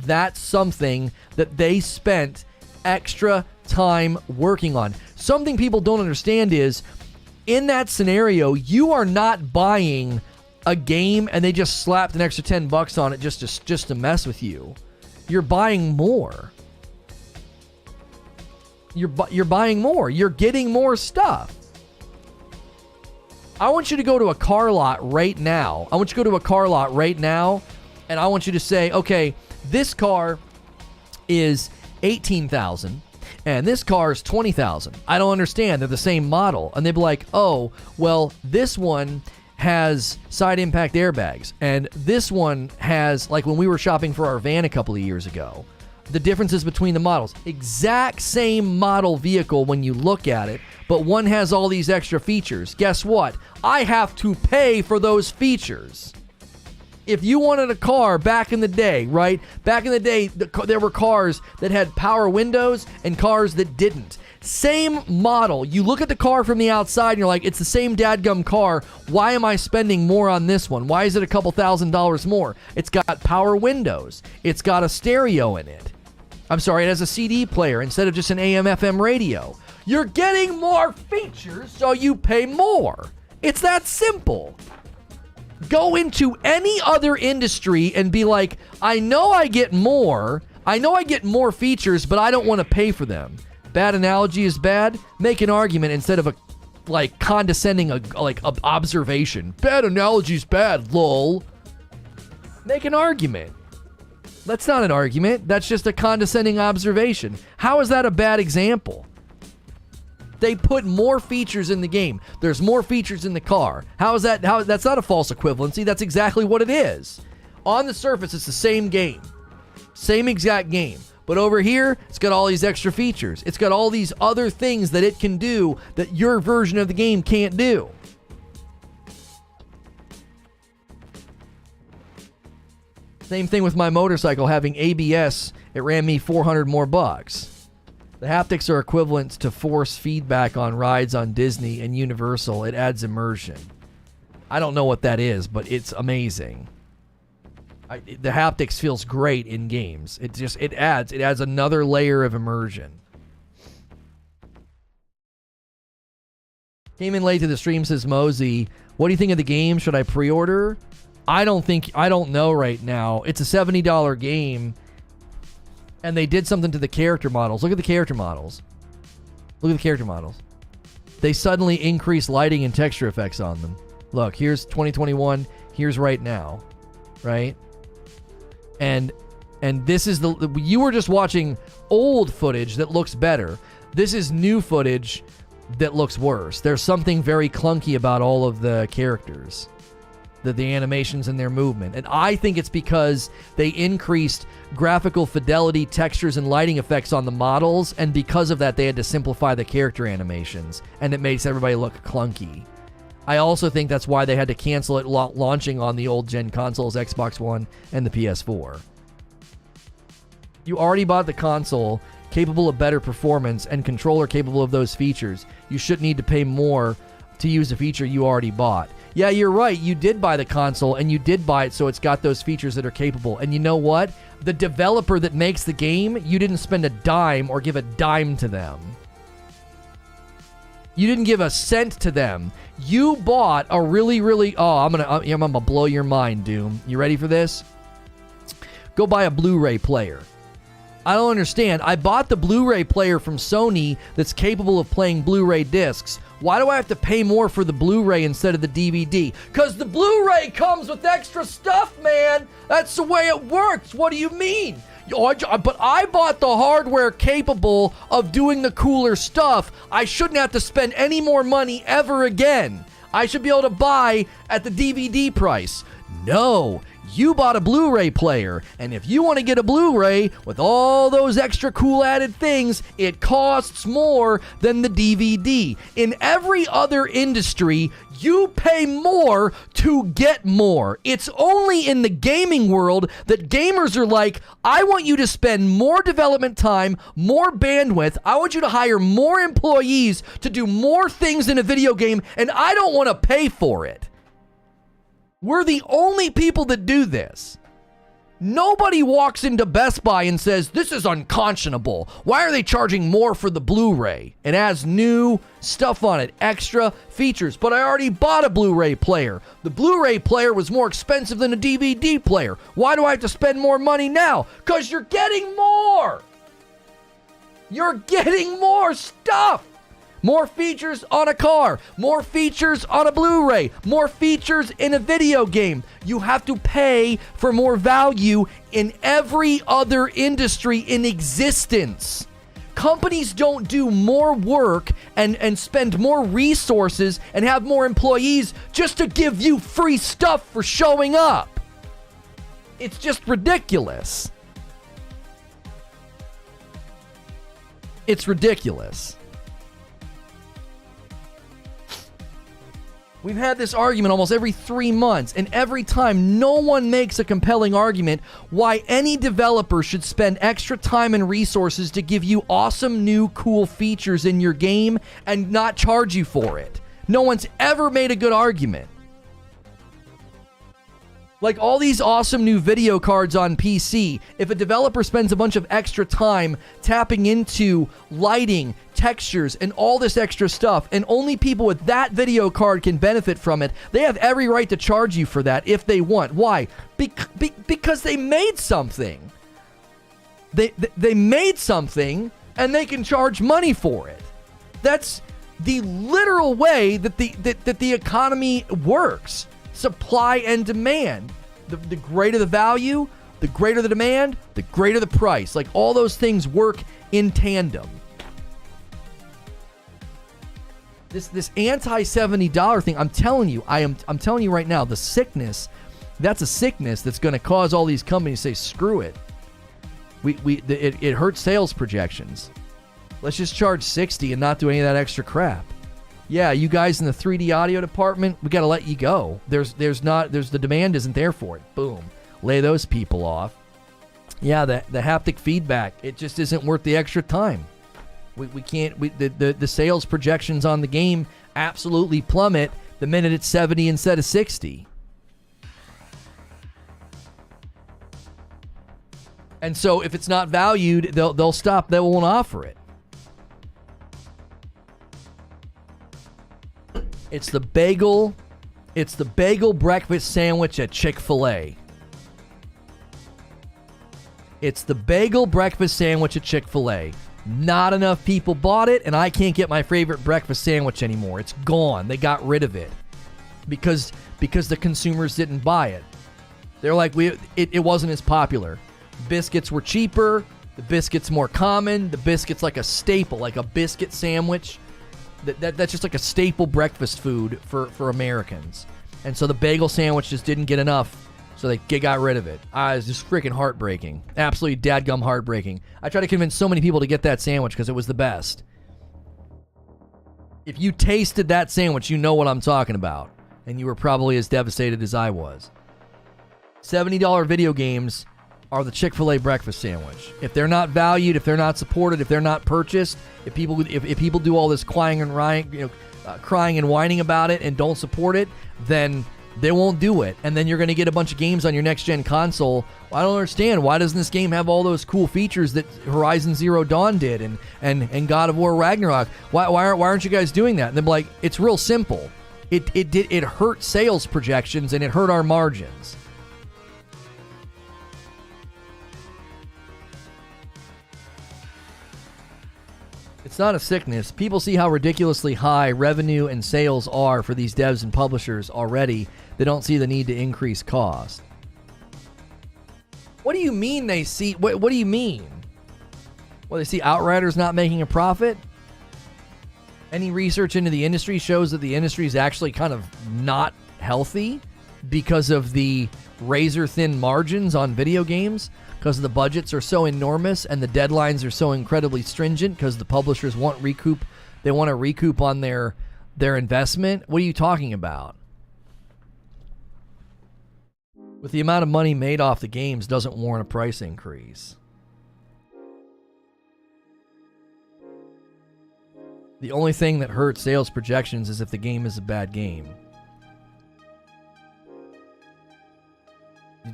That's something that they spent extra time working on. Something people don't understand is, in that scenario, you are not buying a game and they just slapped an extra $10 on it just to mess with you. You're buying more. You're buying more. You're getting more stuff. I want you to go to a car lot right now. And I want you to say, okay, this car is $18,000. and this car is $20,000. I don't understand. They're the same model. And they'd be like, oh, well, this one has side impact airbags, and this one has, like when we were shopping for our van a couple of years ago, the differences between the models. Exact same model vehicle when you look at it, but one has all these extra features. Guess what? I have to pay for those features. If you wanted a car back in the day, right? Back in the day, there were cars that had power windows and cars that didn't. Same model. You look at the car from the outside and you're like, it's the same dadgum car. Why am I spending more on this one? Why is it a couple $1,000s more? It's got power windows. It's got a stereo in it. I'm sorry, it has a CD player instead of just an AM FM radio. You're getting more features, so you pay more. It's that simple. Go into any other industry and be like, I know I get more features, but I don't want to pay for them. Bad analogy is bad. Make an argument instead of a condescending observation. Bad analogy's bad, lol. Make an argument. That's not an argument. That's just a condescending observation. How is that a bad example? They put more features in the game. There's more features in the car. How is that? That's not a false equivalency. That's exactly what it is. On the surface, it's the same game. Same exact game. But over here, it's got all these extra features. It's got all these other things that it can do that your version of the game can't do. Same thing with my motorcycle having ABS. It ran me $400 more bucks. The haptics are equivalent to force feedback on rides on Disney and Universal. It adds immersion. I don't know what that is, but it's amazing. The haptics feels great in games. It adds another layer of immersion. Came in late to the stream, says Mosey. What do you think of the game? Should I pre-order? I don't know right now. It's a $70 game, and they did something to the character models. Look at the character models. Look at the character models. They suddenly increased lighting and texture effects on them. Look, here's 2021. Here's right now, right? And this is you were just watching old footage that looks better. This is new footage that looks worse. There's something very clunky about all of the characters, the animations and their movement. And I think it's because they increased graphical fidelity, textures, and lighting effects on the models, and because of that, they had to simplify the character animations, and it makes everybody look clunky. I also think that's why they had to cancel it launching on the old gen consoles, Xbox One and the PS4. You already bought the console capable of better performance and controller capable of those features. You shouldn't need to pay more to use a feature you already bought. Yeah, you're right. You did buy the console, and you did buy it so it's got those features that are capable. And you know what? The developer that makes the game, you didn't spend a dime or give a dime to them. You didn't give a cent to them. You bought a really, I'm gonna blow your mind, Doom. You ready for this? Go buy a Blu-ray player. I don't understand. I bought the Blu-ray player from Sony that's capable of playing Blu-ray discs. Why do I have to pay more for the Blu-ray instead of the DVD? Because the Blu-ray comes with extra stuff, man. That's the way it works. What do you mean? But I bought the hardware capable of doing the cooler stuff. I shouldn't have to spend any more money ever again. I should be able to buy at the DVD price. No. You bought a Blu-ray player, and if you want to get a Blu-ray with all those extra cool added things, it costs more than the DVD. In every other industry, you pay more to get more. It's only in the gaming world that gamers are like, I want you to spend more development time, more bandwidth. I want you to hire more employees to do more things in a video game, and I don't want to pay for it. We're the only people that do this. Nobody walks into Best Buy and says, this is unconscionable. Why are they charging more for the Blu-ray? It has new stuff on it, extra features, but I already bought a Blu-ray player. The Blu-ray player was more expensive than a DVD player. Why do I have to spend more money now? Because you're getting more. You're getting more stuff. More features on a car, more features on a Blu-ray, more features in a video game. You have to pay for more value in every other industry in existence. Companies don't do more work and spend more resources and have more employees just to give you free stuff for showing up. It's just ridiculous. It's ridiculous. We've had this argument almost every 3 months, and every time no one makes a compelling argument why any developer should spend extra time and resources to give you awesome new cool features in your game and not charge you for it. No one's ever made a good argument. Like all these awesome new video cards on PC, if a developer spends a bunch of extra time tapping into lighting, textures, and all this extra stuff, and only people with that video card can benefit from it, they have every right to charge you for that if they want. Why? Because they made something. They made something, and they can charge money for it. That's the literal way that the economy works. Supply and demand. The greater the value, the greater the demand, the greater the price. Like all those things work in tandem. This anti-$70 thing, I'm telling you, I'm telling you right now, the sickness, that's a sickness that's going to cause all these companies to say, screw it. It hurts sales projections. Let's just charge $60 and not do any of that extra crap. Yeah, you guys in the 3D audio department, we got to let you go. There's the demand isn't there for it. Boom. Lay those people off. Yeah, the haptic feedback, it just isn't worth the extra time. We can't, the sales projections on the game absolutely plummet the minute it's 70 instead of 60. And so if it's not valued, they'll stop. They won't offer it. It's the bagel breakfast sandwich at Chick-fil-A. It's the bagel breakfast sandwich at Chick-fil-A. Not enough people bought it, and I can't get my favorite breakfast sandwich anymore. It's gone. They got rid of it because the consumers didn't buy it. They're like, it wasn't as popular. Biscuits were cheaper. The biscuits more common. The biscuits like a staple, like a biscuit sandwich. That's just like a staple breakfast food for Americans. And so the bagel sandwich just didn't get enough, so they got rid of it. It's just freaking heartbreaking. Absolutely dadgum heartbreaking. I tried to convince so many people to get that sandwich because it was the best. If you tasted that sandwich, you know what I'm talking about. And you were probably as devastated as I was. $70 video games are the Chick-fil-A breakfast sandwich. If they're not valued, if they're not supported, if they're not purchased, if people do all this crying and whining about it and don't support it, then they won't do it. And then you're going to get a bunch of games on your next-gen console. Well, I don't understand. Why doesn't this game have all those cool features that Horizon Zero Dawn did and God of War Ragnarok? Why aren't you guys doing that? And they're like, it's real simple. It hurt sales projections and it hurt our margins. It's not a sickness. People see how ridiculously high revenue and sales are for these devs and publishers already. They don't see the need to increase cost. What do you mean they see? What do you mean? Well, they see Outriders not making a profit? Any research into the industry shows that the industry is actually kind of not healthy because of the razor-thin margins on video games, because the budgets are so enormous and the deadlines are so incredibly stringent because the publishers want to recoup on their investment. What are you talking about? With the amount of money made off the games doesn't warrant a price increase. The only thing that hurts sales projections is if the game is a bad game.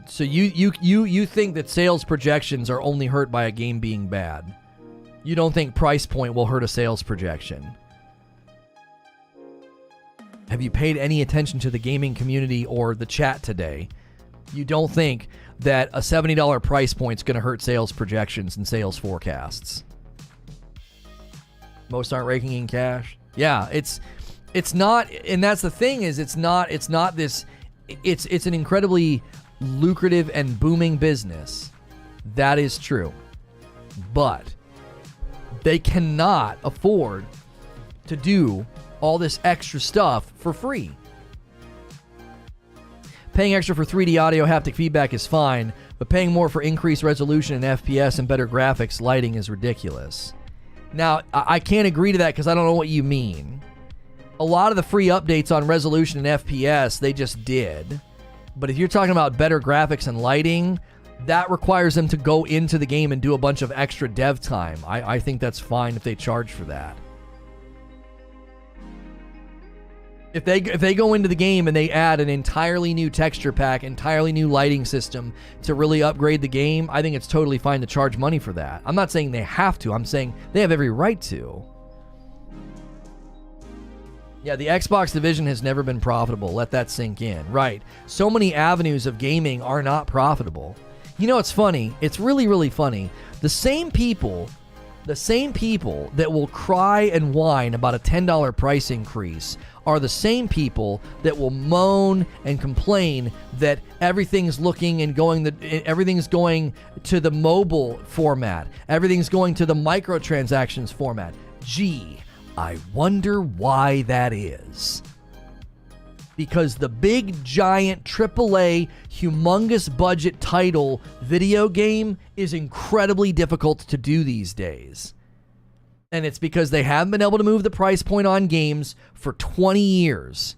So you think that sales projections are only hurt by a game being bad. You don't think price point will hurt a sales projection. Have you paid any attention to the gaming community or the chat today? You don't think that a $70 price point is going to hurt sales projections and sales forecasts. Most aren't raking in cash. Yeah, it's not, and that's the thing is it's not this. It's an incredibly lucrative and booming business. That is true. But They cannot afford to do all this extra stuff for free. Paying extra for 3D audio haptic feedback is fine, but paying more for increased resolution and FPS and better graphics lighting is ridiculous. Now, I can't agree to that because I don't know what you mean. A lot of the free updates on resolution and FPS, they just did. But if you're talking about better graphics and lighting, that requires them to go into the game and do a bunch of extra dev time. I think that's fine if they charge for that. If they go into the game and they add an entirely new texture pack, entirely new lighting system to really upgrade the game, I think it's totally fine to charge money for that. I'm not saying they have to. I'm saying they have every right to. Yeah, the Xbox division has never been profitable. Let that sink in. Right. So many avenues of gaming are not profitable. You know, it's funny. It's really, really funny. The same people that will cry and whine about a $10 price increase are the same people that will moan and complain that everything's looking and going everything's going to the mobile format. Everything's going to the microtransactions format. Gee, I wonder why that is. Because the big, giant, AAA, humongous budget title video game is incredibly difficult to do these days. And it's because they haven't been able to move the price point on games for 20 years.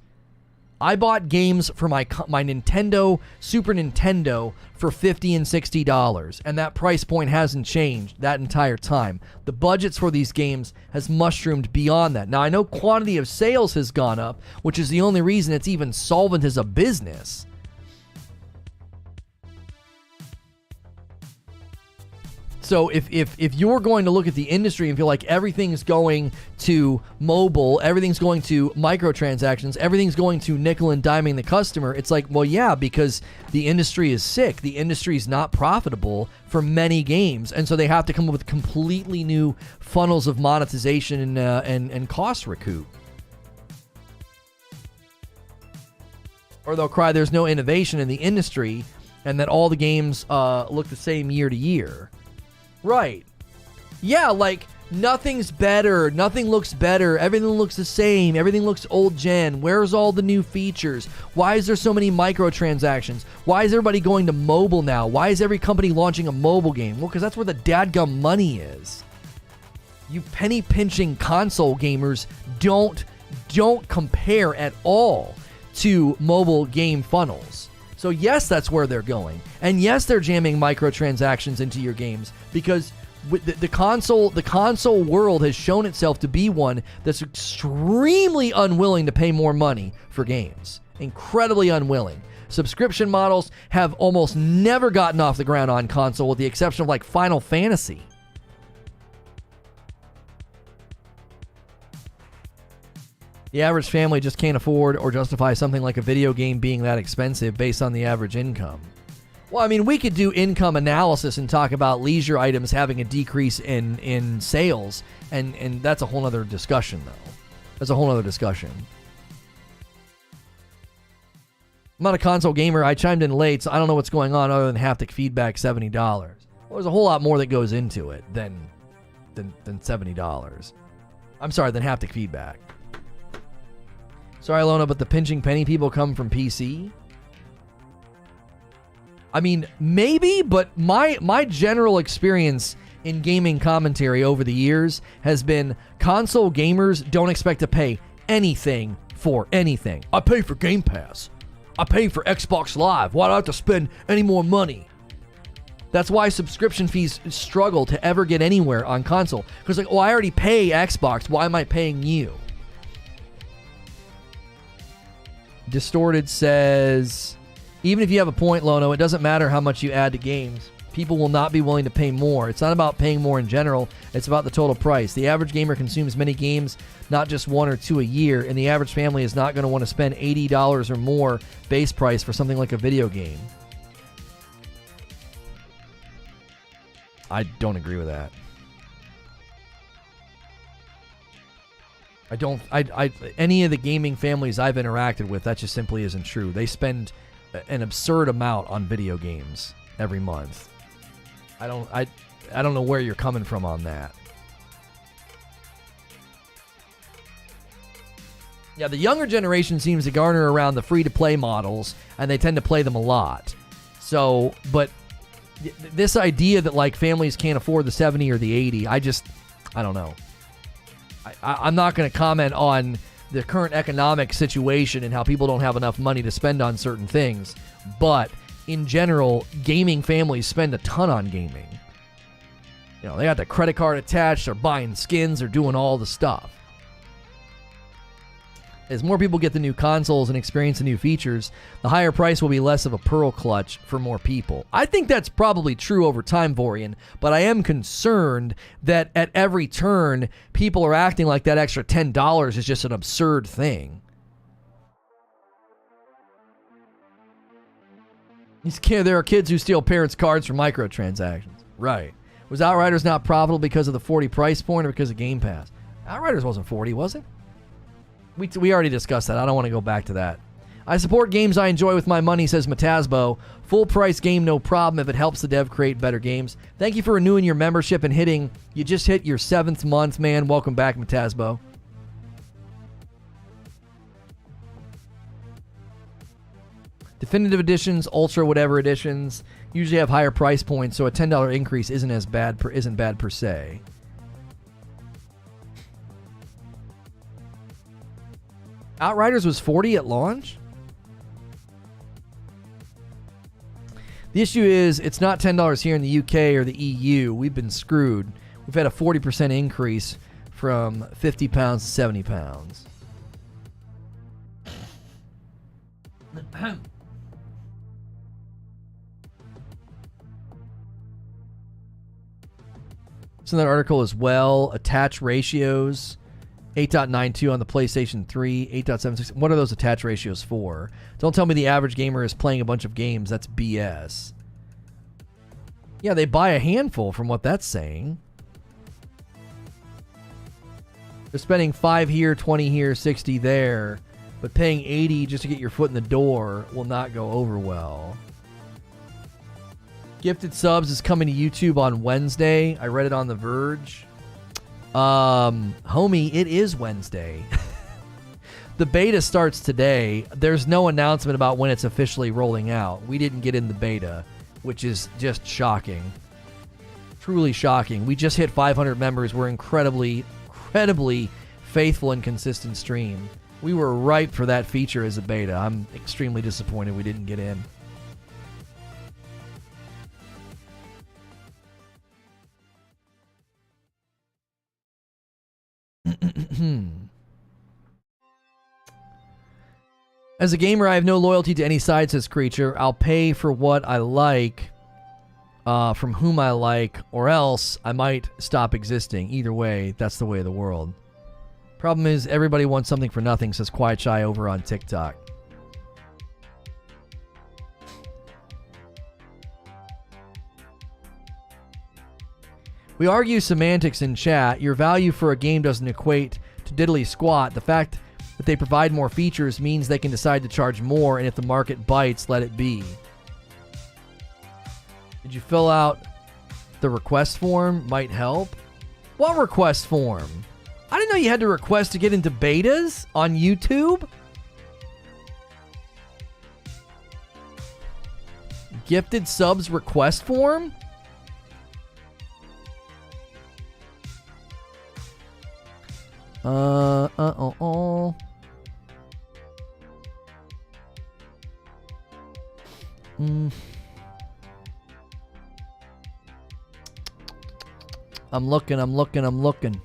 I bought games for my Nintendo, Super Nintendo for $50 and $60, and that price point hasn't changed that entire time. The budgets for these games has mushroomed beyond that. Now, I know quantity of sales has gone up, which is the only reason it's even solvent as a business. So if you're going to look at the industry and feel like everything's going to mobile, everything's going to microtransactions, everything's going to nickel and diming the customer, it's like, well, yeah, because the industry is sick. The industry is not profitable for many games, and so they have to come up with completely new funnels of monetization and cost recoup. Or they'll cry there's no innovation in the industry and that all the games look the same year to year. Right. Yeah, like, nothing's better. Nothing looks better. Everything looks the same. Everything looks old gen. Where's all the new features? Why is there so many microtransactions? Why is everybody going to mobile now? Why is every company launching a mobile game? Well, because that's where the dadgum money is. You penny-pinching console gamers don't compare at all to mobile game funnels. So yes, that's where they're going. And yes, they're jamming microtransactions into your games because the console world has shown itself to be one that's extremely unwilling to pay more money for games. Incredibly unwilling. Subscription models have almost never gotten off the ground on console with the exception of like Final Fantasy. The average family just can't afford or justify something like a video game being that expensive based on the average income. Well, I mean, we could do income analysis and talk about leisure items having a decrease in sales, and that's a whole other discussion, though. That's a whole other discussion. I'm not a console gamer. I chimed in late, so I don't know what's going on other than haptic feedback, $70. Well, there's a whole lot more that goes into it than $70. I'm sorry, than haptic feedback. Sorry, Lono, but the pinching penny people come from PC? I mean, maybe, but my general experience in gaming commentary over the years has been console gamers don't expect to pay anything for anything. I pay for Game Pass. I pay for Xbox Live. Why do I have to spend any more money? That's why subscription fees struggle to ever get anywhere on console. Because like, oh, I already pay Xbox. Why am I paying you? Distorted says, even if you have a point, Lono, it doesn't matter how much you add to games. People will not be willing to pay more. It's not about paying more in general. It's about the total price. The average gamer consumes many games, not just one or two a year, and the average family is not going to want to spend $80 or more base price for something like a video game. I don't agree with that. Any of the gaming families I've interacted with, that just simply isn't true. They spend an absurd amount on video games every month. I don't know where you're coming from on that. Yeah, the younger generation seems to garner around the free-to-play models, and they tend to play them a lot. So, but this idea that, like, families can't afford the 70 or the 80, I don't know. I'm not going to comment on the current economic situation and how people don't have enough money to spend on certain things, but in general, gaming families spend a ton on gaming. You know, they got the credit card attached, they're buying skins, they're doing all the stuff. As more people get the new consoles and experience the new features, the higher price will be less of a pearl clutch for more people. I think that's probably true over time, Vorian, but I am concerned that at every turn, people are acting like that extra $10 is just an absurd thing. There are kids who steal parents' cards for microtransactions. Right. Was Outriders not profitable because of the 40 price point or because of Game Pass? Outriders wasn't 40, was it? We already discussed that. I don't want to go back to that. I support games I enjoy with my money, says Matasbo. Full price game, no problem if it helps the dev create better games. Thank you for renewing your membership and you just hit your 7th month, man. Welcome back, Matasbo. Definitive editions, ultra whatever editions usually have higher price points, so a $10 increase isn't bad per se. Outriders was 40 at launch? The issue is it's not $10 here in the UK or the EU. We've been screwed. We've had a 40% increase from £50 to £70. So in that article as well, attach ratios, 8.92 on the PlayStation 3, 8.76. What are those attach ratios for? Don't tell me the average gamer is playing a bunch of games. That's BS. Yeah, they buy a handful from what that's saying. They're spending 5 here, 20 here, 60 there, but paying 80 just to get your foot in the door will not go over well. Gifted Subs is coming to YouTube on Wednesday. I read it on The Verge. Homie, it is Wednesday. The beta starts today. There's no announcement about when it's officially rolling out. We didn't get in the beta, which is just shocking. Truly shocking. We just hit 500 members. We're incredibly faithful and consistent stream. We were ripe for that feature as a beta. I'm extremely disappointed we didn't get in. As a gamer, I have no loyalty to any side, says Creature. I'll pay for what I like, from whom I like, or else I might stop existing. Either way, that's the way of the world. Problem is, everybody wants something for nothing, says Quiet Shy over on TikTok. We argue semantics in chat. Your value for a game doesn't equate to diddly squat. The fact that they provide more features means they can decide to charge more, and if the market bites, let it be. Did you fill out the request form? Might help. What request form? I didn't know you had to request to get into betas on YouTube. Gifted Subs request form? I'm looking.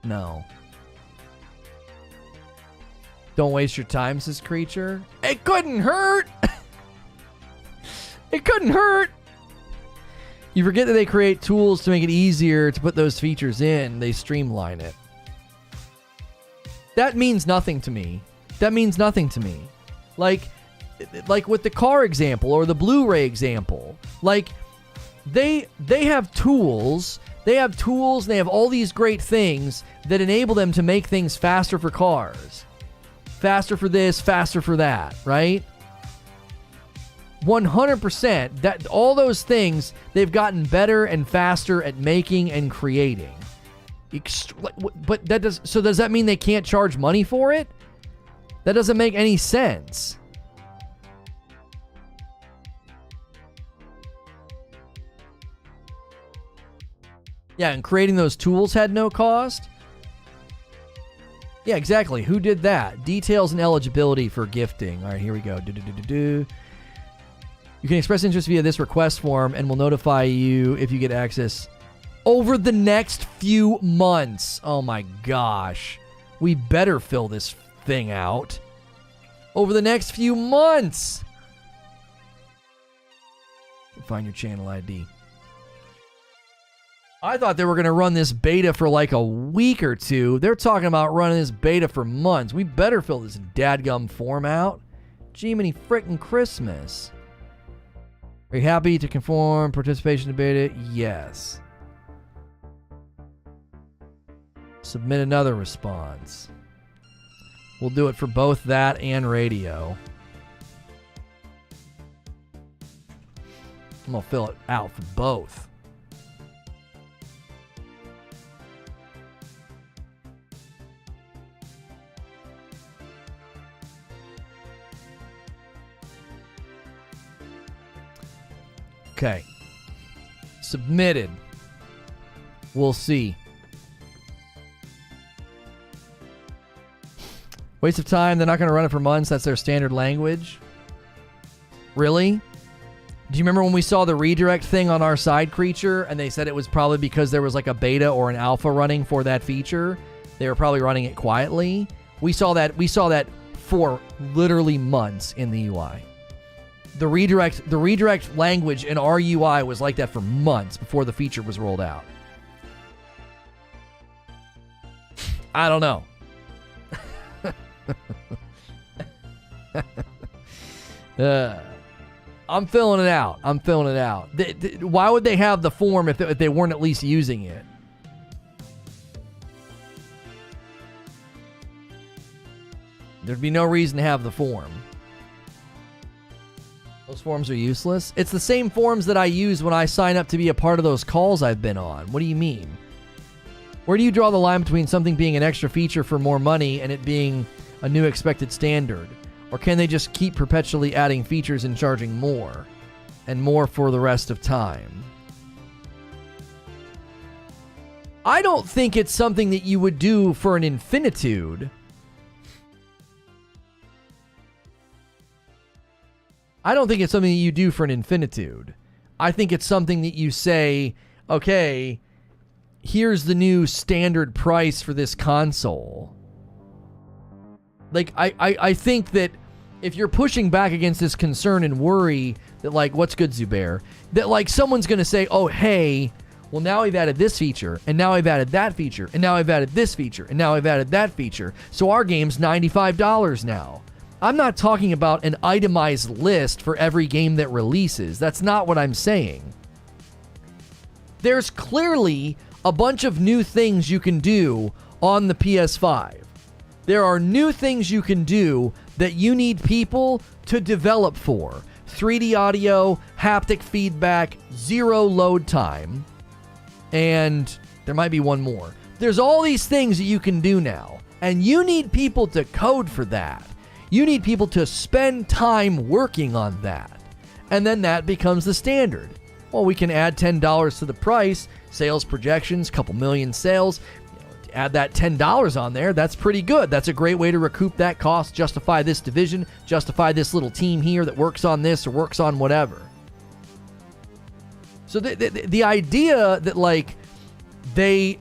No. Don't waste your time, says Creature. It couldn't hurt. It couldn't hurt. You forget that they create tools to make it easier to put those features in. They streamline it. That means nothing to me. Like with the car example or the Blu-ray example. Like, they have tools. They have tools and they have all these great things that enable them to make things faster for cars. Faster for this, faster for that, right? 100%. That all those things they've gotten better and faster at making and creating. But does that mean they can't charge money for it? That doesn't make any sense. Yeah, and creating those tools had no cost? Yeah, exactly. Who did that? Details and eligibility for gifting. All right, here we go. You can express interest via this request form and we'll notify you if you get access over the next few months. Oh my gosh. We better fill this thing out. Over the next few months. Find your channel ID. I thought they were going to run this beta for like a week or two. They're talking about running this beta for months. We better fill this dadgum form out. Jiminy frickin' Christmas. Are you happy to conform participation in beta? Yes. Submit another response. We'll do it for both that and radio. I'm going to fill it out for both. Okay. Submitted. We'll see. Waste of time. They're not going to run it for months. That's their standard language. Really? Do you remember when we saw the redirect thing on our side creature and they said it was probably because there was like a beta or an alpha running for that feature? They were probably running it quietly. We saw that for literally months in the UI. The redirect language in our UI was like that for months before the feature was rolled out. I don't know. I'm filling it out. Why would they have the form if they weren't at least using it? There'd be no reason to have the form. Those forms are useless. It's the same forms that I use when I sign up to be a part of those calls I've been on. What do you mean? Where do you draw the line between something being an extra feature for more money and it being a new expected standard? Or can they just keep perpetually adding features and charging more and more for the rest of time? I don't think it's something that you would do for an infinitude. I don't think it's something that you do for an infinitude. I think it's something that you say, okay, here's the new standard price for this console. Like, I think that if you're pushing back against this concern and worry that, like, what's good, Zubair? That, like, someone's going to say, oh, hey, well, now I've added this feature, and now I've added that feature, and now I've added this feature, and now I've added that feature, so our game's $95 now. I'm not talking about an itemized list for every game that releases. That's not what I'm saying. There's clearly a bunch of new things you can do on the PS5. There are new things you can do that you need people to develop for. 3D audio, haptic feedback, zero load time, and there might be one more. There's all these things that you can do now, and you need people to code for that. You need people to spend time working on that. And then that becomes the standard. Well, we can add $10 to the price, sales projections, couple million sales. Add that $10 on there, that's pretty good. That's a great way to recoup that cost, justify this division, justify this little team here that works on this or works on whatever. So the idea that, like, they're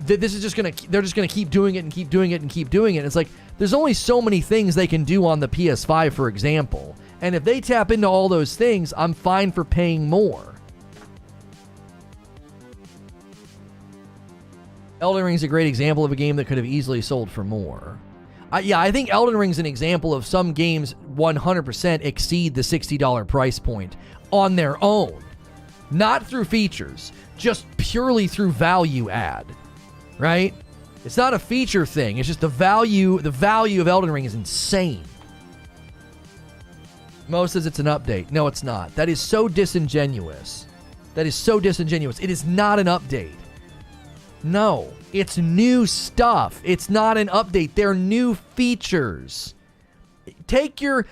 just gonna keep doing it and keep doing it and keep doing it. It's like, there's only so many things they can do on the PS5, for example. And if they tap into all those things, I'm fine for paying more. Elden Ring's a great example of a game that could have easily sold for more. I think Elden Ring's an example of some games 100% exceed the $60 price point on their own. Not through features, just purely through value add, right? It's not a feature thing. It's just the value of Elden Ring is insane. Mo says it's an update. No, it's not. That is so disingenuous. It is not an update. No, it's new stuff. It's not an update. They're new features. Take your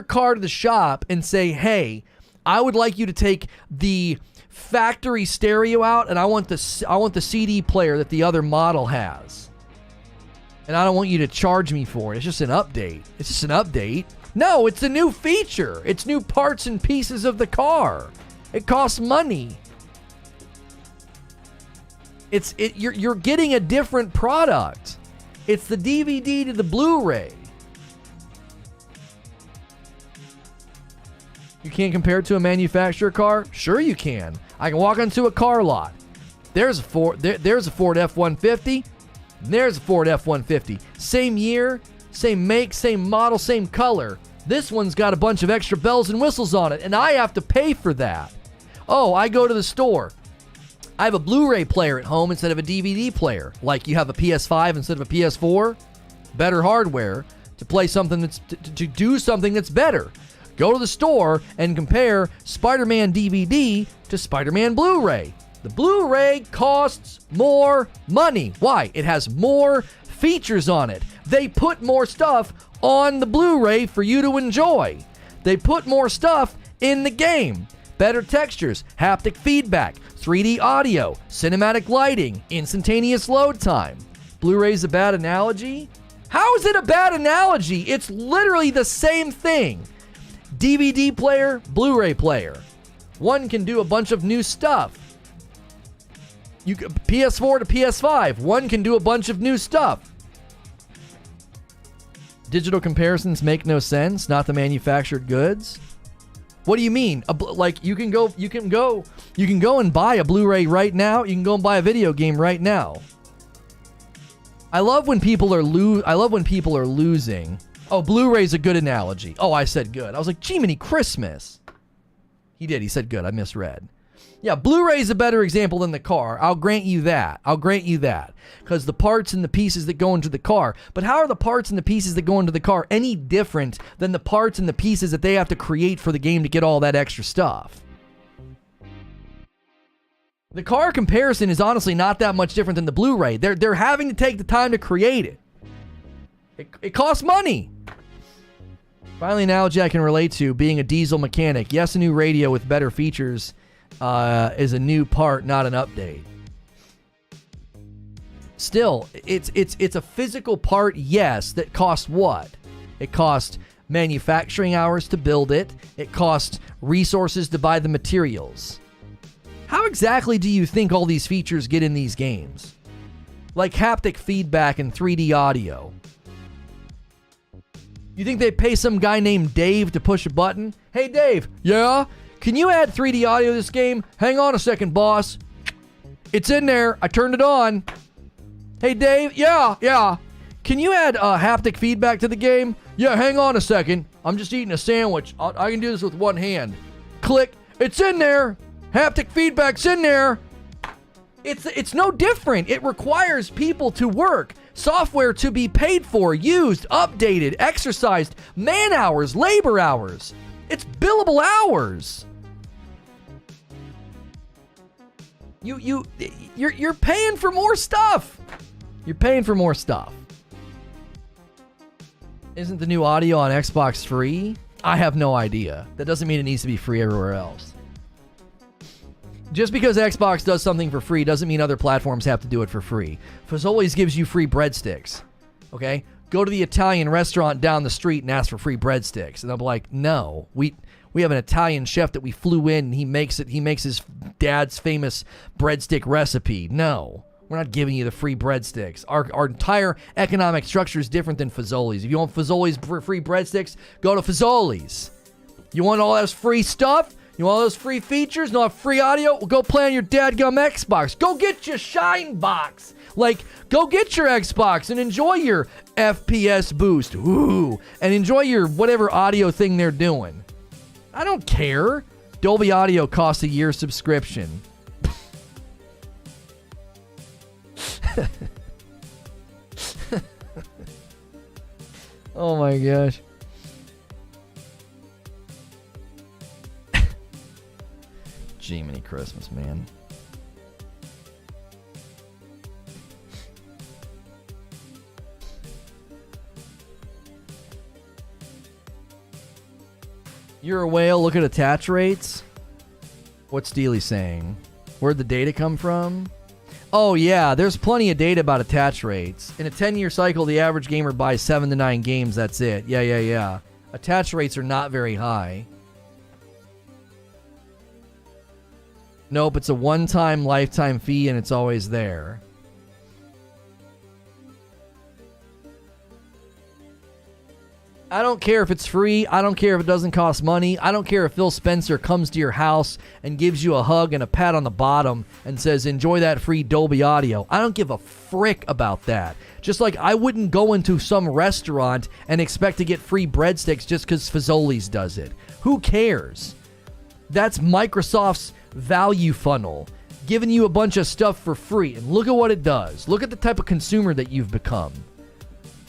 car to the shop and say, hey, I would like you to take the factory stereo out, and I want the CD player that the other model has. And I don't want you to charge me for it. It's just an update. It's just an update. No, it's a new feature. It's new parts and pieces of the car. It costs money. You're getting a different product. It's the DVD to the Blu-ray. You can't compare it to a manufacturer car? Sure you can. I can walk onto a car lot. There's a Ford F-150. There's a Ford F-150. Same year, same make, same model, same color. This one's got a bunch of extra bells and whistles on it, and I have to pay for that. Oh, I go to the store. I have a Blu-ray player at home instead of a DVD player. Like you have a PS5 instead of a PS4. Better hardware to play something that's to do something that's better. Go to the store and compare Spider-Man DVD to Spider-Man Blu-ray. The Blu-ray costs more money. Why? It has more features on it. They put more stuff on the Blu-ray for you to enjoy. They put more stuff in the game. Better textures, haptic feedback, 3D audio, cinematic lighting, instantaneous load time. Blu-ray's a bad analogy? How is it a bad analogy? It's literally the same thing. DVD player, Blu-ray player. One can do a bunch of new stuff. PS4 to PS5, one can do a bunch of new stuff. Digital comparisons make no sense, not the manufactured goods. What do you mean? Like you can go and buy a Blu-ray right now. You can go and buy a video game right now. I love when people are losing. Oh, Blu-ray's a good analogy. Oh, I said good. I was like, Jiminy Christmas. He did. He said good. I misread. Yeah, Blu-ray's a better example than the car. I'll grant you that. Because the parts and the pieces that go into the car. But how are the parts and the pieces that go into the car any different than the parts and the pieces that they have to create for the game to get all that extra stuff? The car comparison is honestly not that much different than the Blu-ray. They're having to take the time to create it. It costs money. Finally, an analogy I can relate to, being a diesel mechanic. Yes, a new radio with better features is a new part, not an update. Still, it's a physical part, yes, that costs what? It costs manufacturing hours to build it. It costs resources to buy the materials. How exactly do you think all these features get in these games? Like haptic feedback and 3D audio. You think they pay some guy named Dave to push a button? Hey Dave, yeah? Can you add 3D audio to this game? Hang on a second, boss. It's in there. I turned it on. Hey Dave, yeah. Can you add haptic feedback to the game? Yeah, hang on a second. I'm just eating a sandwich. I can do this with one hand. Click. It's in there. Haptic feedback's in there. It's no different. It requires people to work. Software to be paid for, used, updated, exercised, man hours, labor hours. It's billable hours. You're paying for more stuff. You're paying for more stuff. Isn't the new audio on Xbox free? I have no idea. That doesn't mean it needs to be free everywhere else. Just because Xbox does something for free doesn't mean other platforms have to do it for free. Fazoli's gives you free breadsticks. Okay? Go to the Italian restaurant down the street and ask for free breadsticks. And they'll be like, no, we have an Italian chef that we flew in and he makes his dad's famous breadstick recipe. No, we're not giving you the free breadsticks. Our entire economic structure is different than Fazoli's. If you want Fazoli's free breadsticks, go to Fazoli's. You want all that free stuff? You want all those free features? No free audio? Well, go play on your dadgum Xbox. Go get your Shine Box. Like, go get your Xbox and enjoy your FPS boost. Ooh. And enjoy your whatever audio thing they're doing. I don't care. Dolby Audio costs a year subscription. Oh my gosh. Jiminy Christmas, man. You're a whale. Look at attach rates. What's Steely saying? Where'd the data come from? Oh, yeah. There's plenty of data about attach rates. In a 10-year cycle, the average gamer buys 7 to 9 games. That's it. Yeah. Attach rates are not very high. Nope, it's a one-time lifetime fee and it's always there. I don't care if it's free. I don't care if it doesn't cost money. I don't care if Phil Spencer comes to your house and gives you a hug and a pat on the bottom and says, enjoy that free Dolby audio. I don't give a frick about that. Just like I wouldn't go into some restaurant and expect to get free breadsticks just because Fazoli's does it. Who cares? That's Microsoft's value funnel, giving you a bunch of stuff for free. And look at what it does. Look at the type of consumer that you've become.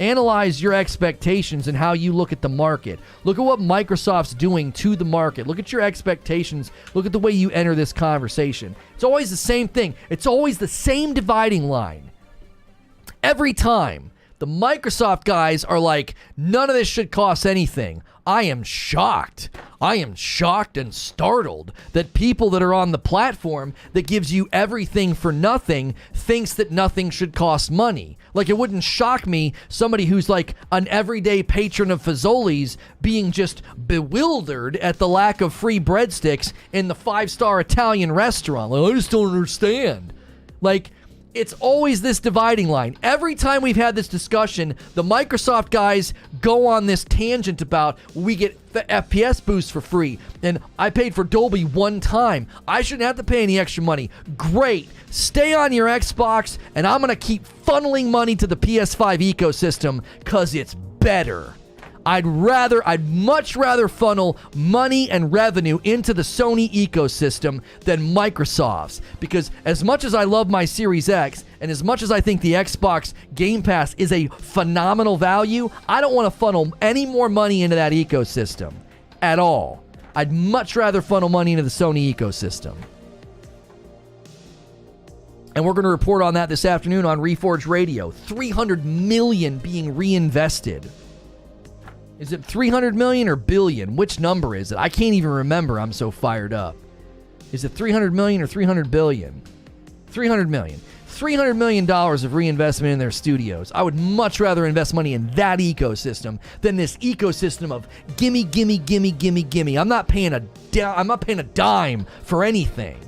Analyze your expectations and how you look at the market. Look at what Microsoft's doing to the market. Look at your expectations. Look at the way you enter this conversation. It's always the same thing. It's always the same dividing line. Every time. The Microsoft guys are like, none of this should cost anything. I am shocked. I am shocked and startled that people that are on the platform that gives you everything for nothing thinks that nothing should cost money. Like, it wouldn't shock me, somebody who's like an everyday patron of Fazoli's being just bewildered at the lack of free breadsticks in the 5-star Italian restaurant. Like, I just don't understand. Like, it's always this dividing line. Every time we've had this discussion, the Microsoft guys go on this tangent about we get the FPS boost for free, and I paid for Dolby one time. I shouldn't have to pay any extra money. Great. Stay on your Xbox, and I'm going to keep funneling money to the PS5 ecosystem because it's better. I'd much rather funnel money and revenue into the Sony ecosystem than Microsoft's. Because as much as I love my Series X, and as much as I think the Xbox Game Pass is a phenomenal value, I don't want to funnel any more money into that ecosystem at all. I'd much rather funnel money into the Sony ecosystem. And we're going to report on that this afternoon on Reforge Radio. $300 million being reinvested. Is it 300 million or billion? Which number is it? I can't even remember. I'm so fired up. Is it 300 million or 300 billion? 300 million. $300 million of reinvestment in their studios. I would much rather invest money in that ecosystem than this ecosystem of gimme, gimme, gimme, gimme, gimme. I'm not paying a dime for anything.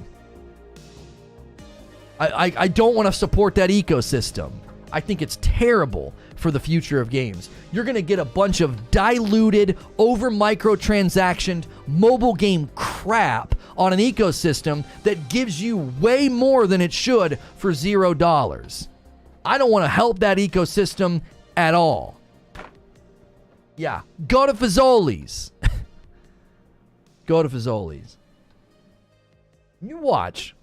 I don't want to support that ecosystem. I think it's terrible for the future of games. You're going to get a bunch of diluted, over microtransactioned mobile game crap on an ecosystem that gives you way more than it should for $0. I don't want to help that ecosystem at all. Yeah, go to Fazoli's. Go to Fazoli's. You watch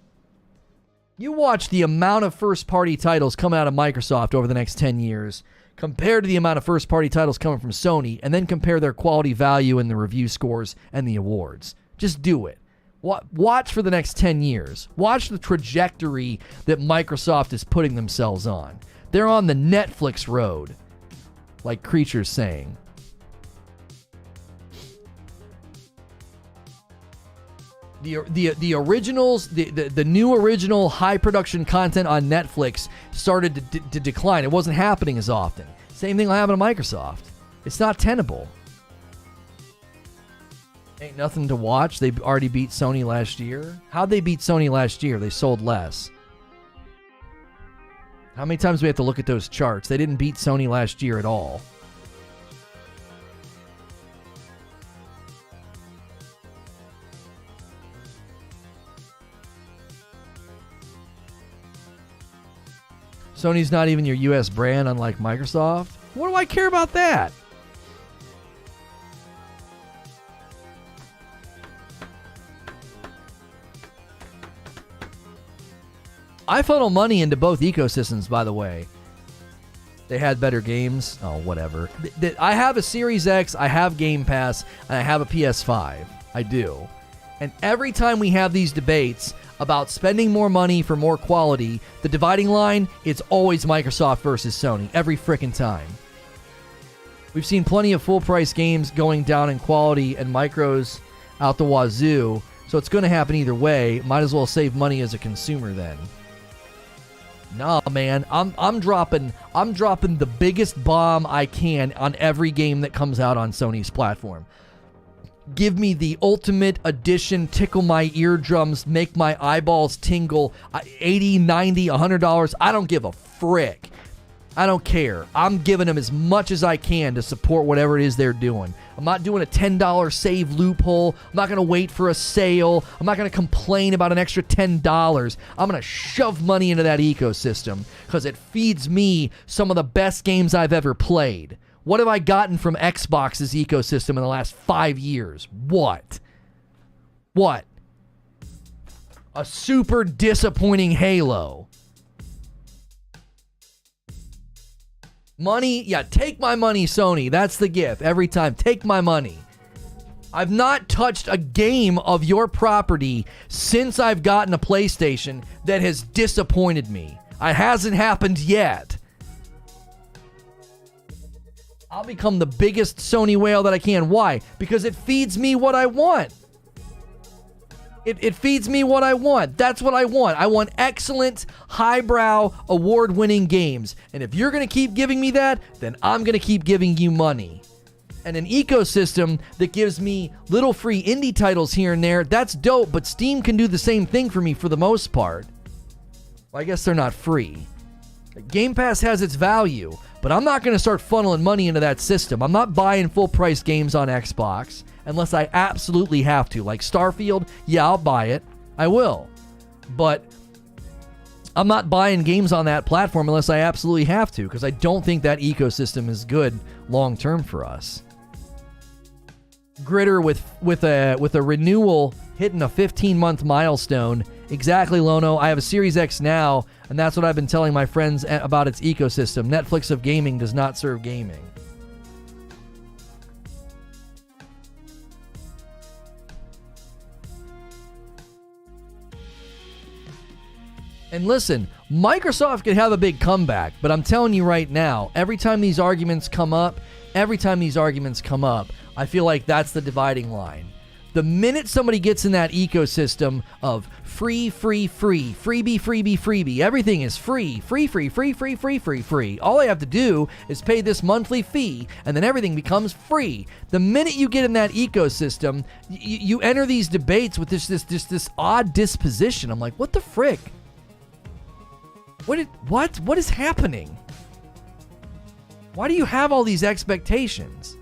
the amount of first-party titles come out of Microsoft over the next 10 years compared to the amount of first-party titles coming from Sony, and then compare their quality value and the review scores and the awards. Just do it. Watch for the next 10 years. Watch the trajectory that Microsoft is putting themselves on. They're on the Netflix road, like Creature's saying. The originals, the new original high production content on Netflix started to decline. It wasn't happening as often. Same thing will happen to Microsoft. It's not tenable. Ain't nothing to watch. They already beat Sony last year. How'd they beat Sony last year? They sold less. How many times do we have to look at those charts? They didn't beat Sony last year at all. Sony's not even your US brand, unlike Microsoft. What do I care about that? I funnel money into both ecosystems, by the way. They had better games. Oh, whatever. I have a Series X, I have Game Pass, and I have a PS5. I do. And every time we have these debates about spending more money for more quality, the dividing line, it's always Microsoft versus Sony. Every frickin' time. We've seen plenty of full-price games going down in quality and micros out the wazoo, so it's going to happen either way. Might as well save money as a consumer then. Nah, man, I'm dropping the biggest bomb I can on every game that comes out on Sony's platform. Give me the ultimate edition, tickle my eardrums, make my eyeballs tingle, $80, $90, $100. I don't give a frick. I don't care. I'm giving them as much as I can to support whatever it is they're doing. I'm not doing a $10 save loophole. I'm not going to wait for a sale. I'm not going to complain about an extra $10. I'm going to shove money into that ecosystem because it feeds me some of the best games I've ever played. What have I gotten from Xbox's ecosystem in the last 5 years? What? A super disappointing Halo. Money, yeah, take my money, Sony. That's the gift. Every time, take my money. I've not touched a game of your property since I've gotten a PlayStation that has disappointed me. It hasn't happened yet. I'll become the biggest Sony whale that I can. Why? Because it feeds me what I want. It feeds me what I want. That's what I want. I want excellent, highbrow, award-winning games. And if you're going to keep giving me that, then I'm going to keep giving you money. And an ecosystem that gives me little free indie titles here and there, that's dope, but Steam can do the same thing for me for the most part. Well, I guess they're not free. Game Pass has its value, but I'm not going to start funneling money into that system. I'm not buying full-price games on Xbox unless I absolutely have to. Like Starfield, yeah, I'll buy it. I will. But I'm not buying games on that platform unless I absolutely have to, because I don't think that ecosystem is good long-term for us. Gritter with a renewal hitting a 15-month milestone. Exactly, Lono. I have a Series X now, and that's what I've been telling my friends about its ecosystem. Netflix of gaming does not serve gaming. And listen, Microsoft could have a big comeback, but I'm telling you right now, every time these arguments come up, I feel like that's the dividing line. The minute somebody gets in that ecosystem of free, freebie, everything is free. All I have to do is pay this monthly fee, and then everything becomes free. The minute you get in that ecosystem, you enter these debates with this odd disposition. I'm like, what the frick? What is happening? Why do you have all these expectations?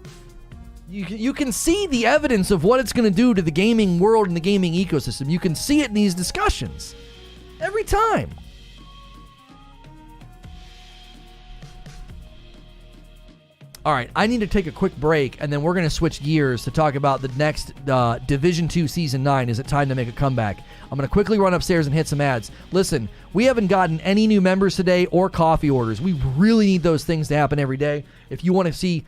You can see the evidence of what it's going to do to the gaming world and the gaming ecosystem. You can see it in these discussions. Every time. All right, I need to take a quick break, and then we're going to switch gears to talk about the next Division 2 Season 9. Is it time to make a comeback? I'm going to quickly run upstairs and hit some ads. Listen, we haven't gotten any new members today or coffee orders. We really need those things to happen every day. If you want to see,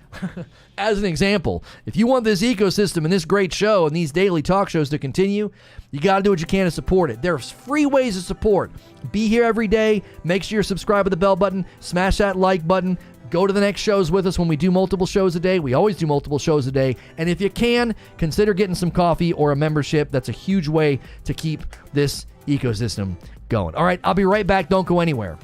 as an example, if you want this ecosystem and this great show and these daily talk shows to continue, you got to do what you can to support it. There's free ways to support. Be here every day. Make sure you're subscribed with the bell button. Smash that like button. Go to the next shows with us when we do multiple shows a day. We always do multiple shows a day. And if you can, consider getting some coffee or a membership. That's a huge way to keep this ecosystem going. All right, I'll be right back. Don't go anywhere.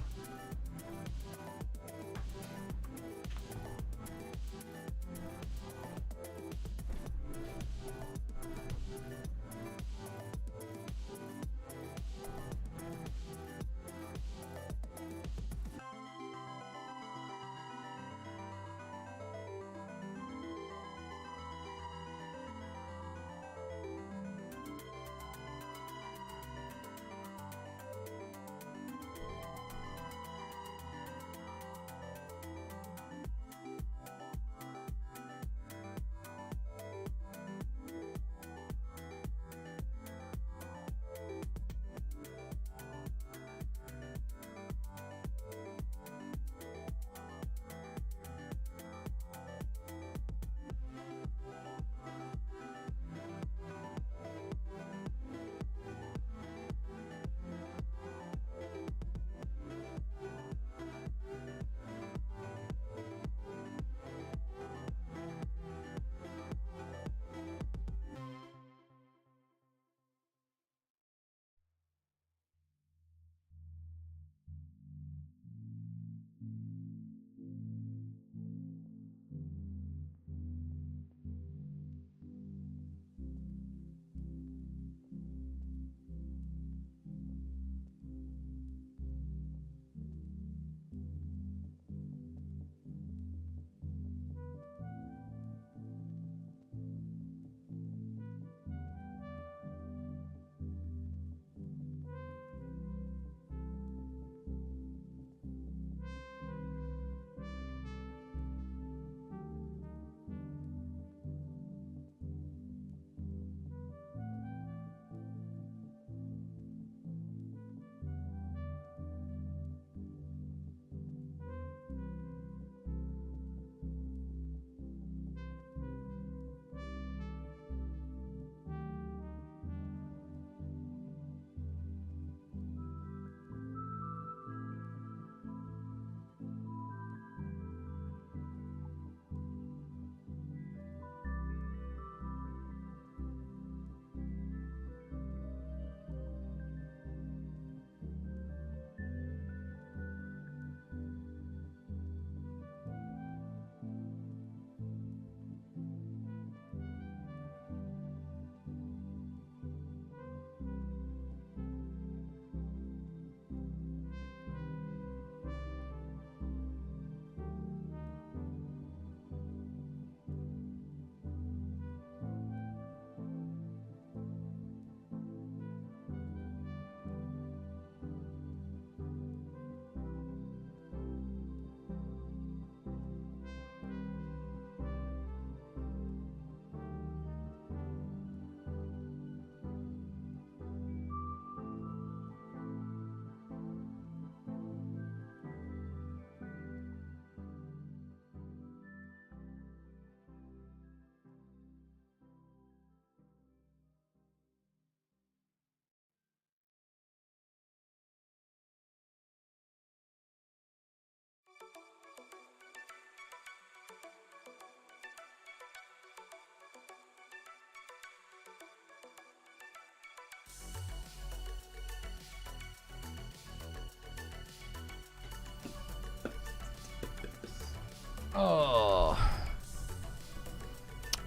Oh.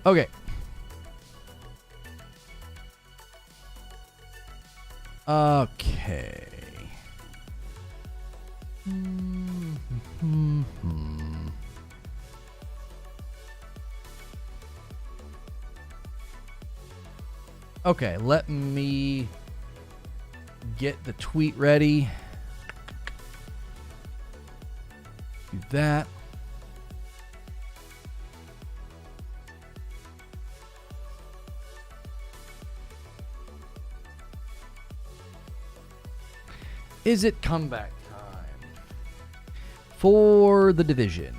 Okay. Okay. Okay, let me get the tweet ready. Do that. Is it comeback time for the division?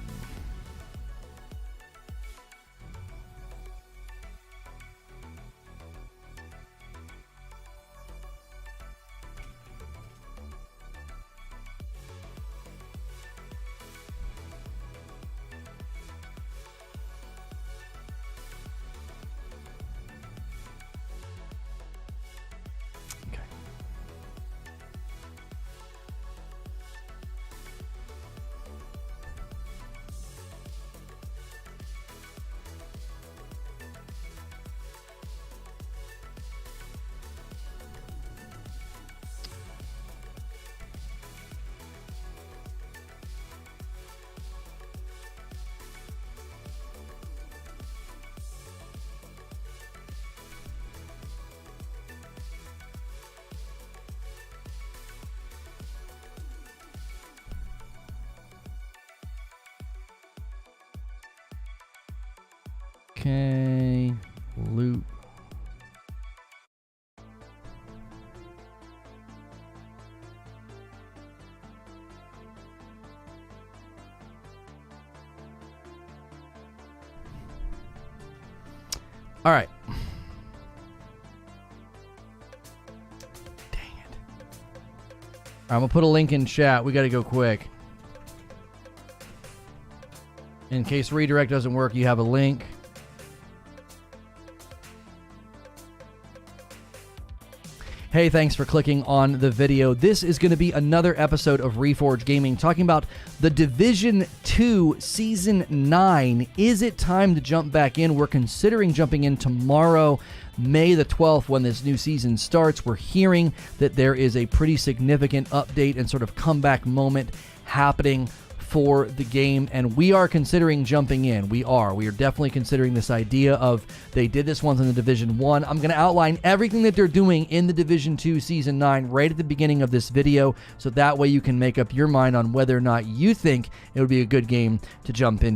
Okay, loop. All right. Dang it. I'm going to put a link in chat. We got to go quick. In case redirect doesn't work, you have a link. Hey, thanks for clicking on the video. This is going to be another episode of Reforge Gaming talking about The Division 2 Season 9. Is it time to jump back in? We're considering jumping in tomorrow, May the 12th, when this new season starts. We're hearing that there is a pretty significant update and sort of comeback moment happening for the game, and we are considering jumping in. We are definitely considering this idea of, they did this once in the Division 1. I'm going to outline everything that they're doing in the Division 2 Season 9 right at the beginning of this video, so that way you can make up your mind on whether or not you think it would be a good game to jump into.